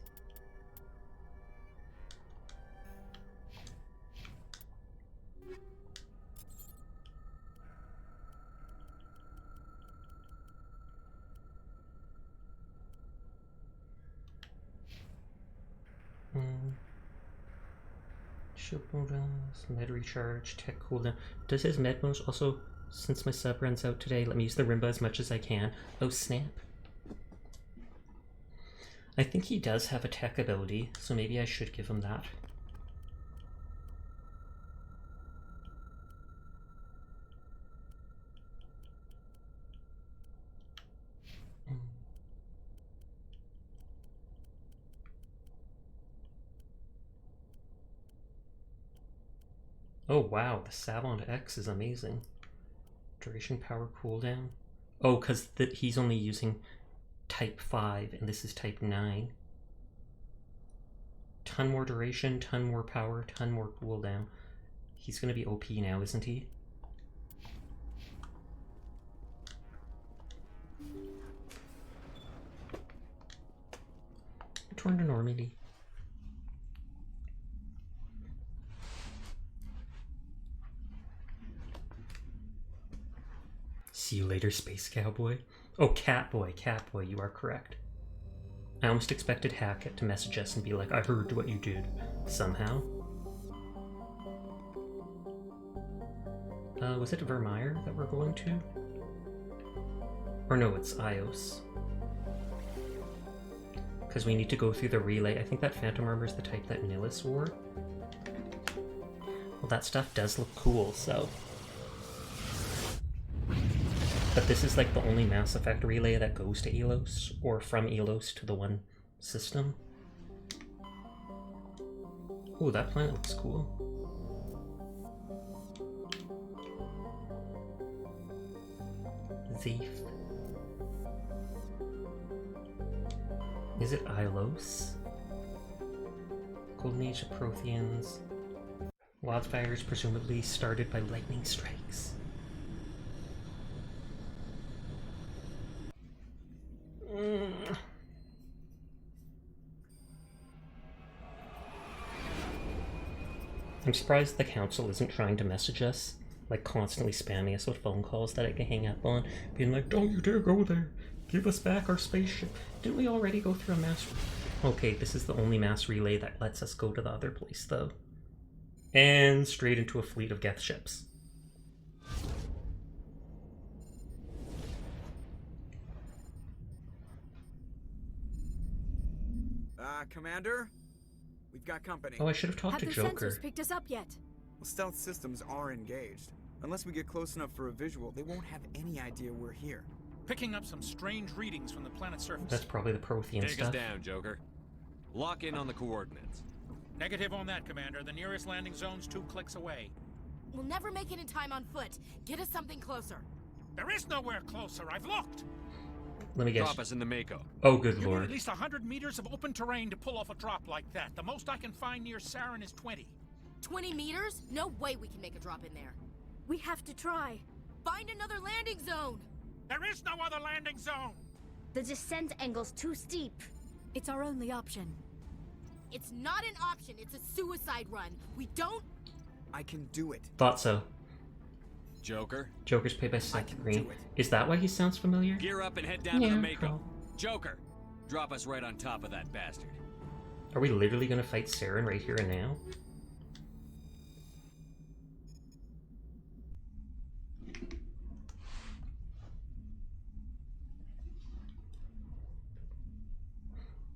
Shield bonus, med recharge, tech cooldown. Does his med bonus also, since my sub runs out today, let me use the Rimba as much as I can? Oh snap. I think he does have a tech ability, so maybe I should give him that. Oh wow, the Savant X is amazing. Duration, power, cooldown. Oh, because he's only using type 5 and this is type 9. Ton more duration, ton more power, ton more cooldown. He's gonna be OP now, isn't he? Return to Normandy. See you later, Space Cowboy. Oh, Catboy, Catboy, you are correct. I almost expected Hackett to message us and be like, I heard what you did, somehow. Was it Vermeer that we're going to? Or no, it's Ios. Because we need to go through the relay. I think that Phantom Armor is the type that Nihilus wore. Well, that stuff does look cool, so... But this is like the only Mass Effect relay that goes to Elos, or from Elos to the one system. Oh, that planet looks cool. Zeef. Is it Ilos? Golden Age of Protheans. Wildfires presumably started by lightning strikes. I'm surprised the council isn't trying to message us, like constantly spamming us with phone calls that I can hang up on, being like, don't you dare go there, give us back our spaceship. Didn't we already go through a mass... Okay, this is the only mass relay that lets us go to the other place, though. And straight into a fleet of Geth ships. Commander? We've got company. Oh, I should have talked to Joker. Have the sensors picked us up yet? Well, stealth systems are engaged. Unless we get close enough for a visual, they won't have any idea we're here. Picking up some strange readings from the planet's surface. That's probably the Prothean stuff. Take us down, Joker. Lock in on the coordinates. Negative on that, Commander. The nearest landing zone's 2 clicks away. We'll never make it in time on foot. Get us something closer. There is nowhere closer. I've looked. Let me guess. Drop us in the Mako. Oh, good You lord. need at least 100 meters of open terrain to pull off a drop like that. The most I can find near Saren is 20. 20 meters? No way we can make a drop in there. We have to try. Find another landing zone! There is no other landing zone! The descent angle's too steep. It's our only option. It's not an option, it's a suicide run. We don't... I can do it. Thought so. Joker? Joker's played by Seth Green. Is that why he sounds familiar? Gear up and head down to the Mako. Joker, drop us right on top of that bastard. Are we literally gonna fight Saren right here and now?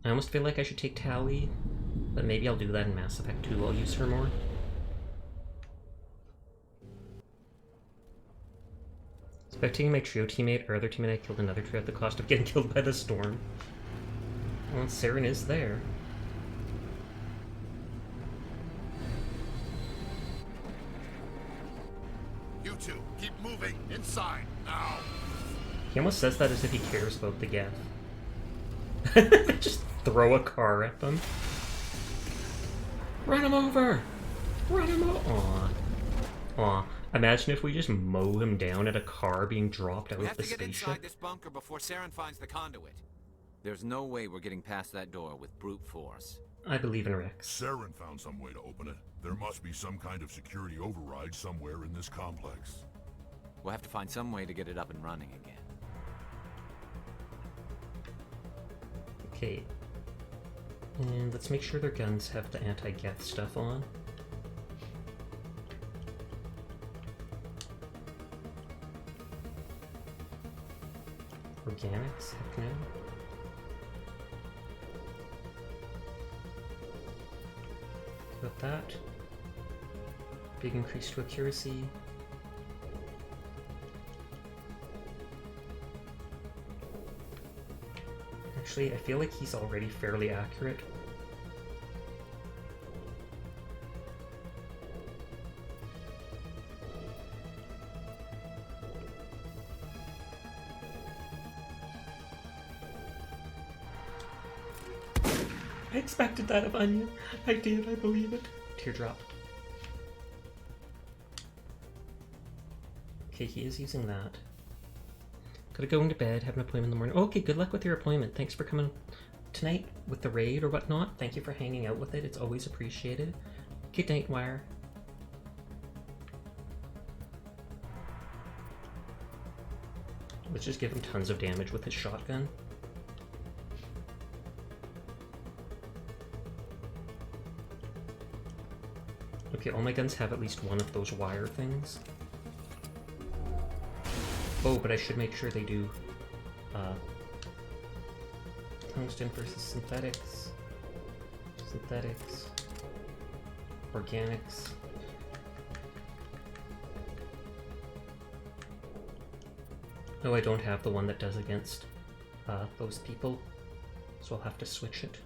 I almost feel like I should take Tali, but maybe I'll do that in Mass Effect 2. I'll use her more. Expecting my trio teammate or other teammate I killed another trio at the cost of getting killed by the storm. Well, Saren is there. You two, keep moving. Inside, now. He almost says that as if he cares about the Geth. Just throw a car at them. Run him over! Run him over! Aw. Aw. Imagine if we just mow him down at a car being dropped out We of have the to get spaceship. inside this bunker before Saren finds the conduit. There's no way we're getting past that door with brute force. I believe in Rex. Saren found some way to open it. There must be some kind of security override somewhere in this complex. We'll have to find some way to get it up and running again. Okay. And let's make sure their guns have the anti-Geth stuff on. Organics? Heck no. Got that. Big increase to accuracy. Actually, I feel like he's already fairly accurate. I expected that of Onion. I did, I believe it. Teardrop. Okay, he is using that. Gotta go into bed, have an appointment in the morning. Okay, good luck with your appointment. Thanks for coming tonight with the raid or whatnot. Thank you for hanging out with it. It's always appreciated. Good night, Wire. Let's just give him tons of damage with his shotgun. Okay, all my guns have at least one of those wire things. Oh, but I should make sure they do tungsten versus synthetics. Synthetics. Organics. Oh, I don't have the one that does against those people, so I'll have to switch it.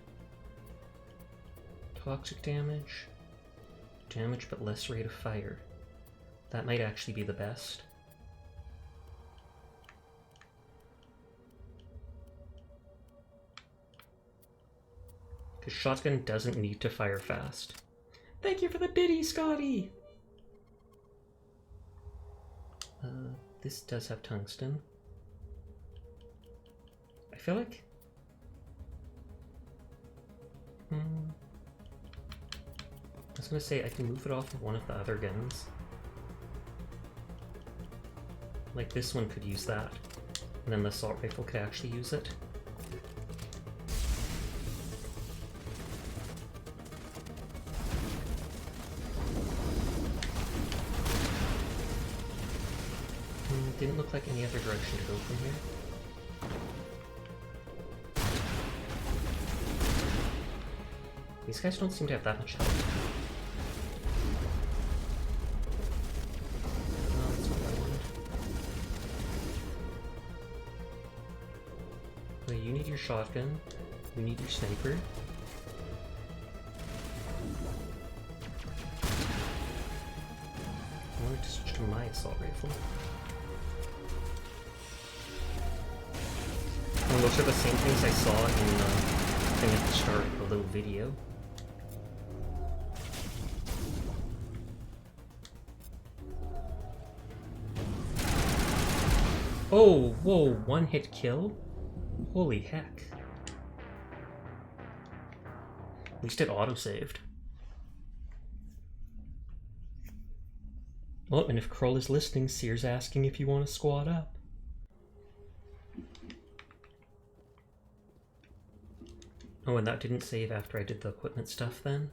Toxic damage. Damage but less rate of fire. That might actually be the best. Because shotgun doesn't need to fire fast. Thank you for the biddy, Scotty! This does have tungsten. I feel like... I was gonna say I can move it off of one of the other guns. Like this one could use that. And then the assault rifle could actually use it. Didn't look like any other direction to go from here. These guys don't seem to have that much health. Oh, that's not what I wanted. Okay, you need your shotgun. You need your sniper. I wanted to switch to my assault rifle. And those are the same things I saw in the thing at the start of the little video. Oh, whoa, one hit kill? Holy heck. At least it auto-saved. Oh, and if Krull is listening, Seer's asking if you want to squad up. Oh, and that didn't save after I did the equipment stuff then?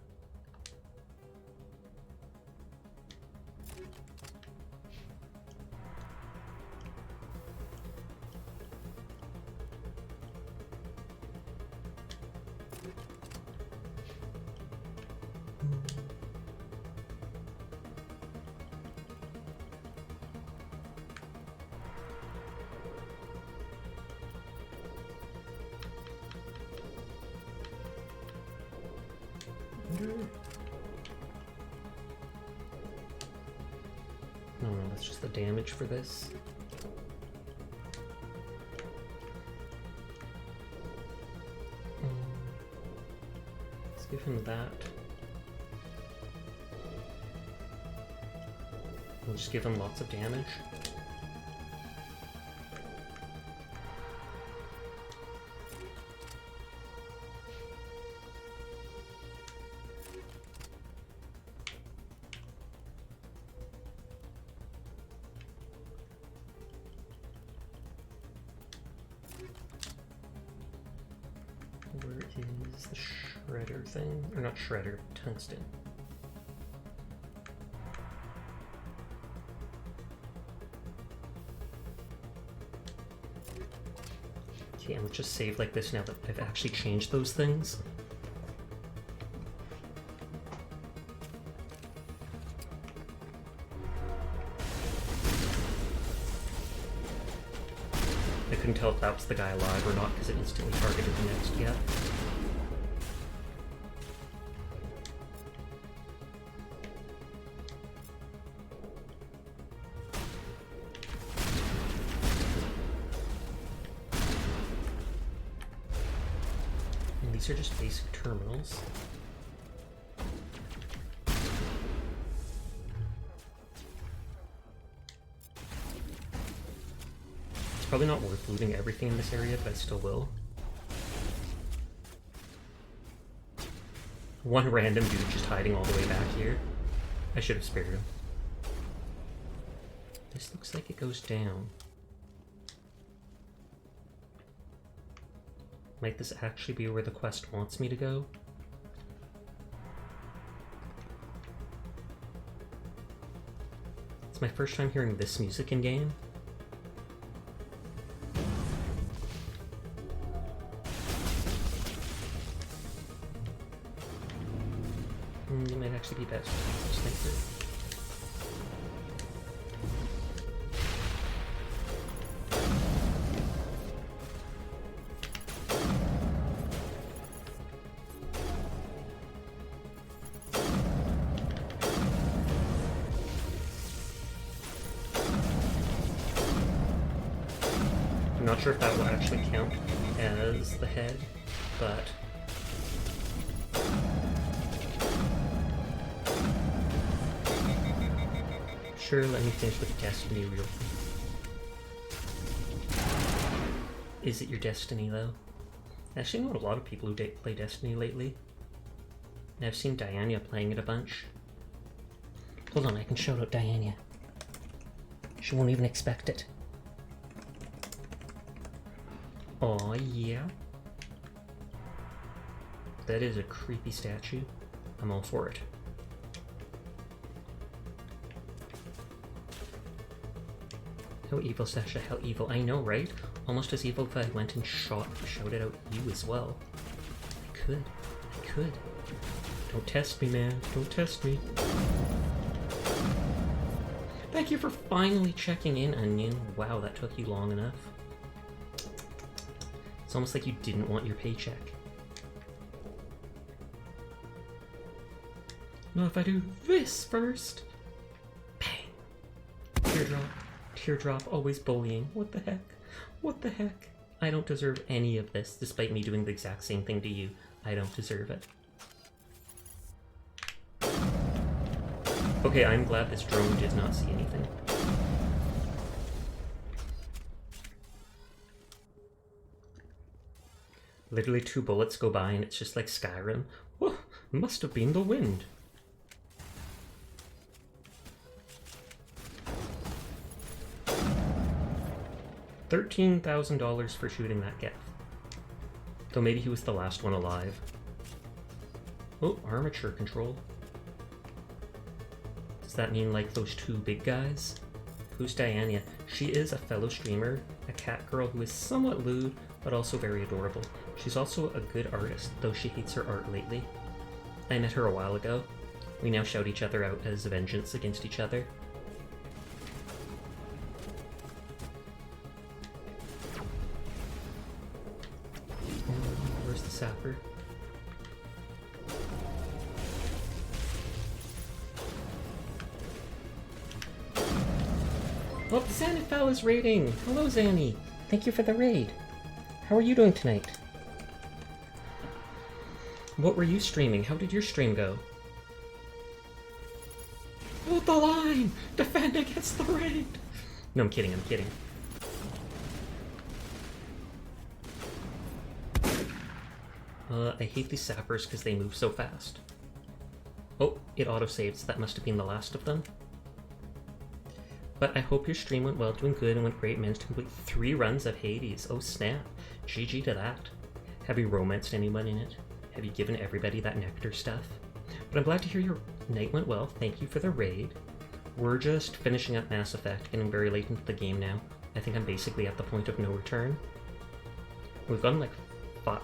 No, that's just the damage for this. Let's give him that. We'll just give him lots of damage. Where is the shredder thing? Or not shredder, tungsten. Okay, and let's just save like this now that I've actually changed those things. I couldn't tell if that was the guy alive or not because it instantly targeted the next guy. these are just basic terminals. It's probably not worth looting everything in this area, but I still will. One random dude just hiding all the way back here. I should have spared him. This looks like it goes down. Might this actually be where the quest wants me to go? It's my first time hearing this music in game. It might actually be best to sniper. I'm not sure if that will actually count as the head, but sure, let me finish with Destiny real quick. Is it your Destiny though? I actually know a lot of people who play Destiny lately. And I've seen Diana playing it a bunch. Hold on, I can shout out Diana. She won't even expect it. Aw, yeah. That is a creepy statue. I'm all for it. How evil, Sasha, how evil. I know, right? Almost as evil if I went and shouted out you as well. I could. Don't test me, man. Don't test me. Thank you for finally checking in, Onion. Wow, that took you long enough. It's almost like you didn't want your paycheck. No, if I do this first. Bang. Teardrop. Teardrop, always bullying. What the heck? What the heck? I don't deserve any of this, despite me doing the exact same thing to you. I don't deserve it. Okay, I'm glad this drone did not see anything. Literally 2 bullets go by and it's just like Skyrim. Oh, must have been the wind. $13,000 for shooting that Geth. Though maybe he was the last one alive. Oh, armature control. Does that mean like those 2 big guys? Who's Diana? She is a fellow streamer, a cat girl who is somewhat lewd, but also very adorable. She's also a good artist, though she hates her art lately. I met her a while ago. We now shout each other out as vengeance against each other. Where's the sapper? Oh, Xanifel is raiding! Hello, Zanny! Thank you for the raid. How are you doing tonight? What were you streaming? How did your stream go? Hold the line! Defend against the raid! No, I'm kidding, I'm kidding. I hate these sappers because they move so fast. Oh, it autosaves. That must have been the last of them. But I hope your stream went well, doing good, and went great. Managed to complete 3 runs of Hades. Oh snap. GG to that. Have you romanced anyone in it? Have you given everybody that nectar stuff? But I'm glad to hear your night went well. Thank you for the raid. We're just finishing up Mass Effect, getting very late into the game now. I think I'm basically at the point of no return. We've gone like 5,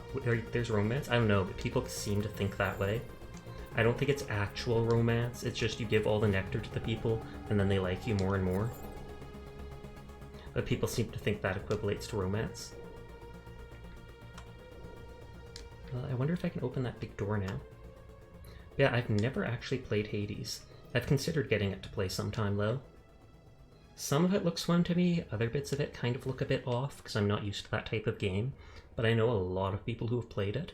there's romance? I don't know, but people seem to think that way. I don't think it's actual romance, it's just you give all the nectar to the people and then they like you more and more. But people seem to think that equivalates to romance. I wonder if I can open that big door now. Yeah, I've never actually played Hades. I've considered getting it to play sometime though. Some of it looks fun to me, other bits of it kind of look a bit off because I'm not used to that type of game, but I know a lot of people who have played it.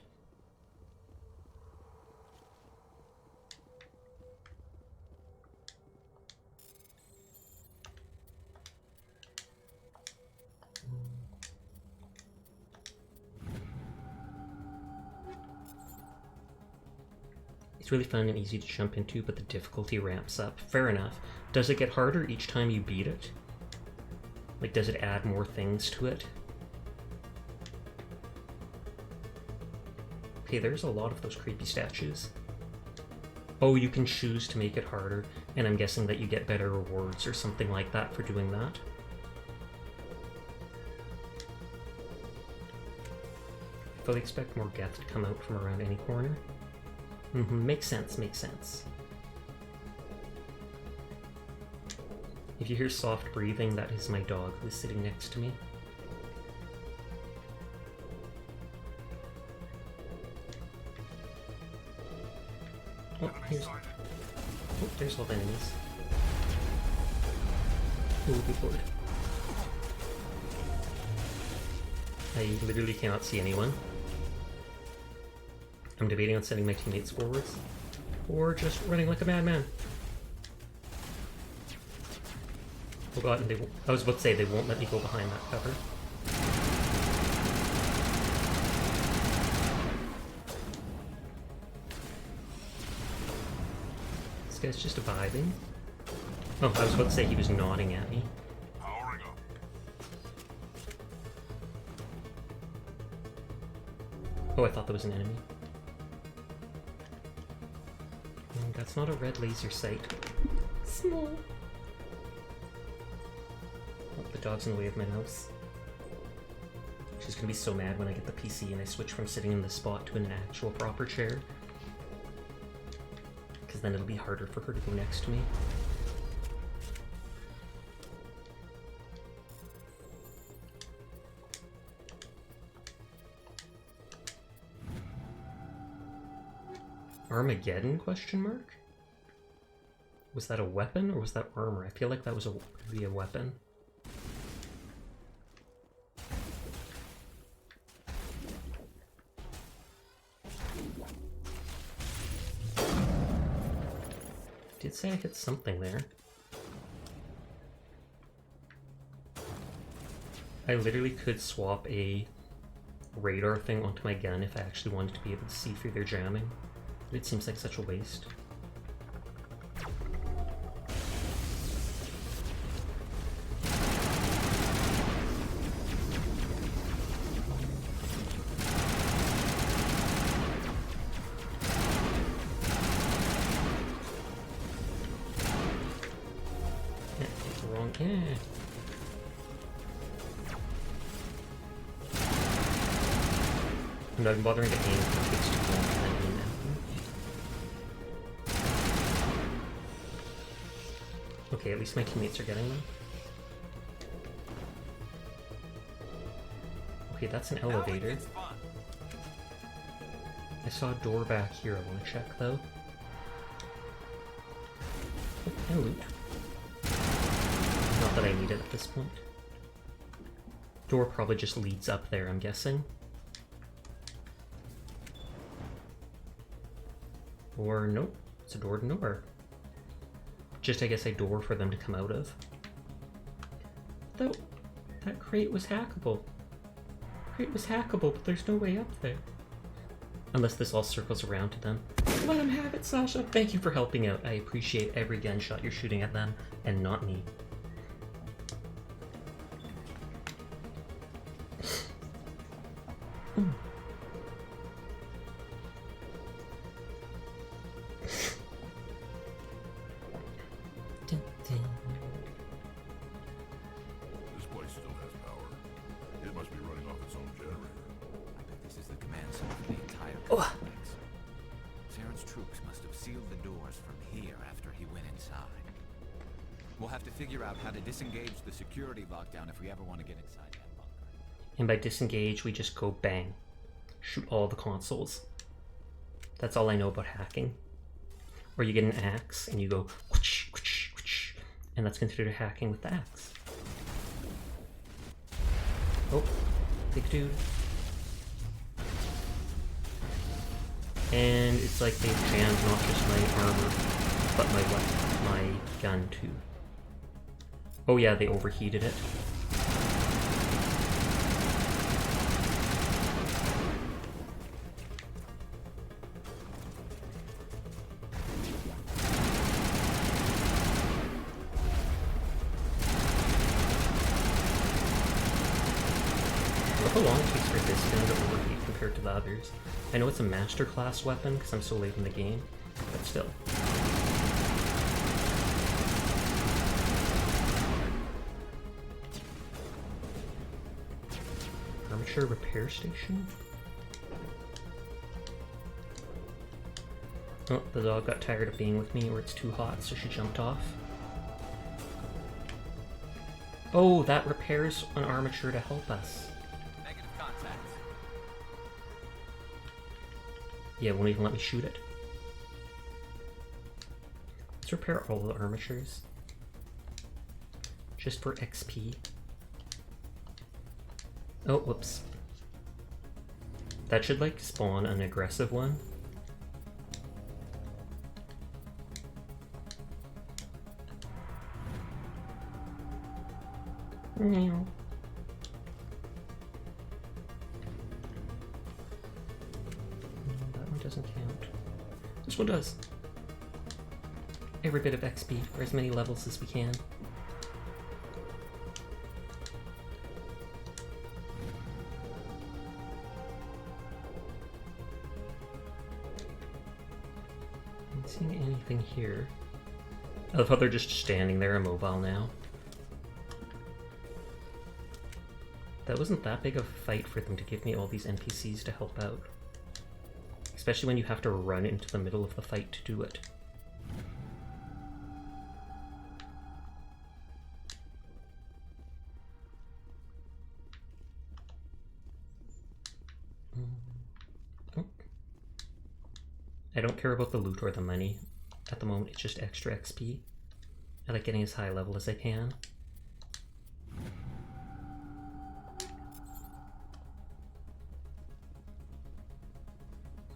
It's really fun and easy to jump into, but the difficulty ramps up. Fair enough. Does it get harder each time you beat it? Like, does it add more things to it? Okay, there's a lot of those creepy statues. Oh, you can choose to make it harder, and I'm guessing that you get better rewards or something like that for doing that. I fully expect more Geth to come out from around any corner. Makes sense, makes sense. If you hear soft breathing, that is my dog who is sitting next to me. Oh, there's all the enemies. Oh, good lord. I literally cannot see anyone. I'm debating on sending my teammates forwards, or just running like a madman. Oh god, and I was about to say they won't let me go behind that cover. This guy's just vibing. Oh, I was about to say he was nodding at me. Powering up. Oh, I thought that was an enemy. That's not a red laser sight. Small. Oh, the dog's in the way of my mouse. She's gonna be so mad when I get the PC and I switch from sitting in the spot to an actual proper chair. Because then it'll be harder for her to go next to me. Armageddon, question mark? Was that a weapon or was that armor? I feel like that was maybe a weapon. Did say I hit something there. I literally could swap a radar thing onto my gun if I actually wanted to be able to see through their jamming. It seems like such a waste. Wrong. Yeah. I'm not even bothering to aim because it takes too long to aim now. Okay, at least my teammates are getting them. Okay, that's an elevator. I saw a door back here I want to check, though. Oh, and loot. Not that I need it at this point. Door probably just leads up there, I'm guessing. Or nope, it's a door to nowhere. Just, I guess, a door for them to come out of. Though, that crate was hackable. Crate was hackable, but there's no way up there. Unless this all circles around to them. Let them have it, Sasha. Thank you for helping out. I appreciate every gunshot you're shooting at them, and not me. This place still has power. It must be running off its own generator. I bet this is the command center for the entire complex. Saren's troops must have sealed the doors from here after he went inside. We'll have to figure out how to disengage the security lockdown if we ever want to get inside that bunker. And by disengage, we just go bang. Shoot all the consoles. That's all I know about hacking. Or you get an axe and you go whoosh, whoosh, whoosh, and that's considered hacking with the axe. Oh, big dude. And it's like they've jammed not just my armor, but my weapon, my gun too. Oh yeah, they overheated it. Look how long it takes for this gun to overheat compared to the others. I know it's a master class weapon because I'm so late in the game, but still. Armature repair station? Oh, the dog got tired of being with me, or it's too hot, so she jumped off. Oh, that repairs an armature to help us. Negative contact. Yeah, it won't even let me shoot it. Let's repair all the armatures. Just for XP. Oh, whoops. That should, like, spawn an aggressive one. No. That one doesn't count. This one does. Every bit of XP for as many levels as we can. I'm not seeing anything here. I love how they're just standing there immobile now. That wasn't that big of a fight for them to give me all these NPCs to help out. Especially when you have to run into the middle of the fight to do it. Oh. I don't care about the loot or the money. At the moment, it's just extra XP. I like getting as high level as I can.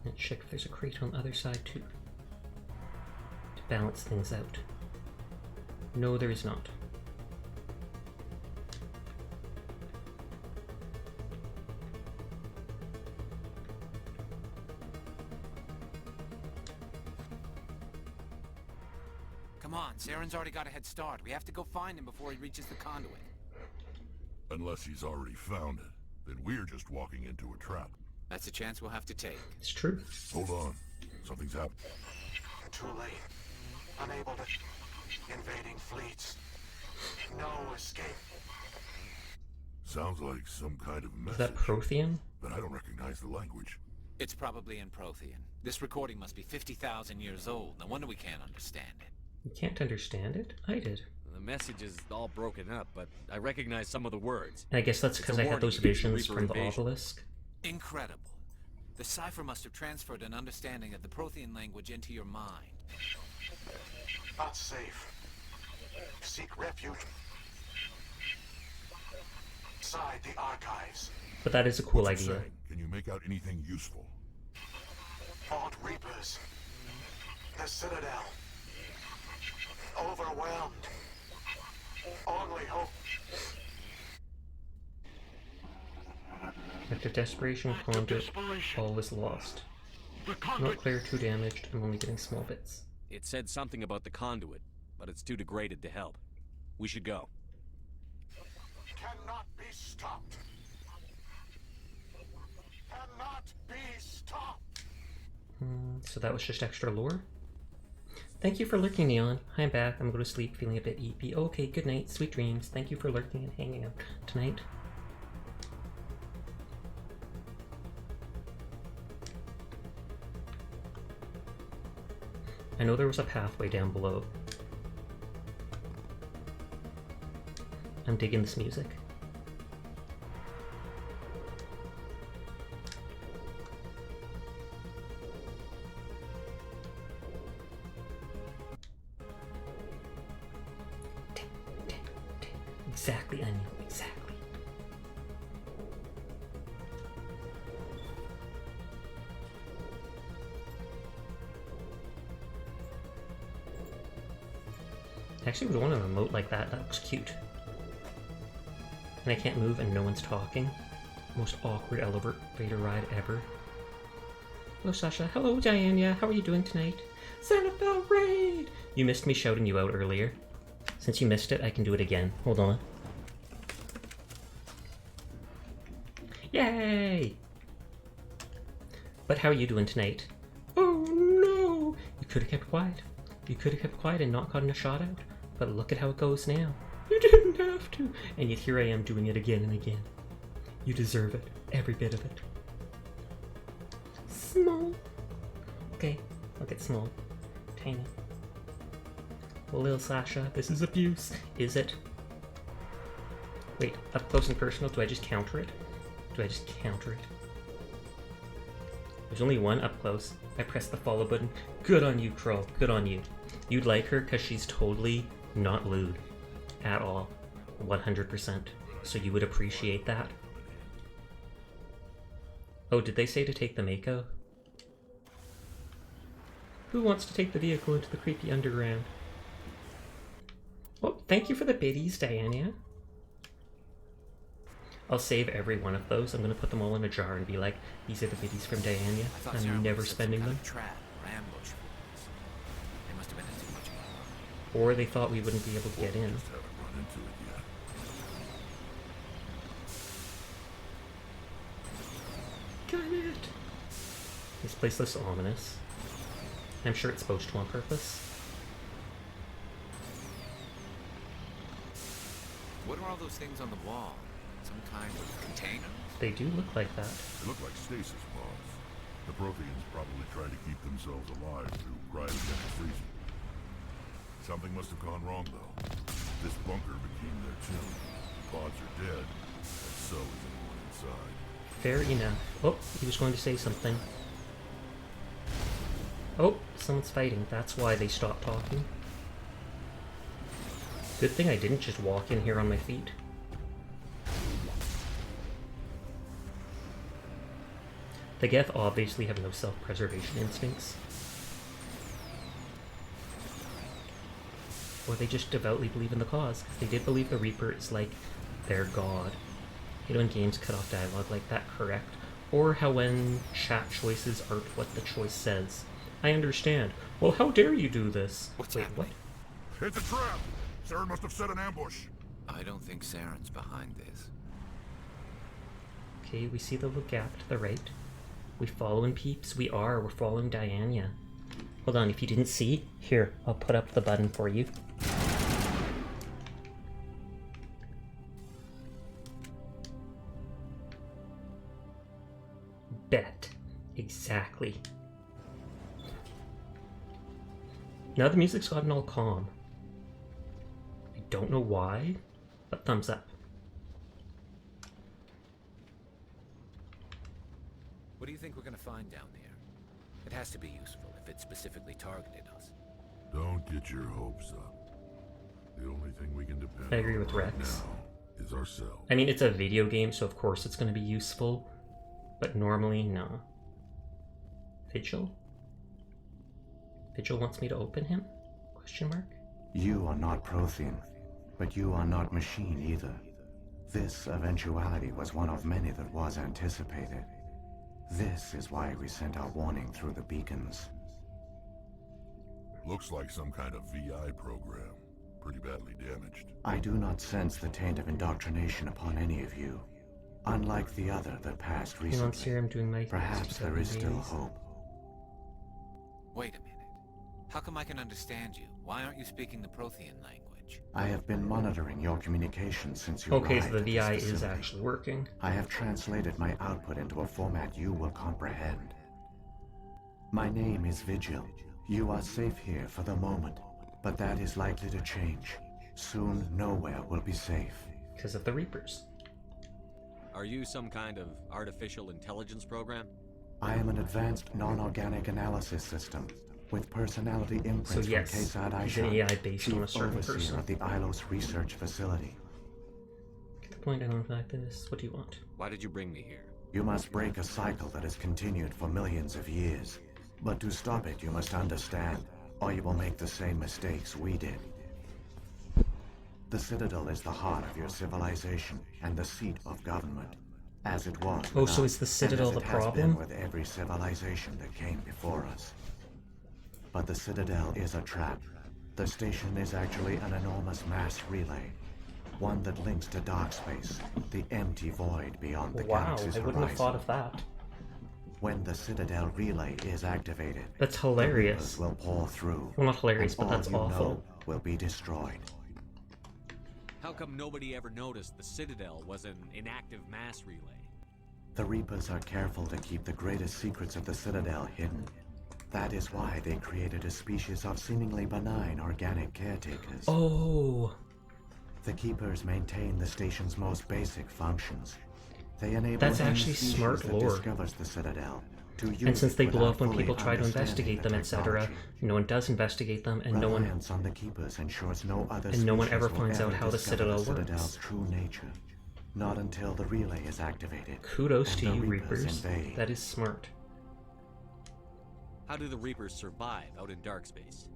And check if there's a crate on the other side too, to balance things out. No, there is not. Come on, Saren's already got a head start. We have to go find him before he reaches the conduit. Unless he's already found it, then we're just walking into a trap. That's a chance we'll have to take. It's true. Hold on. Something's happened. Too late. Unable to... Invading fleets. No escape. Sounds like some kind of message. Is that Prothean? But I don't recognize the language. It's probably in Prothean. This recording must be 50,000 years old. No wonder we can't understand it. You can't understand it? I did. The message is all broken up, but I recognize some of the words. And I guess that's because I had those visions from the obelisk. Incredible. The cipher must have transferred an understanding of the Prothean language into your mind. Not safe. Seek refuge inside the archives. But that is a cool What's it idea. saying? Can you make out anything useful? Fought Reapers. The Citadel. Overwhelmed. Only hope. After desperation, conduit, all is lost. Not clear, too damaged, I'm only getting small bits. It said something about the conduit, but it's too degraded to help. We should go. Cannot be stopped. Cannot be stopped. So that was just extra lore? Thank you for lurking, Neon. I'm back. I'm going to sleep feeling a bit eepy. Okay, good night. Sweet dreams. Thank you for lurking and hanging out tonight. I know there was a pathway down below. I'm digging this music. Exactly, I knew, exactly. I actually would want an emote like that. That looks cute. And I can't move and no one's talking. Most awkward elevator ride ever. Hello, Sasha. Hello, Diana. How are you doing tonight? Xenophil Raid! You missed me shouting you out earlier. Since you missed it, I can do it again. Hold on. Yay! But how are you doing tonight? Oh no! You could have kept quiet. You could have kept quiet and not gotten a shot out. But look at how it goes now. You didn't have to. And yet here I am doing it again and again. You deserve it. Every bit of it. Small. Okay, I'll get small. Tiny. Lil Sasha, this is abuse. Is it? Wait, up close and personal, do I just counter it? Do I just counter it? There's only one up close. I pressed the follow button. Good on you, Kroll. Good on you. You'd like her because she's totally not lewd. At all. 100%. So you would appreciate that. Oh, did they say to take the Mako? Who wants to take the vehicle into the creepy underground? Oh, thank you for the biddies, Diana. I'll save every one of those. I'm going to put them all in a jar and be like, these are the biddies from Diana. I'm never spending them. Trap or ambush. They must have been in too much of Or they thought we wouldn't be able to get in. Just haven't run into it yet. Got it! This place looks ominous. I'm sure it's supposed to on purpose. What are all those things on the wall? Some kind of container? They do look like that. They look like stasis pods. The Protheans probably try to keep themselves alive through cryogenic freezing. Something must have gone wrong, though. This bunker became their tomb. The pods are dead, and so is everyone inside. Fair enough. Oh, he was going to say something. Oh, someone's fighting. That's why they stopped talking. Good thing I didn't just walk in here on my feet. The Geth obviously have no self-preservation instincts. Or they just devoutly believe in the cause. They did believe the Reaper is like their god. You know when games cut off dialogue like that, correct? Or how when chat choices aren't what the choice says. I understand. Well, how dare you do this? What's Wait, happening? what? It's a trap! Saren must have set an ambush. I don't think Saren's behind this. Okay, we see the little gap to the right. We following peeps? We're following Diana. Hold on, if you didn't see, here, I'll put up the button for you. Bet. Exactly. Now the music's gotten all calm. I don't know why, but thumbs up. What do you think we're gonna find down there? It has to be useful if it specifically targeted us. Don't get your hopes up. The only thing we can depend I agree on with right Rex. now is ourselves. I mean, it's a video game, so of course it's going to be useful, but normally, no. Vigil? Vigil wants me to open him? Question mark? You are not Prothean, but you are not machine either. This eventuality was one of many that was anticipated. This is why we sent our warning through the beacons. Looks like some kind of VI program. Pretty badly damaged. I do not sense the taint of indoctrination upon any of you. Unlike the other that passed You don't recently, see I'm doing my perhaps there is still hope. Wait a minute. How come I can understand you? Why aren't you speaking the Prothean language? I have been monitoring your communications since you Okay, arrived so the at this VI is facility. actually working. I have translated my output into a format you will comprehend. My name is Vigil. You are safe here for the moment, but that is likely to change. Soon, nowhere will be safe. Because of the Reapers. Are you some kind of artificial intelligence program? I am an advanced non-organic analysis system with personality imprints So yes, from Kesad he's an Aishan, AI based on a chief certain overseer person. of the Ilos research facility. Get the point, I don't like this. What do you want? Why did you bring me here? You must break a cycle that has continued for millions of years. But to stop it, you must understand, or you will make the same mistakes we did. The Citadel is the heart of your civilization and the seat of government, as it was. Oh, with so us, is the Citadel and as the it has problem? been with every civilization that came before us. But the Citadel is a trap. The station is actually an enormous mass relay. one that links to dark space, the empty void beyond the Wow, galaxy's I wouldn't have horizon. thought of that. When the Citadel relay is activated, That's the hilarious. Reapers will pour through. Well, not hilarious, and but all that's you awful. know will be destroyed. How come nobody ever noticed the Citadel was an inactive mass relay? The Reapers are careful to keep the greatest secrets of the Citadel hidden. That is why they created a species of seemingly benign organic caretakers. Oh. The Keepers maintain the station's most basic functions. They enable That's any actually species smart that lore. discovers the Citadel to use And since it they blow without up when fully people try to understanding investigate the them, etc., technology. no one does investigate them, and no one Reliance on the Keepers ensures no other and no one species ever will finds out ever how the discover Citadel Citadel's works. true nature. Not until the relay is activated. Kudos and to the you, Reapers Reapers. invade. That is smart. How do the Reapers survive out in dark space?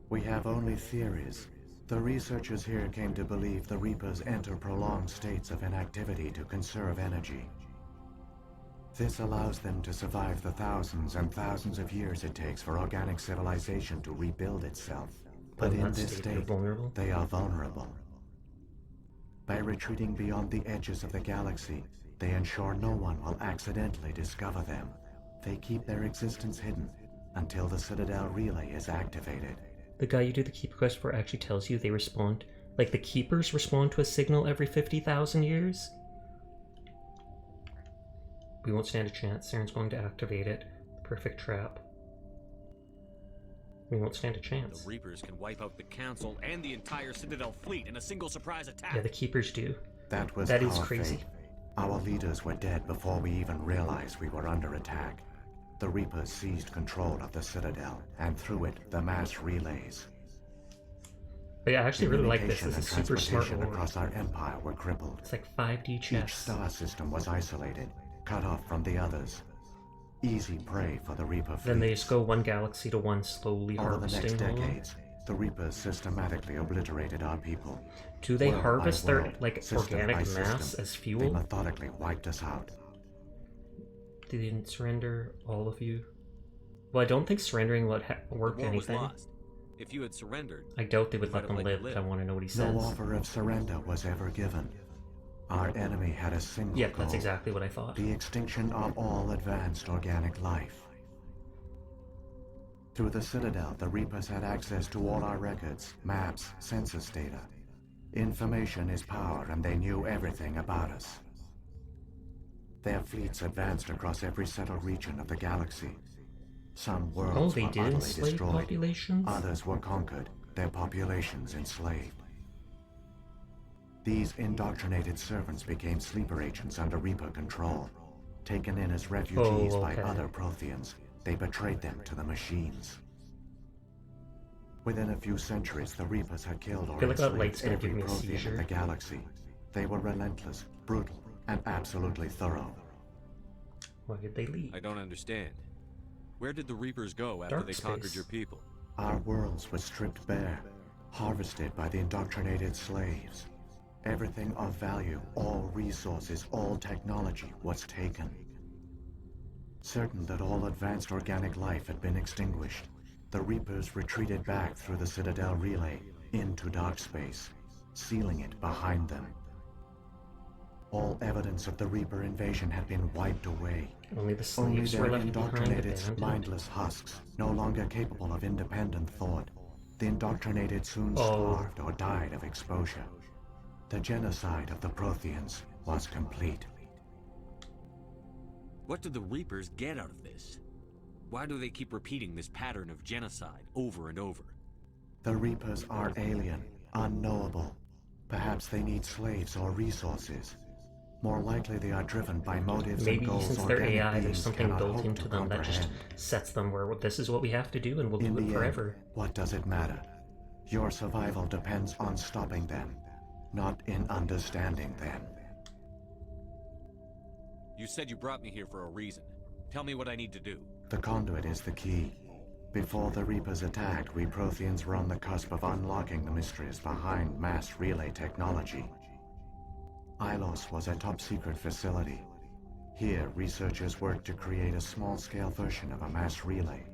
We have only theories. The researchers here came to believe the Reapers enter prolonged states of inactivity to conserve energy. This allows them to survive the thousands and thousands of years it takes for organic civilization to rebuild itself. But in in that this state, they're state, vulnerable? they are vulnerable. By retreating beyond the edges of the galaxy, they ensure no one will accidentally discover them. They keep their existence hidden until the Citadel relay is activated. The guy you do the Keeper quest for actually tells you they respond. Like, the Keepers respond to a signal every 50,000 years? We won't stand a chance. Saren's going to activate it. Perfect trap. We won't stand a chance. The Reapers can wipe out the Council and the entire Citadel fleet in a single surprise attack. Yeah, the Keepers do. That was That is our crazy. fate. Our leaders were dead before we even realized we were under attack. The Reapers seized control of the Citadel, and through it, the mass relays. But yeah, I actually really like this. Communication This is and super smart transportation lore. across our empire were crippled. It's like 5D Each chess. star system was isolated, cut off from the others. Easy prey for the Reaper fleet. Then they just go one galaxy to one, slowly Over the next harvesting all of them. decades, the Reapers systematically obliterated our people. Do they World by harvest their, world, like, system organic by mass system, as They fuel? methodically wiped us out. They didn't surrender all of you. Well, I don't think surrendering would work The war was anything. lost. If you had surrendered, I doubt they would you let might them have live. let I want to know what he No says. offer of surrender was ever given. Our enemy had a single Yep, that's goal, exactly what I thought. the extinction of all advanced organic life. Through the Citadel, the Reapers had access to all our records, maps, census data. Information is power, and they knew everything about us. Their fleets advanced across every settled region of the galaxy. Some Oh, worlds they were did utterly enslave destroyed. populations? Others were conquered, their populations enslaved. These indoctrinated servants became sleeper agents under Reaper control. Taken in as refugees by okay. other Protheans, they betrayed them to the machines. Within a few centuries, the Reapers had killed or feel like that enslaved light's gonna every give me a Prothean in seizure. the galaxy. They were relentless, brutal, and absolutely thorough. Why did they leave? I don't understand. Where did the Reapers go after Dark they conquered space. your people? Our worlds were stripped bare, harvested by the indoctrinated slaves. Everything of value, all resources, all technology was taken. Certain that all advanced organic life had been extinguished, the Reapers retreated back through the Citadel relay into dark space, sealing it behind them. All evidence of the Reaper invasion had been wiped away. Only the Only slaves their were left behind, indoctrinated, abandoned. mindless husks, no longer capable of independent thought. The indoctrinated soon starved or died of exposure. The genocide of the Protheans was complete. What did the Reapers get out of this? Why do they keep repeating this pattern of genocide over and over? The Reapers are alien, unknowable. Perhaps they need slaves or resources. More likely they are driven by motives Maybe and goals since they're organic AI, there's beings something cannot built hope into to them that just comprehend. sets them where this is what we have to do and we'll In do the it forever. end, what does it matter? Your survival depends on stopping them, not in understanding them. You said you brought me here for a reason. Tell me what I need to do. The conduit is the key. Before the Reapers attacked, we Protheans were on the cusp of unlocking the mysteries behind mass relay technology. Ilos was a top-secret facility. Here, researchers worked to create a small-scale version of a mass relay,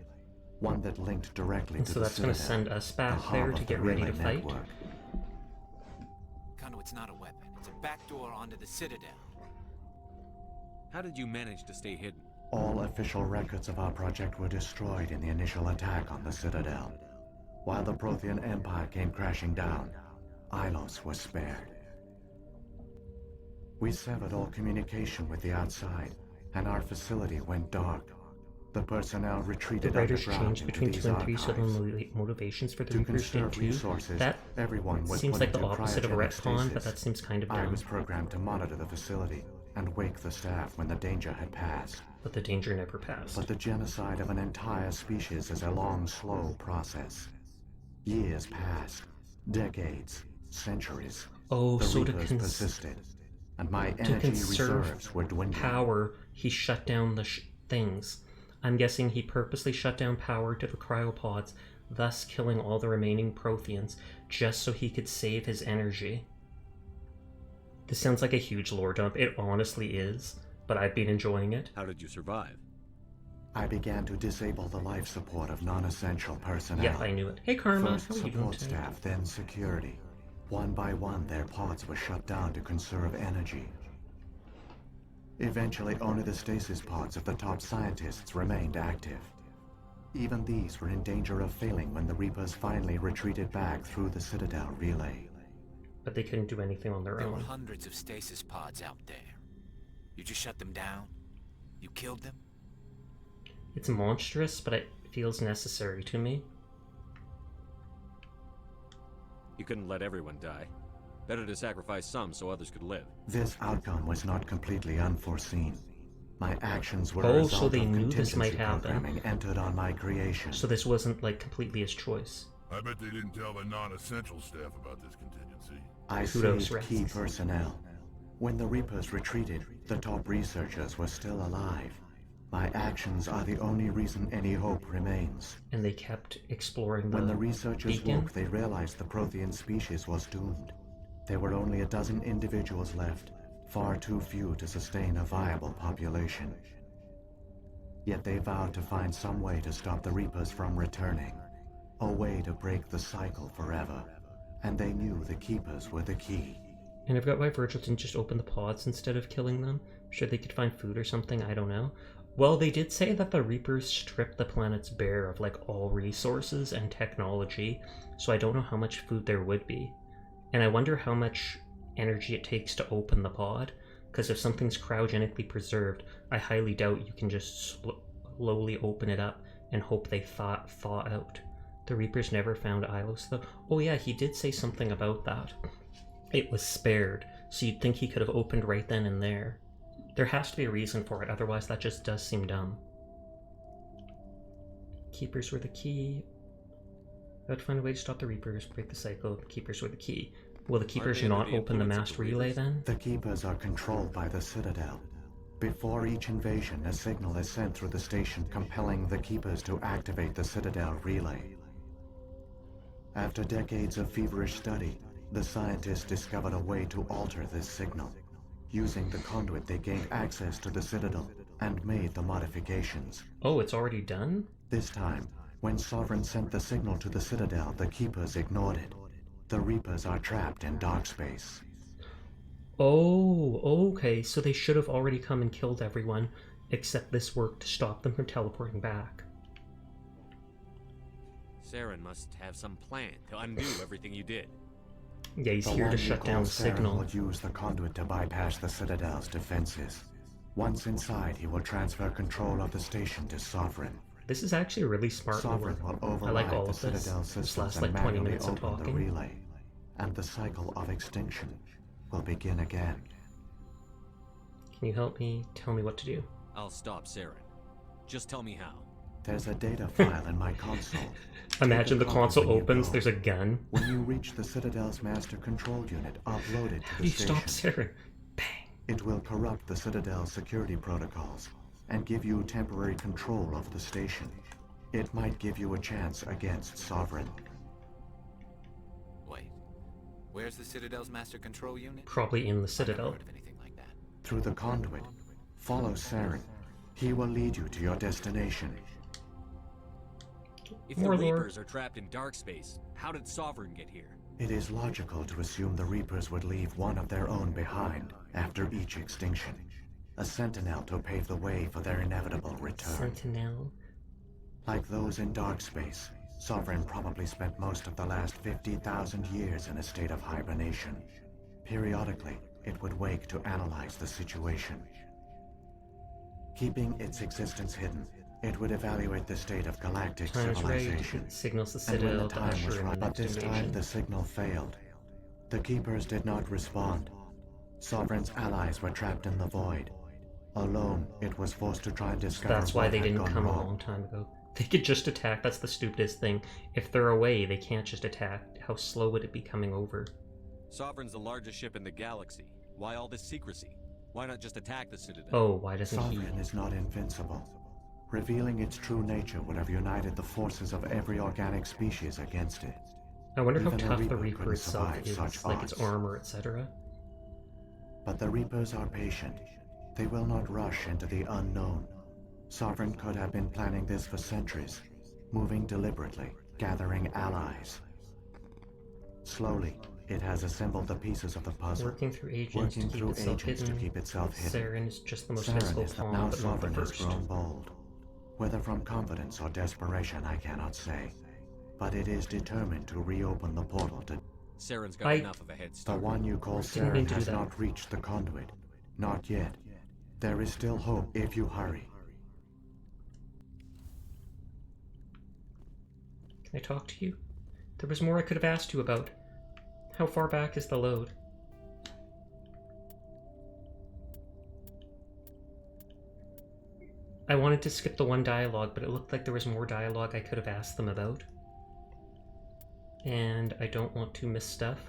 one that linked directly And to so the that's going to Citadel, send us the back hub there of to the get ready relay to fight. network. Conduit's back door onto the Citadel. How did you manage to stay hidden? All official records of our project were destroyed in the initial attack on the Citadel. While the Prothean Empire came crashing down, Ilos was spared. We severed all communication with the outside, and our facility went dark. The personnel retreated The writers underground changed into between these 2 and 3, so archives. the motivations for the To Reapers in conserve 2. resources, That everyone was seems put like the into opposite of a cryogenic retcon, but stasis. that seems kind of I dumb. was programmed to monitor the facility and wake the staff when the danger had passed. But the danger never passed. But the genocide of an entire species is a long, slow process. Years passed, decades, centuries. Oh, the so Reapers persisted, and my to energy conserve reserves were dwindling. power, he shut down the things. I'm guessing he purposely shut down power to the cryopods, thus killing all the remaining Protheans, just so he could save his energy. This sounds like a huge lore dump. It honestly is, but I've been enjoying it. How did you survive? I began to disable the life support of non-essential personnel. Yeah, I knew it. Hey, Karma, First how are you doing support today? staff, then security. One by one, their pods were shut down to conserve energy. Eventually, only the stasis pods of the top scientists remained active. Even these were in danger of failing when the Reapers finally retreated back through the Citadel relay. But they couldn't do anything on their There were own. hundreds of stasis pods out there. You just shut them down? You killed them? It's monstrous, but it feels necessary to me. You couldn't let everyone die. Better to sacrifice some so others could live. This outcome was not completely unforeseen. My actions were a Oh, result so they of knew this might contingency happen. programming entered on my creation. So this wasn't, like, completely his choice. I bet they didn't tell the non-essential staff about this contingency. I Kudos, saved key personnel. When the Reapers retreated, the top researchers were still alive. My actions are the only reason any hope remains. And they kept exploring the When the researchers beacon. woke, they realized the Prothean species was doomed. There were only a dozen individuals left, far too few to sustain a viable population. Yet they vowed to find some way to stop the Reapers from returning. A way to break the cycle forever. And they knew the Keepers were the key. And I forgot why Virgil didn't just open the pods instead of killing them. Sure, they could find food or something, I don't know. Well, they did say that the Reapers stripped the planets bare of, like, all resources and technology, so I don't know how much food there would be. And I wonder how much energy it takes to open the pod, because if something's cryogenically preserved, I highly doubt you can just slowly open it up and hope they thaw out. The Reapers never found Ilos, though. Oh yeah, he did say something about that. It was spared, so you'd think he could have opened right then and there. There has to be a reason for it, otherwise that just does seem dumb. Keepers were the key. I would find a way to stop the Reapers, break the cycle. The Keepers were the key. Will the Keepers they under not the open the influence mass of the relay Reapers? then? The Keepers are controlled by the Citadel. Before each invasion, a signal is sent through the station compelling the Keepers to activate the Citadel relay. After decades of feverish study, the scientists discovered a way to alter this signal. Using the conduit, they gained access to the Citadel and made the modifications. Oh, it's already done? This time, when Sovereign sent the signal to the Citadel, the Keepers ignored it. The Reapers are trapped in dark space. Oh, okay, so they should have already come and killed everyone, except this worked to stop them from teleporting back. Saren must have some plan to undo everything you did. Yeah, he's The here one to you shut call down the Saren signal. will use the conduit to bypass the Citadel's defenses. Once inside, he will transfer control of the station to Sovereign. This is actually a really smart Sovereign lore. will I override like all the of this. Citadel This systems lasts and like 20 manually minutes of open the talking. relay, and the cycle of extinction will begin again. Can you help me? Tell me what to do. I'll stop Saren. Just tell me how. There's a data file in my console. Imagine the Take a copy console when you opens, go. there's a gun. When you reach the Citadel's master control unit, upload it to How the do you station. stop Saren? It will corrupt the Citadel's security protocols and give you temporary control of the station. It might give you a chance against Sovereign. Wait. Where's the Citadel's master control unit? Probably in the Citadel. Through the conduit, follow Saren. He will lead you to your destination. If More the lore. Reapers are trapped in dark space, how did Sovereign get here? It is logical to assume the Reapers would leave one of their own behind after each extinction. A sentinel to pave the way for their inevitable return. Sentinel? Like those in Dark Space, Sovereign probably spent most of the last 50,000 years in a state of hibernation. Periodically, it would wake to analyze the situation. Keeping its existence hidden, it would evaluate the state of galactic civilization. Signals the And when Citadel the to time was usher in the right, but next this time invasion. the signal failed. The Keepers did not respond. Sovereign's allies were trapped in the void. Alone, it was forced to try and discover That's why what they had didn't gone come a wrong. long time ago. They could just attack, that's the stupidest thing. If they're away, they can't just attack. How slow would it be coming over? Sovereign's the largest ship in the galaxy. Why all this secrecy? Why not just attack the Citadel? Oh, why doesn't he? Sovereign is not invincible. Revealing its true nature would have united the forces of every organic species against it. I wonder how Even a tough the Reaper Reaper couldn't itself survive is, such like its odds. armor, etc. But the Reapers are patient. They will not rush into the unknown. Sovereign could have been planning this for centuries, moving deliberately, gathering allies. Slowly, it has assembled the pieces of the puzzle. Working through agents Working to keep through itself agents hidden. to keep itself hidden. Saren is just the most Saren visible is the pawn, now but not the Sovereign has first. grown bold. Whether from confidence or desperation, I cannot say. But it is determined to reopen the portal to... Saren's got enough of a head The start. one you call Didn't mean Saren to do has that. not reached the conduit. Not yet. There is still hope if you hurry. Can I talk to you? There was more I could have asked you about. How far back is the load? I wanted to skip the one dialogue, but it looked like there was more dialogue I could have asked them about. And I don't want to miss stuff,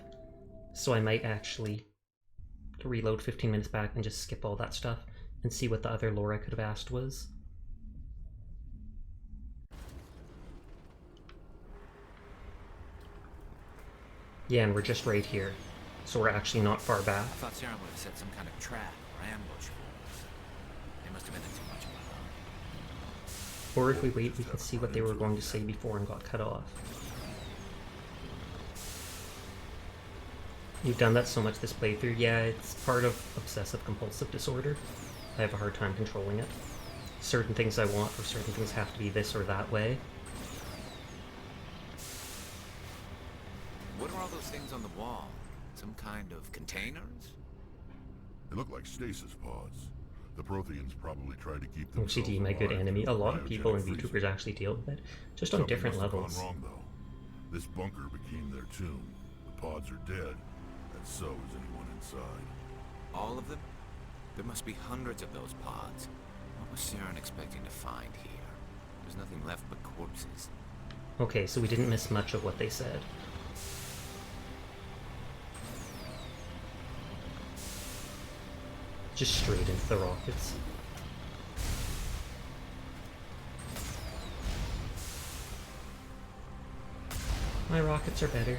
so I might actually reload 15 minutes back and just skip all that stuff and see what the other lore I could have asked was. Yeah, and we're just right here, so we're actually not far back. I thought Saren would have set some kind of trap or ambush for us. They must have been in too much of a hurry. Or if we wait, we can see what they were going to say before and got cut off. You've done that so much this playthrough. Yeah, it's part of obsessive-compulsive disorder. I have a hard time controlling it. Certain things I want, or certain things have to be this or that way. What are all those things on the wall? Some kind of containers? They look like stasis pods. The Protheans probably tried to keep them. OCD, my good enemy. A lot of people and VTubers actually deal with it, just on different levels. Gone wrong, though. This bunker became their tomb. The pods are dead, and so is anyone inside. All of them? There must be hundreds of those pods. What was Saren expecting to find here? There's nothing left but corpses. Okay, so we didn't miss much of what they said. Just straight into the rockets. My rockets are better.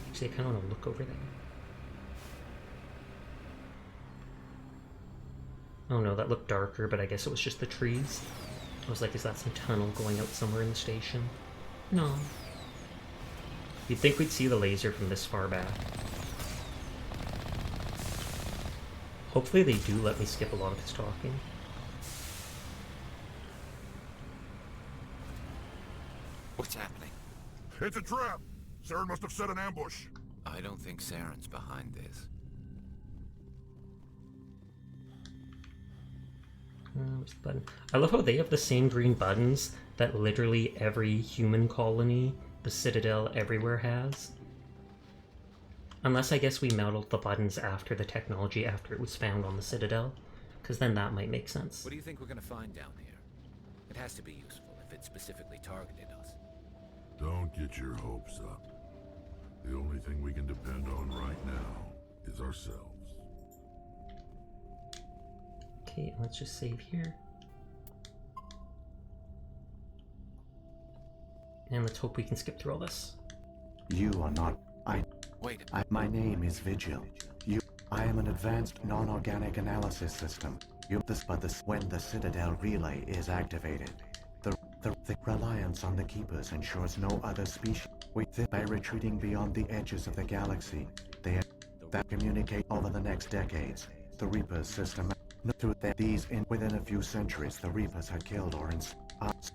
Actually, I kind of want to look over there. Oh no, that looked darker, but I guess it was just the trees. I was like, is that some tunnel going out somewhere in the station? No. You'd think we'd see the laser from this far back. Hopefully they do let me skip a lot of his talking. What's happening? It's a trap! Saren must have set an ambush. I don't think Saren's behind this. Where's the button? I love how they have the same green buttons that literally every human colony, the Citadel, everywhere has. Unless I guess we modeled the buttons after the technology after it was found on the Citadel, because then that might make sense. What do you think we're gonna find down here? It has to be useful if it specifically targeted us. Don't get your hopes up. The only thing we can depend on right now is ourselves. Okay, let's just save here. And let's hope we can skip through all this. You are not... Wait. My name is Vigil. I am an advanced non-organic analysis system. When the Citadel relay is activated, The reliance on the Keepers ensures no other species. By retreating beyond the edges of the galaxy, they that communicate over the next decades. The Reapers system through within a few centuries, the Reapers had killed or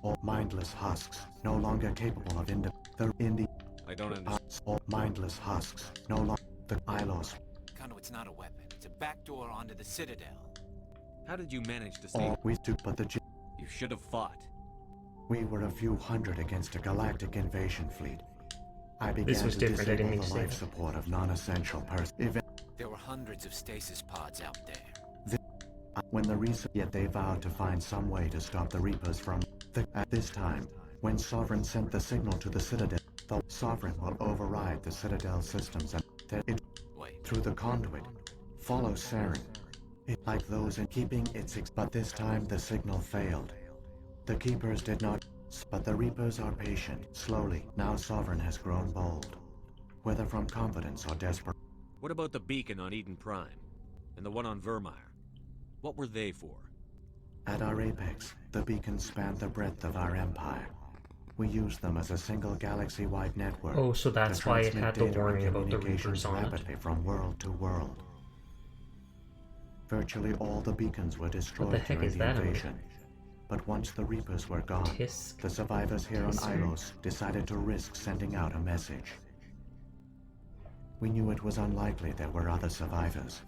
all mindless husks, no longer capable of I don't understand. All mindless husks, no longer the Ilos. Conduit's not a weapon. It's a backdoor onto the Citadel. How did you manage to stay? All we took, but You should have fought. We were a few hundred against a galactic invasion fleet. I began This was to different. I didn't disable mean the to say life that. support of non-essential persons. There were hundreds of stasis pods out there. When yet they vowed to find some way to stop the Reapers from at this time, when Sovereign sent the signal to the Citadel, the Sovereign will override the Citadel systems and through the conduit, follow Saren. Like those in keeping its but this time the signal failed. The Keepers did not, but the Reapers are patient. Slowly, now Sovereign has grown bold. Whether from confidence or desperate. What about the beacon on Eden Prime? And the one on Vermeer? What were they for? At our apex, the beacons spanned the breadth of our empire. We used them as a single galaxy-wide network. Oh, so that's to why it transmit had the data warning and about the communications Reapers on it. rapidly from world to world. Virtually all the beacons were destroyed heck during is the that emoji? invasion. But once the Reapers were gone, Tisk. the survivors here on Tisser. Ilos decided to risk sending out a message. We knew it was unlikely there were other survivors.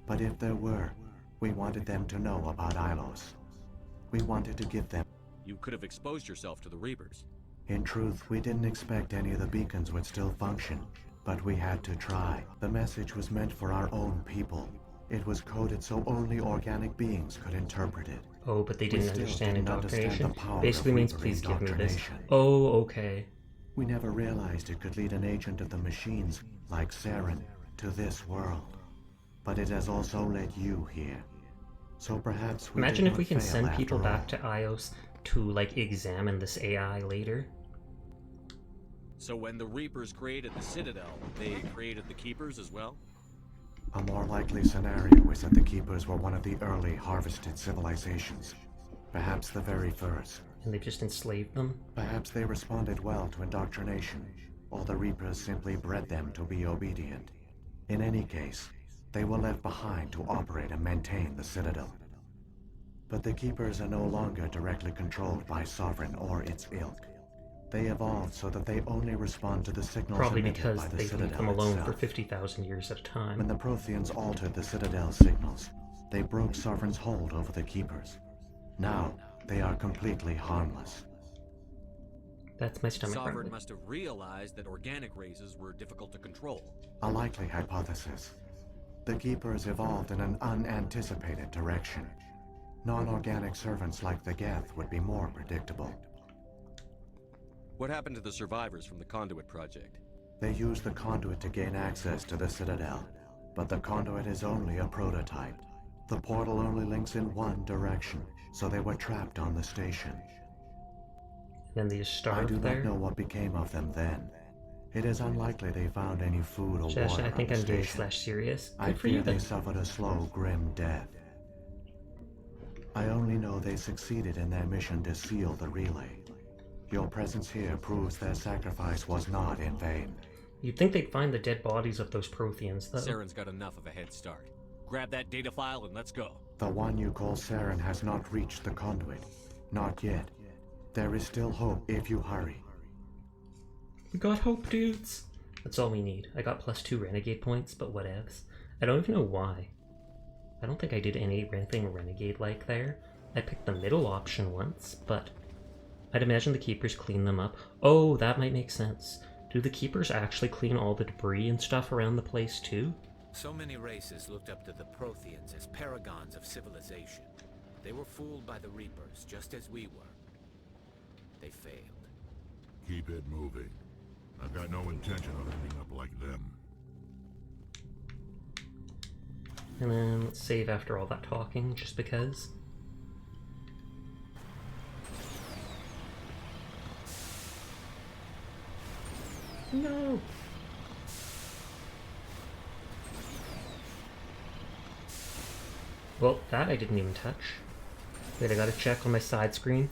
But if there were, we wanted them to know about Ilos. We wanted to give them. You could have exposed yourself to the Reapers. In truth, we didn't expect any of the beacons would still function, but we had to try. The message was meant for our own people. It was coded so only organic beings could interpret it. Oh, but they We didn't still understand didn't understand indoctrination? the power Basically of means Reaper please give me this. indoctrination. Oh, okay. We never realized it could lead an agent of the machines, like Saren, to this world. But it has also led you here. So perhaps we Imagine did if we not can fail send people after back all. to Ios to, like, examine this AI later. So when the Reapers created the Citadel, they created the Keepers as well? A more likely scenario is that the Keepers were one of the early harvested civilizations. Perhaps the very first. And they've just enslaved them? Perhaps they responded well to indoctrination, or the Reapers simply bred them to be obedient. In any case, they were left behind to operate and maintain the Citadel. But the Keepers are no longer directly controlled by Sovereign or its ilk. They evolved so that they only respond to the signals Probably emitted because by the they Citadel leave them alone itself. for 50,000 years at a time. When the Protheans altered the Citadel signals, they broke Sovereign's hold over the Keepers. Now, they are completely harmless. That's my stomach Sovereign rumbling. must have realized that organic races were difficult to control. A likely hypothesis. The Keepers evolved in an unanticipated direction. Non-organic servants like the Geth would be more predictable. What happened to the survivors from the Conduit Project? They used the conduit to gain access to the Citadel, but the conduit is only a prototype. The portal only links in one direction, so they were trapped on the station. Then they just I starved do there? not know what became of them then. It is unlikely they found any food or Josh, water I think on I'm the gay station. / serious. I Good for fear you they then. suffered a slow, grim death. I only know they succeeded in their mission to seal the relay. Your presence here proves their sacrifice was not in vain. You'd think they'd find the dead bodies of those Protheans, though. Saren's got enough of a head start. Grab that data file and let's go. The one you call Saren has not reached the conduit. Not yet. There is still hope if you hurry. We got hope, dudes! That's all we need. I got +2 Renegade points, but whatevs. I don't even know why. I don't think I did anything Renegade-like there. I picked the middle option once, but I'd imagine the Keepers clean them up. Oh, that might make sense. Do the Keepers actually clean all the debris and stuff around the place, too? So many races looked up to the Protheans as paragons of civilization. They were fooled by the Reapers, just as we were. They failed. Keep it moving. I've got no intention of ending up like them. And then let's save after all that talking, just because. No! Well, that I didn't even touch. Wait, I gotta check on my side screen.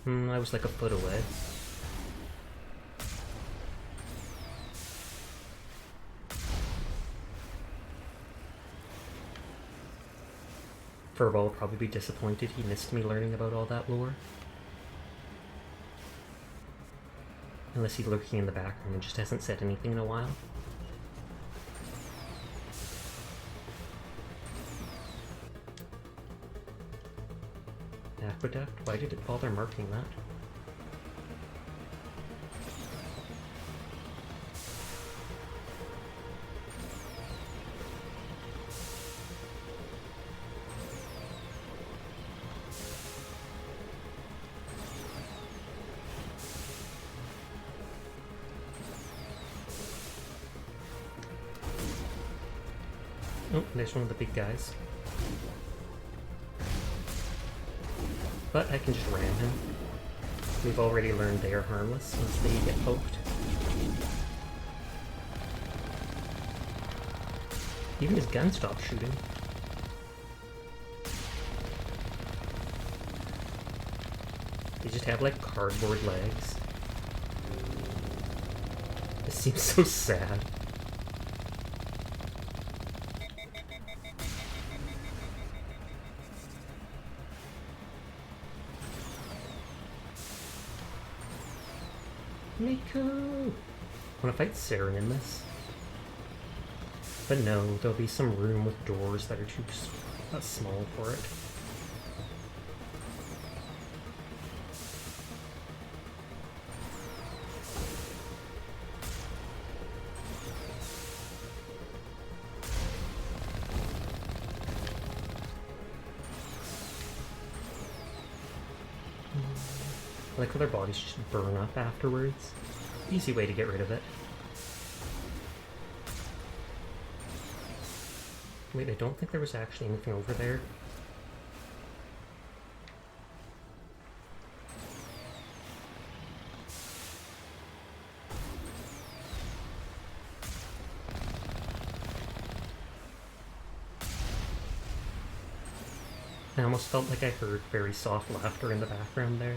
I was like a foot away. Furbo will probably be disappointed he missed me learning about all that lore. Unless he's lurking in the background and just hasn't said anything in a while. Aqueduct? Why did it bother marking that? Oh, there's one of the big guys. But I can just ram him. We've already learned they are harmless once they get poked. Even his gun stopped shooting. They just have like cardboard legs. This seems so sad. Mako! I want to fight Saren in this. But no, there'll be some room with doors that are too small for it. I like how their bodies just burn up afterwards. Easy way to get rid of it. Wait, I don't think there was actually anything over there. I almost felt like I heard very soft laughter in the background there.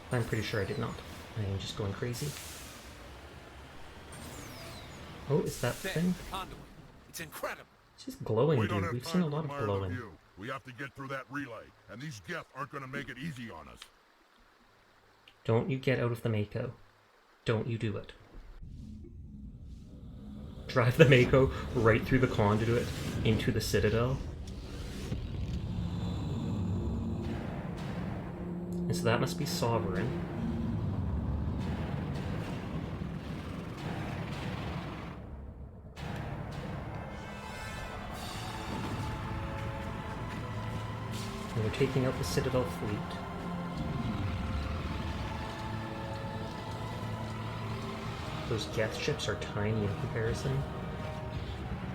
I'm pretty sure I did not. I am just going crazy. Oh, is that thing? Conduit. It's incredible. It's just glowing, We don't dude. have We've time seen a to lot of admire the glowing. view. We have to get through that relay, and these Geth aren't going to make it easy on us. Don't you get out of the Mako. Don't you do it. Drive the Mako right through the conduit into the Citadel. And so that must be Sovereign. And they're taking out the Citadel fleet. Those Geth ships are tiny in comparison.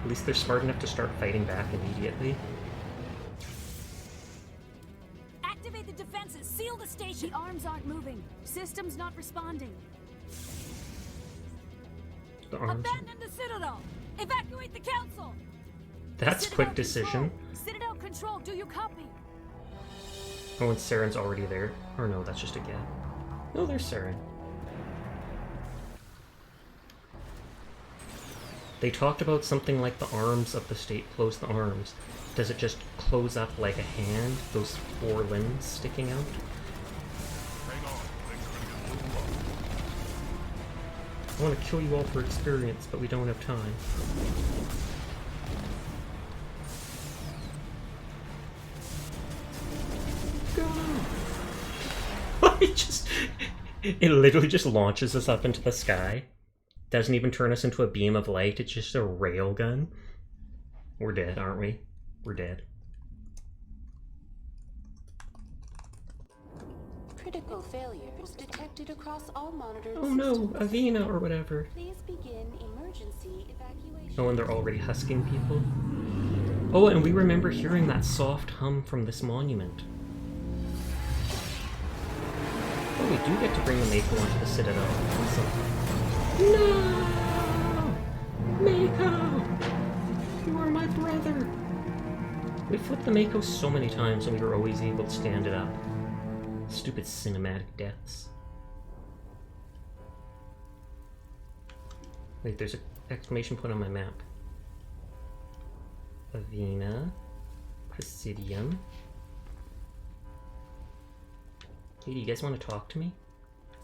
At least they're smart enough to start fighting back immediately. Activate the defenses! Seal the station! The arms aren't moving. Systems not responding. The arms. Abandon the Citadel! Evacuate the Council! That's Citadel quick decision. Control. Citadel Control, do you copy? Oh, and Saren's already there. Or no, that's just a Geth. No, there's Saren. They talked about something like the arms of the state close the arms. Does it just close up like a hand? Those 4 limbs sticking out? Hang on, things are going to get a little rough. I want to kill you all for experience, but we don't have time. Go! It literally just launches us up into the sky. Doesn't even turn us into a beam of light, it's just a railgun. We're dead, aren't we? We're dead. Critical failures detected across all monitored Oh no, systems. Avina or whatever. Please begin emergency evacuation. Oh, and they're already husking people. Oh, and we remember hearing that soft hum from this monument. Oh, we do get to bring the Mako onto the Citadel. Awesome. No! Mako! You are my brother! We flipped the Mako so many times and we were always able to stand it up. Stupid cinematic deaths. Wait, there's an exclamation point on my map. Avina. Presidium. Hey, do you guys want to talk to me?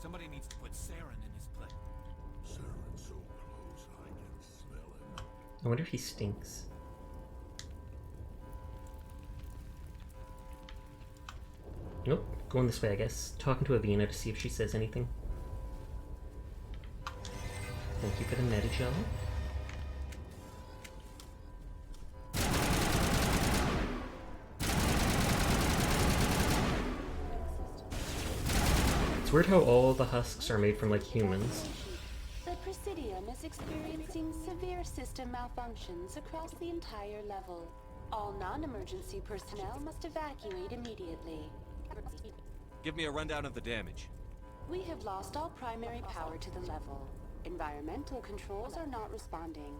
Somebody needs to put Saren in his place. Saren's so close, I can smell him. I wonder if he stinks. Nope, going this way, I guess. Talking to Avina to see if she says anything. Thank you for the Metagel. It's weird how all the husks are made from, like, humans. The Presidium is experiencing severe system malfunctions across the entire level. All non-emergency personnel must evacuate immediately. Give me a rundown of the damage. We have lost all primary power to the level. Environmental controls are not responding.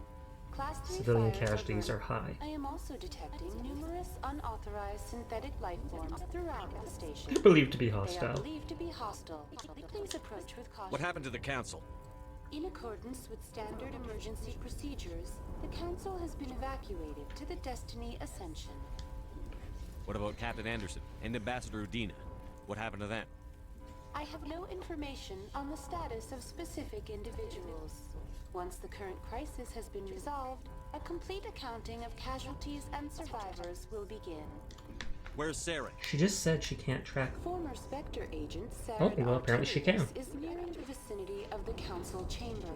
Class 3 Civilian fires casualties are burning. high. I am also detecting numerous unauthorized synthetic life forms throughout the station. They're believed to be They are hostile. believed to be hostile. Please approach with caution. What happened to the council? In accordance with standard emergency procedures, the Council has been evacuated to the Destiny Ascension. What about Captain Anderson and Ambassador Udina? What happened to them? I have no information on the status of specific individuals. Once the current crisis has been resolved, a complete accounting of casualties and survivors will begin. Where's Saren? She just said she can't track. Former Spectre agent Saren Oh, well, apparently she can. Artorias is nearing the vicinity of the Council chamber.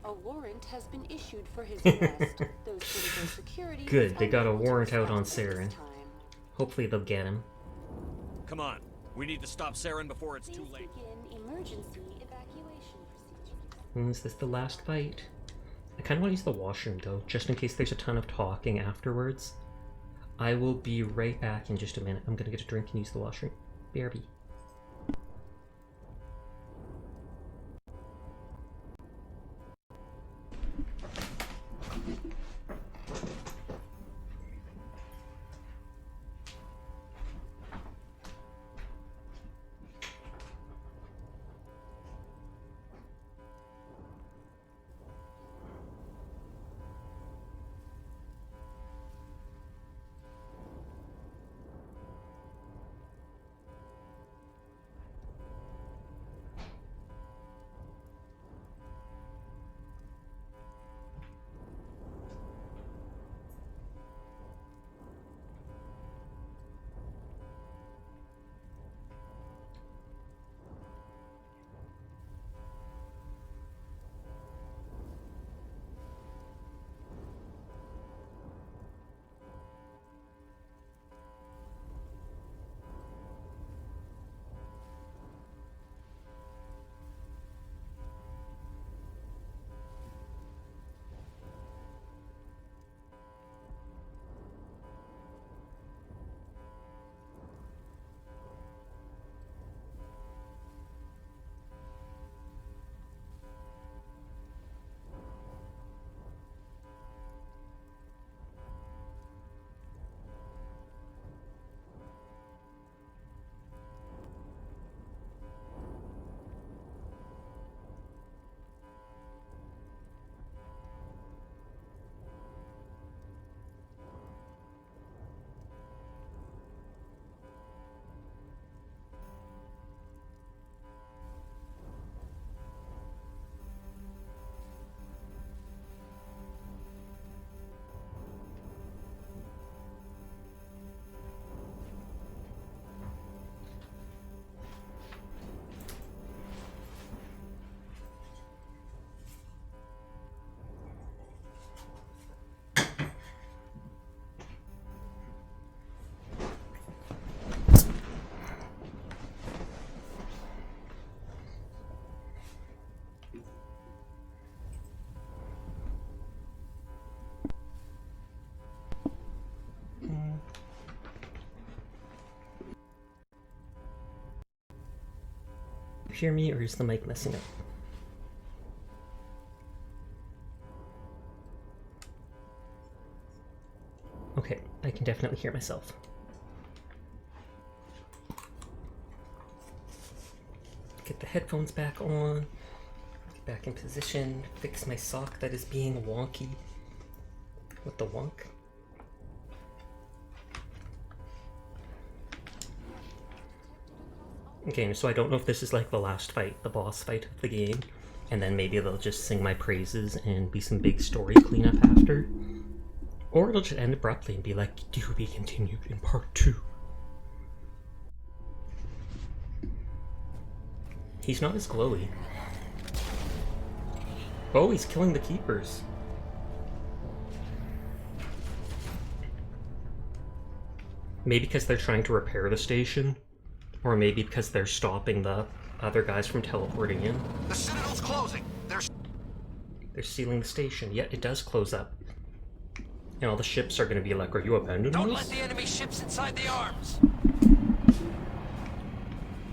A warrant has been issued for his arrest. Those critical security Good, they got a warrant out on Saren. Hopefully they'll get him. Come on. We need to stop Saren before it's too late. Begin emergency evacuation procedures. Is this the last fight? I kind of want to use the washroom though, just in case there's a ton of talking afterwards. I will be right back in just a minute. I'm gonna get a drink and use the washroom. BRB. Hear me, or is the mic messing up? Okay, I can definitely hear myself. Get the headphones back on. Back in position. Fix my sock that is being wonky. What the wonk? Okay, so I don't know if this is like the last fight, the boss fight of the game, and then maybe they'll just sing my praises and be some big story cleanup after. Or it'll just end abruptly and be like, to be continued in part 2. He's not as glowy. Oh, he's killing the keepers. Maybe because they're trying to repair the station. Or maybe because they're stopping the other guys from teleporting in. The Citadel's closing. They're sealing the station. Yet it does close up. And all the ships are going to be like, are you abandoning Don't us? let the enemy ships inside the arms.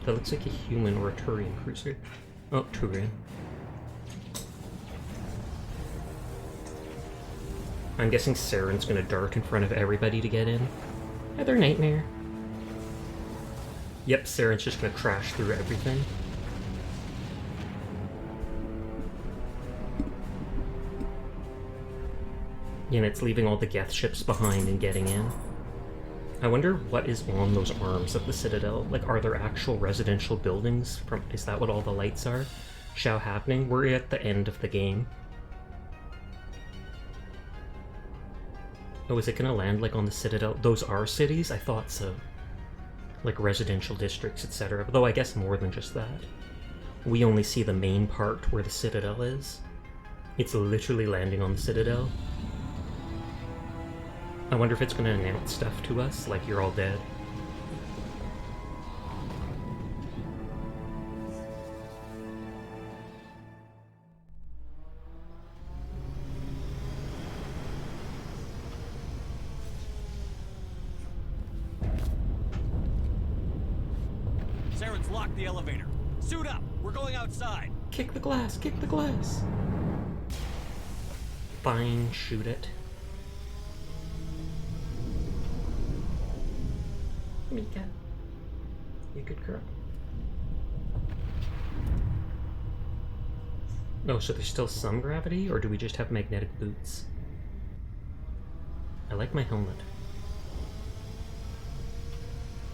That looks like a human or a Turian cruiser. Oh, Turian. I'm guessing Saren's going to dart in front of everybody to get in. Another nightmare. Yep, Saren's just going to crash through everything. And it's leaving all the Geth ships behind and getting in. I wonder what is on those arms of the Citadel. Like, are there actual residential buildings? Is that what all the lights are? Shao happening? We're at the end of the game. Oh, is it gonna land like on the Citadel? Those are cities? I thought so. Like residential districts, etc. Though I guess more than just that. We only see the main part where the Citadel is. It's literally landing on the Citadel. I wonder if it's gonna announce stuff to us, like you're all dead. Saren's locked the elevator. Suit up! We're going outside! Kick the glass! Kick the glass! Fine, shoot it. Mika. You good girl. Oh, so there's still some gravity, or do we just have magnetic boots? I like my helmet.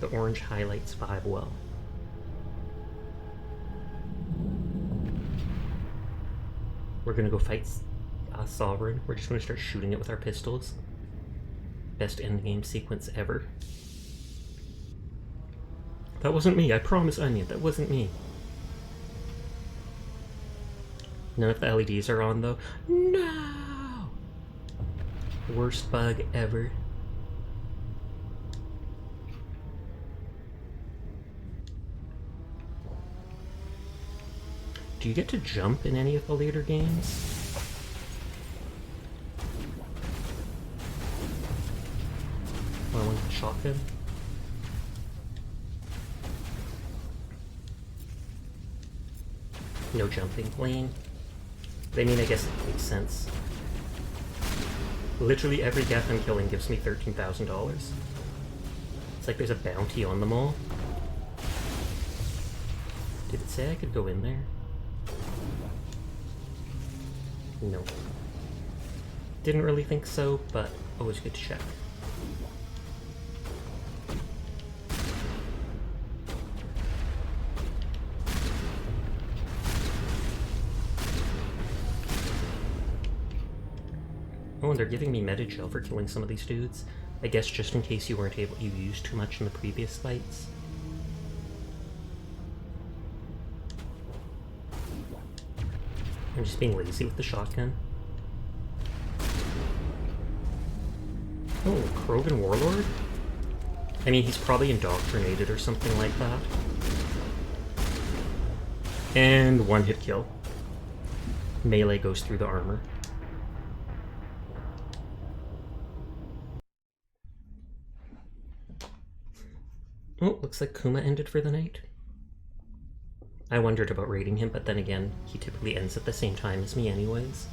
The orange highlights vibe well. We're gonna go fight Sovereign. We're just gonna start shooting it with our pistols. Best endgame sequence ever. That wasn't me, I promise, Onion, that wasn't me. None of the LEDs are on, though. No! Worst bug ever. Do you get to jump in any of the later games? Oh, I want to shotgun. No jumping lane. I mean, I guess it makes sense. Literally every Geth I'm killing gives me $13,000. It's like there's a bounty on them all. Did it say I could go in there? No. Didn't really think so, but always good to check. Oh, and they're giving me Metagel for killing some of these dudes. I guess just in case you weren't able, you used too much in the previous fights. I'm just being lazy with the shotgun. Oh, Krogan Warlord? I mean, he's probably indoctrinated or something like that. And one hit kill. Melee goes through the armor. Oh, looks like Kuma ended for the night. I wondered about raiding him, but then again, he typically ends at the same time as me anyways.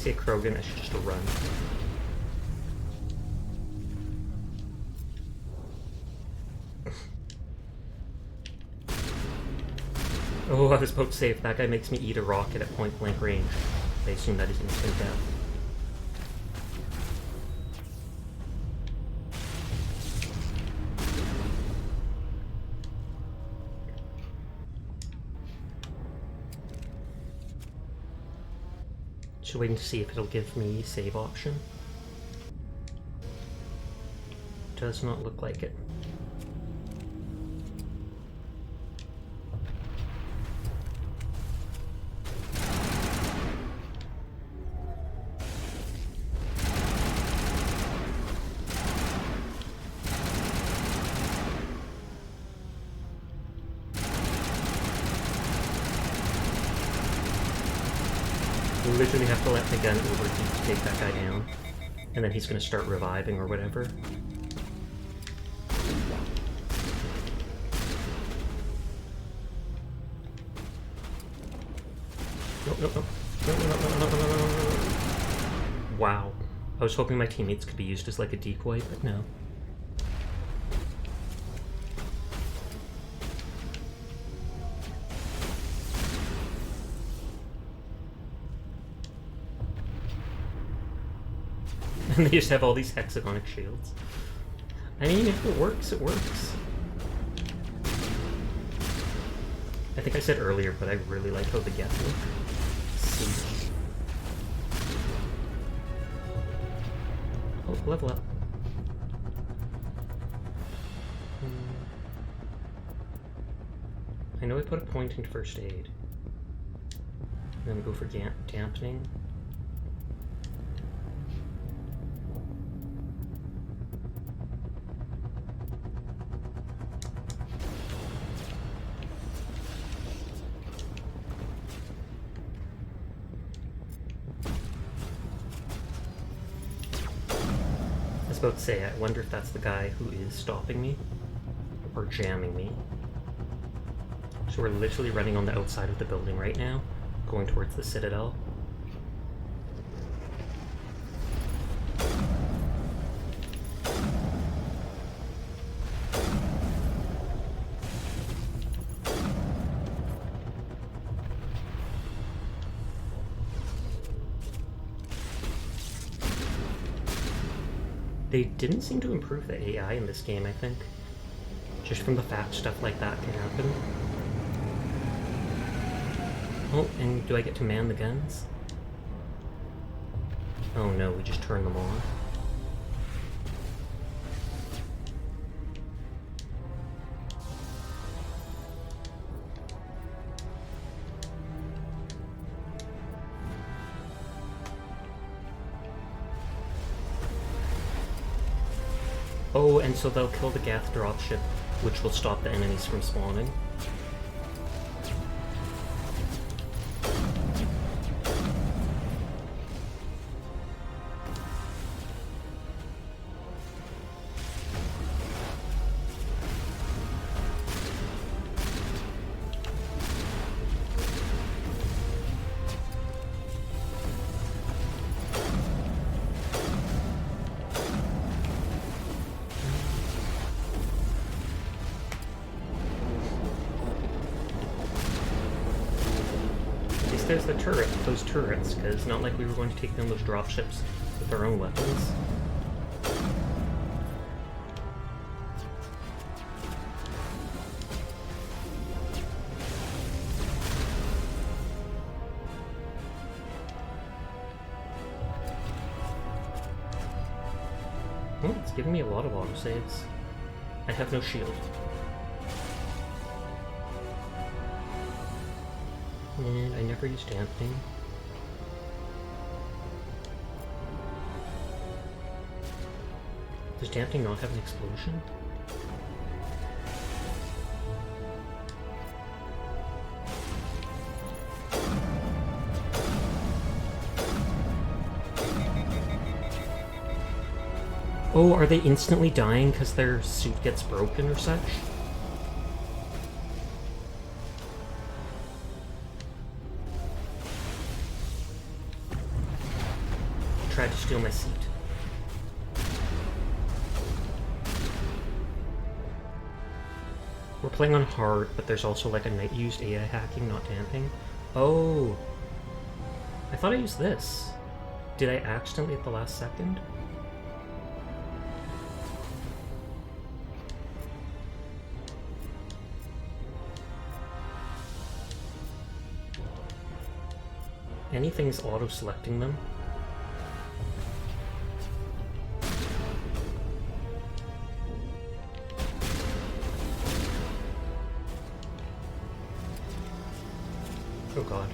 see a Krogan, I should just run. Oh, I was about to say, if that guy makes me eat a rocket at point blank range, I assume that is instant death. Just waiting to see if it'll give me save option. Does not look like it. You literally have to let the gun overheat to take that guy down, and then he's going to start reviving or whatever. No. Wow. I was hoping my teammates could be used as like a decoy, but no. And they just have all these hexagonic shields. I mean, if it works, it works. I think I said earlier, but I really like how the Geth look. Siege. Oh, level up. I know I put a point in first aid. Then go for dampening. I was about to say, I wonder if that's the guy who is stopping me or jamming me. So we're literally running on the outside of the building right now, going towards the Citadel. They didn't seem to improve the AI in this game, I think. Just from the fact stuff like that can happen. Oh, and do I get to man the guns? Oh no, we just turn them on. Oh, and so they'll kill the Geth dropship, which will stop the enemies from spawning. There's the turret, those turrets, because it's not like we were going to take down those dropships with our own weapons. Oh, it's giving me a lot of autosaves. I have no shield. And I never used dampening. Does dampening not have an explosion? Oh, are they instantly dying because their suit gets broken or such? steal my seat. We're playing on hard, but there's also like a night used AI hacking, not damping. Oh! I thought I used this. Did I accidentally at the last second? Anything's auto-selecting them. Oh god.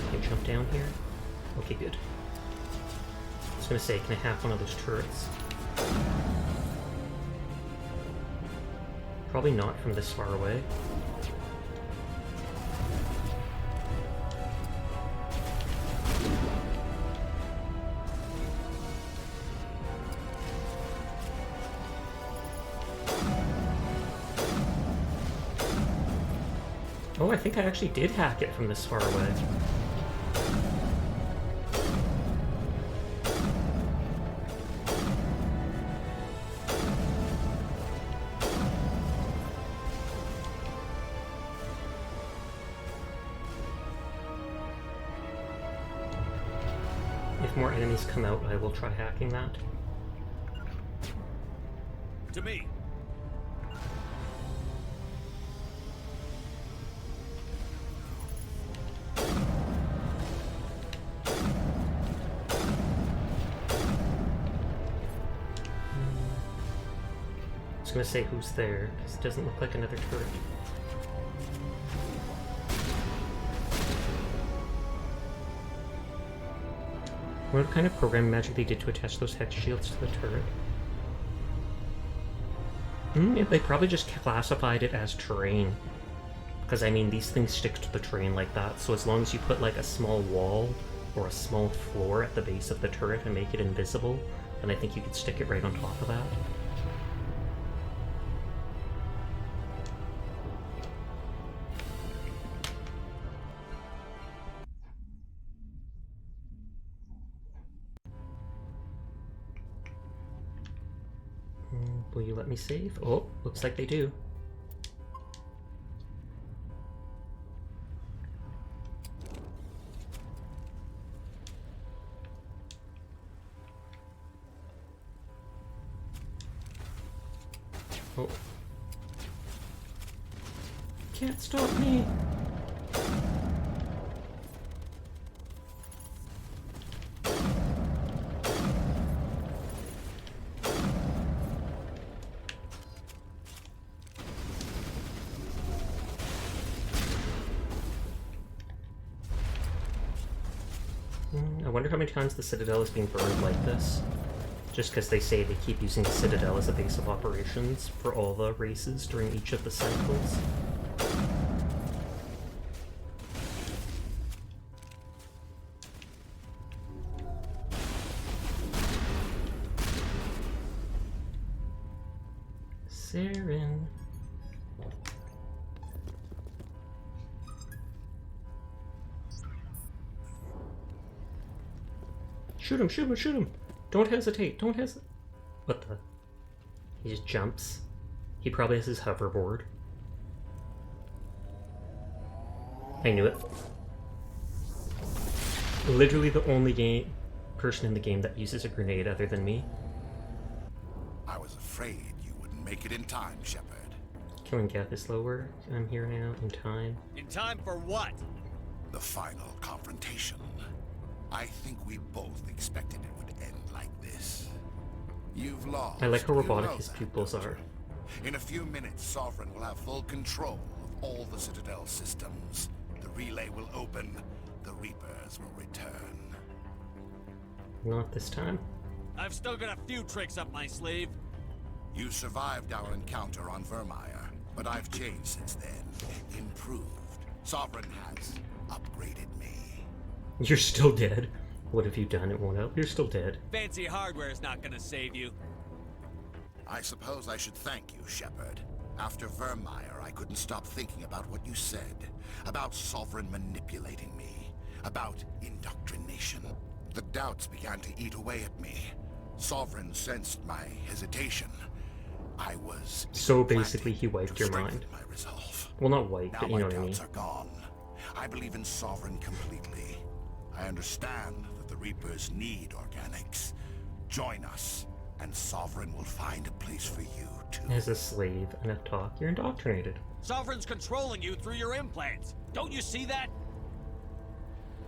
Can I jump down here? Okay, good. I was gonna say, can I hack one of those turrets? Probably not from this far away. Oh, I think I actually did hack it from this far away. If more enemies come out, I will try hacking that. To me. I was gonna say who's there, because it doesn't look like another turret. What kind of program magic they did to attach those hex shields to the turret? They probably just classified it as terrain. Because, I mean, these things stick to the terrain like that, so as long as you put, like, a small wall or a small floor at the base of the turret and make it invisible, then I think you could stick it right on top of that. Will you let me save? Oh, looks like they do. Oh. Can't stop me! I wonder how many times the Citadel is being burned like this. Just because they say they keep using the Citadel as a base of operations for all the races during each of the cycles. Saren. Shoot him, shoot him, shoot him! Don't hesitate, don't hesitate. What the? He just jumps. He probably has his hoverboard. I knew it. Literally the only person in the game that uses a grenade other than me. I was afraid you wouldn't make it in time, Shepard. Killing Geth is slower. I'm here now, in time. In time for what? The final confrontation. I think we both expected it would end like this. You've lost. I like how robotic You know his that, pupils don't are. you? In a few minutes, Sovereign will have full control of all the Citadel systems. The relay will open. The Reapers will return. Not this time. I've still got a few tricks up my sleeve. You survived our encounter on Vermeer, but I've changed since then. Improved. Sovereign has upgraded me. You're still dead. What have you done? It won't help. You're still dead. Fancy hardware is not gonna save you. I suppose I should thank you, Shepard. After Vermeer, I couldn't stop thinking about what you said. About Sovereign manipulating me. About indoctrination. The doubts began to eat away at me. Sovereign sensed my hesitation. I was... So basically he wiped your mind. My resolve. Well, not wiped, Now but you know my what I mean. doubts are gone. I believe in Sovereign completely. I understand that the Reapers need organics. Join us, and Sovereign will find a place for you, too. As a slave, enough talk, you're indoctrinated. Sovereign's controlling you through your implants. Don't you see that?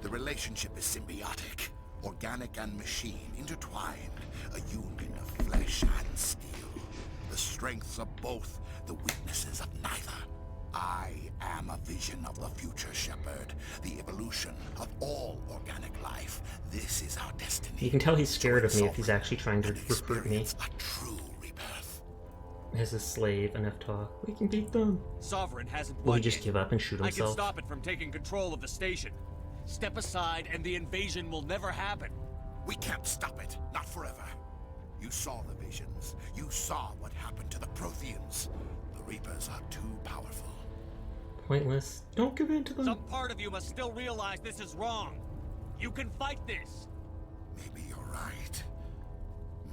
The relationship is symbiotic. Organic and machine intertwined. A union of flesh and steel. The strengths of both, the weaknesses of neither. I am a vision of the future, Shepard. The evolution of all organic life. This is our destiny. You can tell he's scared of me if he's actually trying to recruit me. A true rebirth. As a slave, enough talk. We can beat them. Sovereign hasn't Will he won just yet. give up and shoot I can himself? stop it from taking control of the station. Step aside and the invasion will never happen. We can't stop it. Not forever. You saw the visions. You saw what happened to the Protheans. The Reapers are too powerful. Pointless. Don't give in to them. Some part of you must still realize this is wrong. You can fight this. Maybe you're right.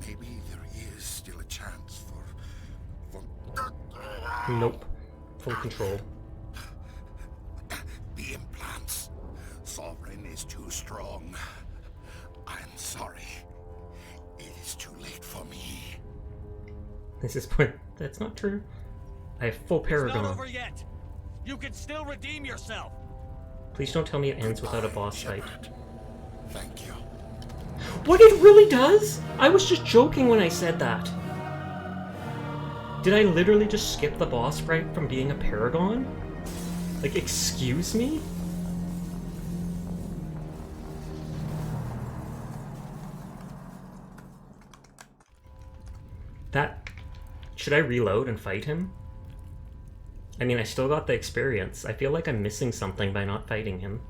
Maybe there is still a chance for... Nope. Full control. The implants. Sovereign is too strong. I'm sorry. It is too late for me. This is point. That's not true. I have full It's Paragon. not over yet. You can still redeem yourself. Please don't tell me it ends without a boss fight. Thank you. What, it really does? I was just joking when I said that. Did I literally just skip the boss fight from being a Paragon? Like, excuse me? That... Should I reload and fight him? I mean, I still got the experience. I feel like I'm missing something by not fighting him.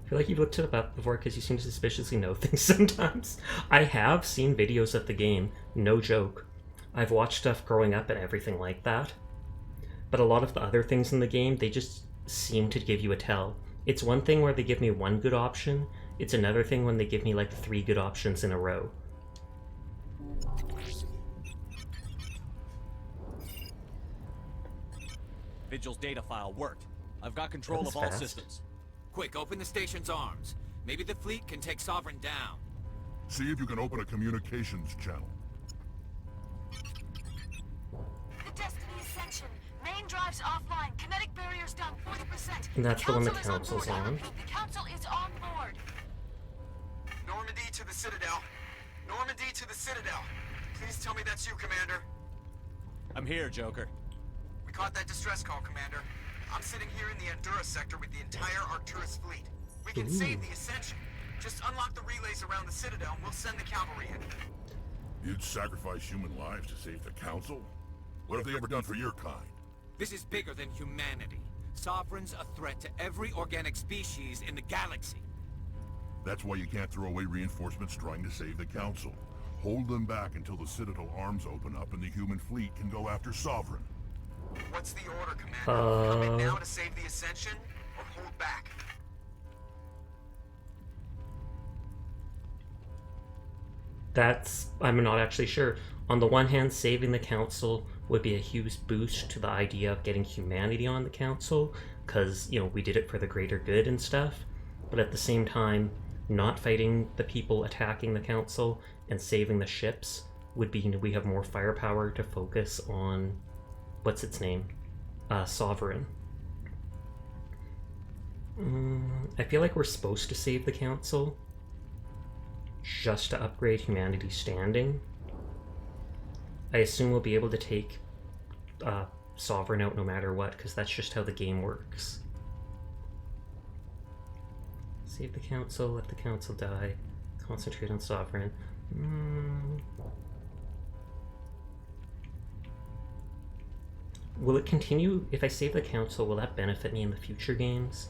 I feel like you've looked it up before because you seem to suspiciously know things sometimes. I have seen videos of the game, no joke. I've watched stuff growing up and everything like that. But a lot of the other things in the game, they just seem to give you a tell. It's one thing where they give me one good option, it's another thing when they give me like 3 good options in a row. Vigil's data file worked. I've got control of all fast. systems. Quick, open the station's arms. Maybe the fleet can take Sovereign down. See if you can open a communications channel. The Destiny Ascension. Main drives offline. Kinetic barriers down 40%. And that's the one the Council council's is on. board. I on. repeat, the council is on board. Normandy to the Citadel. Normandy to the Citadel. Please tell me that's you, Commander. I'm here, Joker. We caught that distress call, Commander. I'm sitting here in the Endura sector with the entire Arcturus fleet. We can save the Ascension. Just unlock the relays around the Citadel and we'll send the cavalry in. You'd sacrifice human lives to save the Council? What have they ever done for your kind? This is bigger than humanity. Sovereign's a threat to every organic species in the galaxy. That's why you can't throw away reinforcements trying to save the Council. Hold them back until the Citadel arms open up and the human fleet can go after Sovereign. What's the order, Commander? Come in now to save the Ascension, or hold back? I'm not actually sure. On the one hand, saving the Council would be a huge boost to the idea of getting humanity on the Council, because, you know, we did it for the greater good and stuff. But at the same time, not fighting the people attacking the Council and saving the ships would be, we have more firepower to focus on, what's its name? Sovereign. I feel like we're supposed to save the Council just to upgrade humanity's standing. I assume we'll be able to take Sovereign out no matter what, because that's just how the game works. Save the Council, let the Council die, concentrate on Sovereign. Will it continue? If I save the Council, will that benefit me in the future games?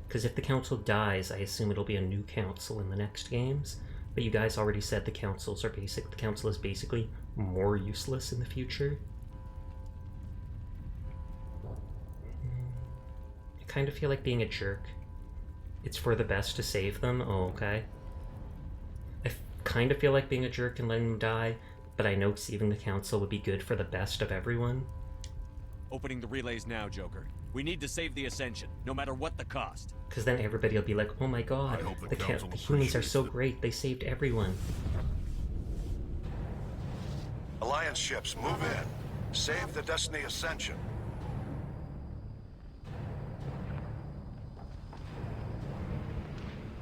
Because if the Council dies, I assume it'll be a new Council in the next games. But you guys already said the council is basically more useless in the future. I kind of feel like being a jerk. It's for the best to save them. Oh, okay. I kind of feel like being a jerk and letting them die, but I know saving the council would be good for the best of everyone. Opening the relays now, Joker. We need to save the Ascension, no matter what the cost. Because then everybody will be like, oh my god, the humans are so great, they saved everyone. Alliance ships, move in. Save the Destiny Ascension.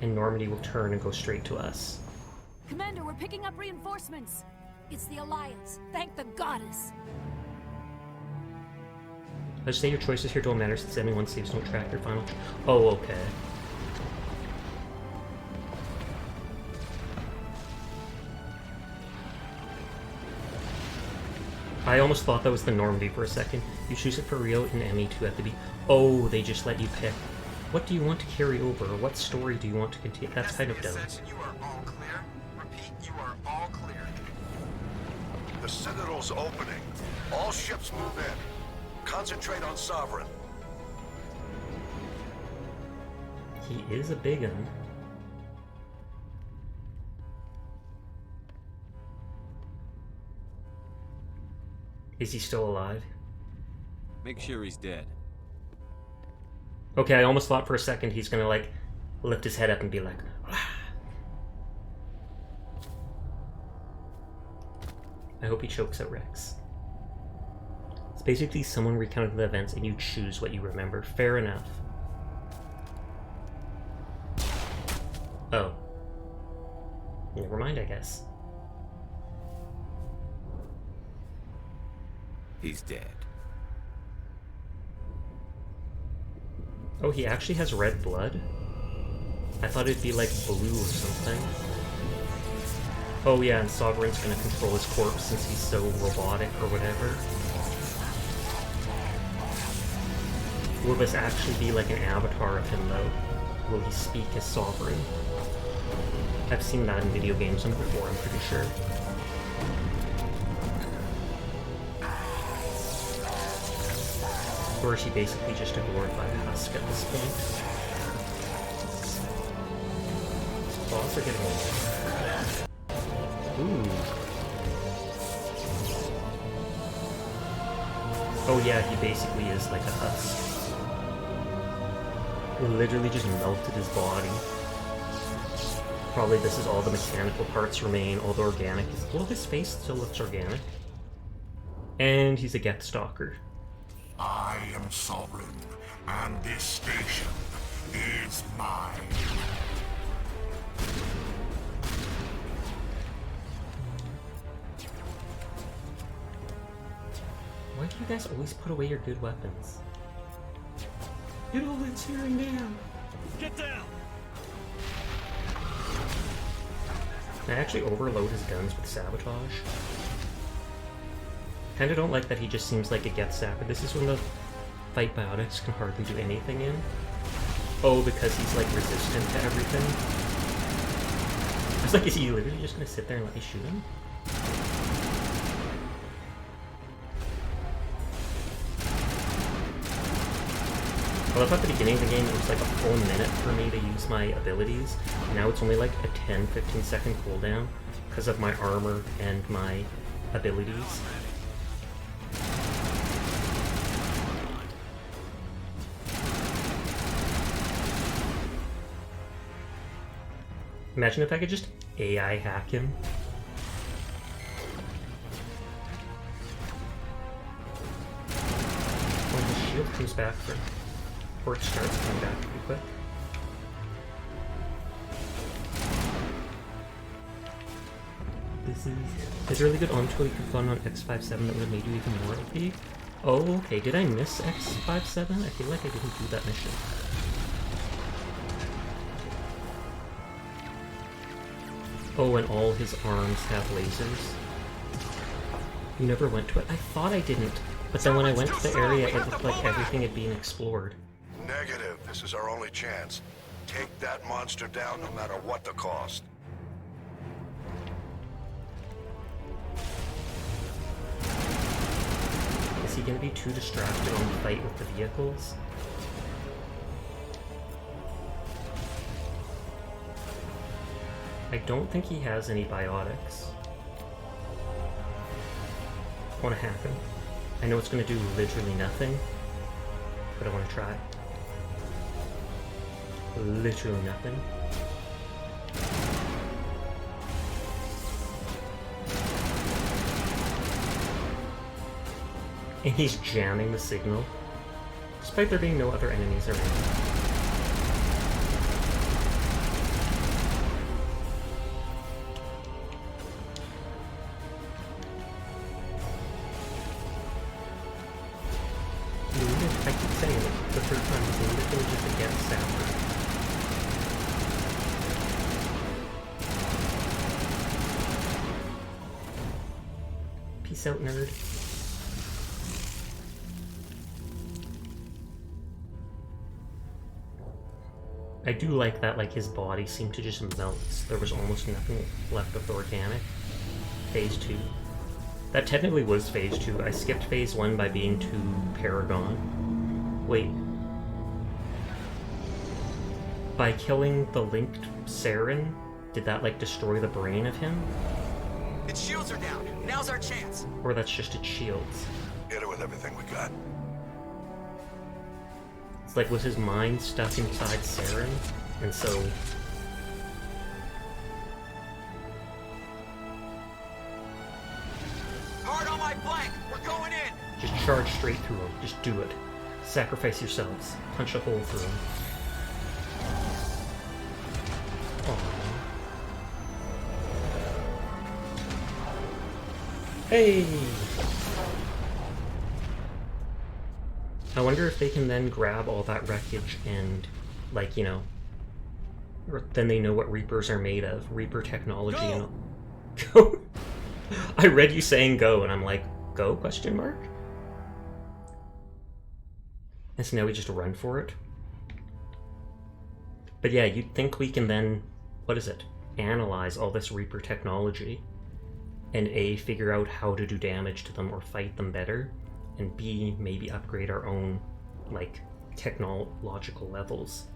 And Normandy will turn and go straight to us. Commander, we're picking up reinforcements. It's the Alliance. Thank the goddess. Let's say your choices here don't matter since anyone saves don't track your final. Oh, okay. I almost thought that was the Normandy for a second. You choose it for Rio and ME2 at the B. Oh, they just let you pick. What do you want to carry over? What story do you want to continue? That's kind of dumb. You are all clear. Repeat, you are all clear. The Citadel's opening. All ships move in. Concentrate on Sovereign. He is a big un. Is he still alive? Make sure he's dead. Okay, I almost thought for a second he's gonna, like, lift his head up and be like, ah. I hope he chokes out Rex. It's basically someone recounting the events and you choose what you remember. Fair enough. Oh. Never mind, I guess. He's dead. Oh, he actually has red blood? I thought it'd be like blue or something. Oh yeah, and Sovereign's gonna control his corpse since he's so robotic or whatever. Will this actually be like an avatar of him though? Will he speak as Sovereign? I've seen that in video games before, I'm pretty sure. Or is he basically just a glorified husk at this point? His claws are getting old. Ooh. Oh yeah, he basically is like a husk. He literally just melted his body. Probably this is all the mechanical parts remain, all the organic is... Well, his face still looks organic. And he's a Geth Stalker. I am Sovereign, and this station is mine. Why do you guys always put away your good weapons? It all ends here and down. Get down! Can I actually overload his guns with sabotage? Kinda don't like that he just seems like a Geth Sapper. This is when the fight biotics can hardly do anything in. Oh, because he's like resistant to everything. I was like, is he literally just gonna sit there and let me shoot him? Well, I thought at the beginning of the game it was like a full minute for me to use my abilities. Now it's only like a 10-15 second cooldown because of my armor and my abilities. Imagine if I could just AI hack him. When his shield comes back for... Or it starts coming back pretty quick. This is really good until you could run on X57 that would have made you even more OP. Oh, okay. Did I miss X57? I feel like I didn't do that mission. Oh, and all his arms have lasers. You never went to it? I thought I didn't, but then when I went to the area, it looked like everything had been explored. Negative. This is our only chance. Take that monster down no matter what the cost. he gonna be too distracted on the fight with the vehicles? I don't think he has any biotics. Wanna hack him? I know it's gonna do literally nothing, but I wanna try. Literally nothing. And he's jamming the signal, despite there being no other enemies around. I keep saying it the third time, he's literally just against Saffron. Peace out, nerd. I do like that, like, his body seemed to just melt. There was almost nothing left of the organic. Phase 2. That technically was Phase 2. I skipped Phase 1 by being too Paragon. Wait. By killing the linked Saren, did that, like, destroy the brain of him? Its shields are down. Now's our chance. Or that's just its shields? Hit it with everything we got. It's like, was his mind stuck inside Saren? And so... Hard on my flank! We're going in! Just charge straight through him. Just do it. Sacrifice yourselves. Punch a hole through him. Aww. Hey! I wonder if they can then grab all that wreckage and, like, you know, or then they know what Reapers are made of. Reaper technology and all. Go! I read you saying go, and I'm like, go? Question mark? And so now we just run for it. But yeah, you'd think we can then, what is it? Analyze all this Reaper technology. And A, figure out how to do damage to them or fight them better. And B, maybe upgrade our own, like, technological levels.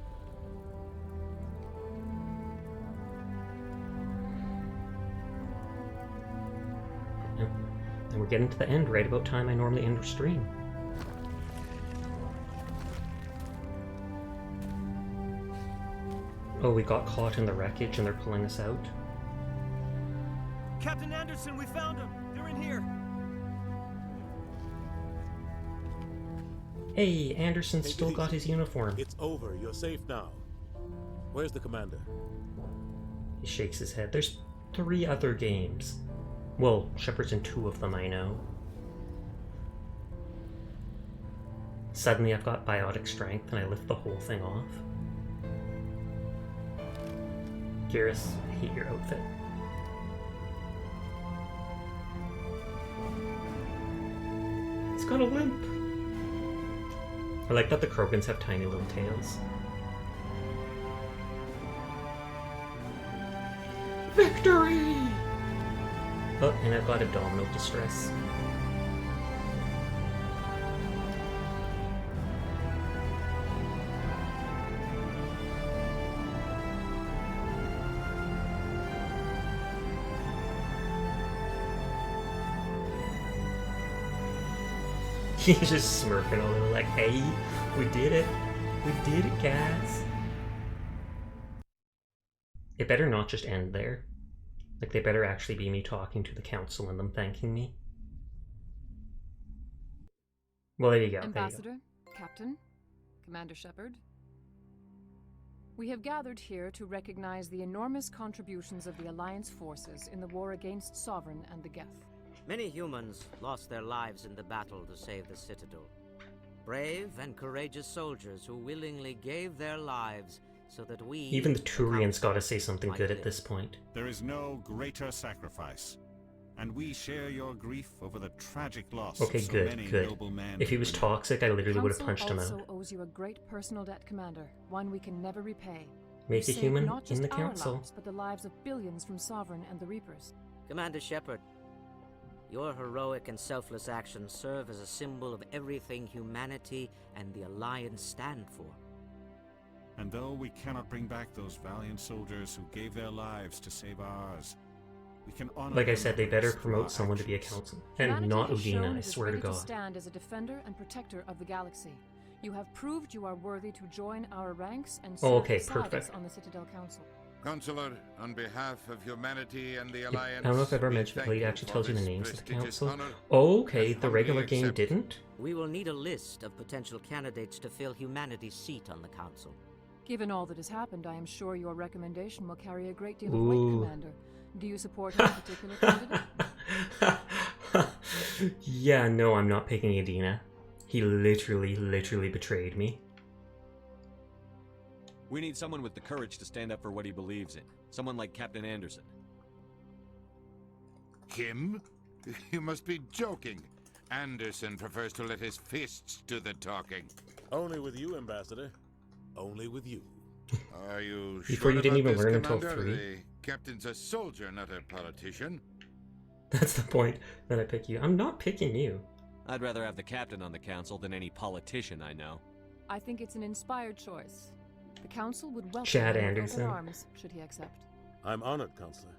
Yep. And we're getting to the end, right about time I normally end our stream. Oh, we got caught in the wreckage and they're pulling us out? Captain Anderson, we found them! They're in here! Hey, Anderson's still got his uniform. It's over. You're safe now. Where's the commander? He shakes his head. There's 3 other games. Well, Shepard's in 2 of them, I know. Suddenly I've got biotic strength and I lift the whole thing off. Garrus, I hate your outfit. It's got a limp. I like that the Krogans have tiny little tails. Victory! Oh, and I've got abdominal distress. He's just smirking a little like, hey, we did it. We did it, guys. It better not just end there. Like, they better actually be me talking to the council and them thanking me. Well, there you go. Ambassador, Captain, Commander Shepard. We have gathered here to recognize the enormous contributions of the Alliance forces in the war against Sovereign and the Geth. Many humans lost their lives in the battle to save the Citadel. Brave and courageous soldiers who willingly gave their lives so that we... Even the Turians gotta say something good at this point. There is no greater sacrifice, and we share your grief over the tragic loss Okay, of so good, many good. noble men. If he was toxic, I literally would have punched him out. The Council also owes you a great personal debt, Commander, one we can never repay. Make You a saved human not just in the our council. lives, but the lives of billions from Sovereign and the Reapers. Commander Shepard, Your heroic and selfless actions serve as a symbol of everything humanity and the Alliance stand for. And though we cannot bring back those valiant soldiers who gave their lives to save ours, we can honor Like I them said, they with better through promote our someone to be a actions. council. And Humanity not has shown Udina, I it is swear to ready God. stand as a defender and protector of the galaxy. You have proved you are worthy to join our ranks and serve Okay, beside us perfect. on the Citadel Council. Consular, on behalf of humanity and the I Alliance, don't know if I've ever we mentioned thank it you actually for tells you the this names of the prestigious council. honor. Okay, and the regular humbly game accept. didn't? We will need a list of potential candidates to fill humanity's seat on the Council. Given all that has happened, I am sure your recommendation will carry a great deal of Ooh. weight, Commander. Do you support any particular candidate? Yeah, no, I'm not picking Udina. He literally betrayed me. We need someone with the courage to stand up for what he believes in. Someone like Captain Anderson. Him? You must be joking. Anderson prefers to let his fists do the talking. Only with you, Ambassador. Only with you. Are you Before sure you didn't about even this, learn until Commander? 3. The captain's a soldier, not a politician. That's the point that I pick you. I'm not picking you. I'd rather have the captain on the council than any politician I know. I think it's an inspired choice. The Council would welcome Chad him with Anderson. open arms, should he accept. I'm honored, Counselor.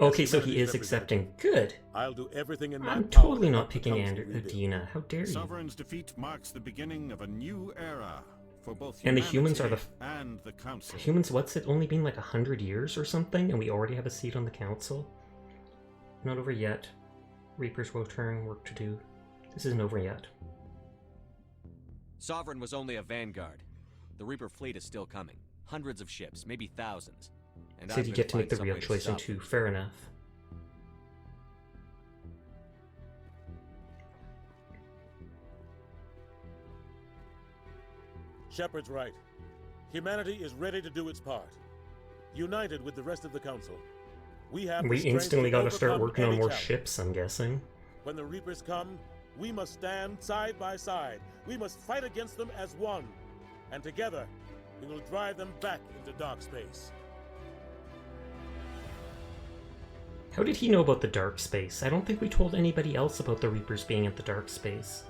Okay, As so he humanity's is accepting. Good. I'll do everything in my I'm power totally to not help the picking Council rebuild. Udina. How dare you? Sovereign's defeat marks the beginning of a new era for both And the humanity humans are the and the Council. humans. What's it only been like 100 years or something, and we already have a seat on the council? Not over yet. Reapers will return. Work to do. This isn't over yet. Sovereign was only a vanguard. The Reaper fleet is still coming. Hundreds of ships, maybe thousands. And So you get to make the real choice in 2. Fair enough. Shepard's right. Humanity is ready to do its part. United with the rest of the Council, we have We the strength instantly got to start overcome working on any more challenge. ships, I'm guessing. When the Reapers come, we must stand side by side. We must fight against them as one. And together, we will drive them back into dark space. How did he know about the dark space? I don't think we told anybody else about the Reapers being at the dark space.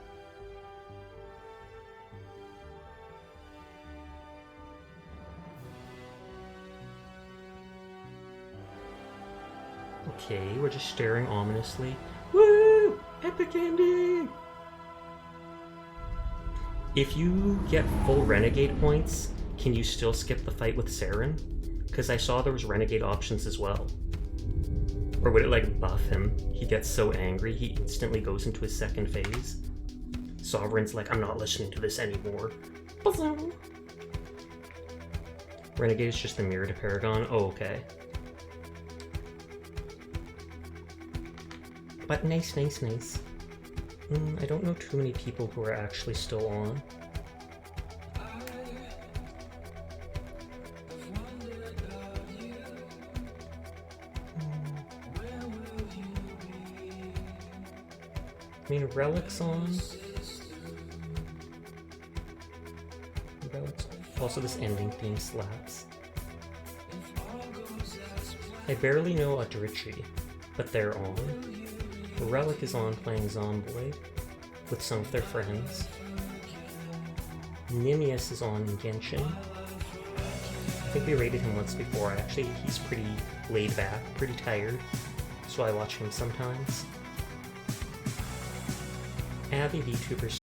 Okay, we're just staring ominously. Woo! Epic ending! If you get full Renegade points, can you still skip the fight with Saren? Because I saw there was Renegade options as well. Or would it like buff him? He gets so angry he instantly goes into his second phase. Sovereign's like, I'm not listening to this anymore. Renegade is just the mirror to Paragon? Oh, okay. But nice. I don't know too many people who are actually still on. I mean, Relic's on. Relic's on. Also, this ending theme slaps. I barely know Adrichi, but they're on. Relic is on playing Zomboid with some of their friends. Nimius is on Genshin. I think we rated him once before. Actually, he's pretty laid back, pretty tired, so I watch him sometimes. Abby VTuber's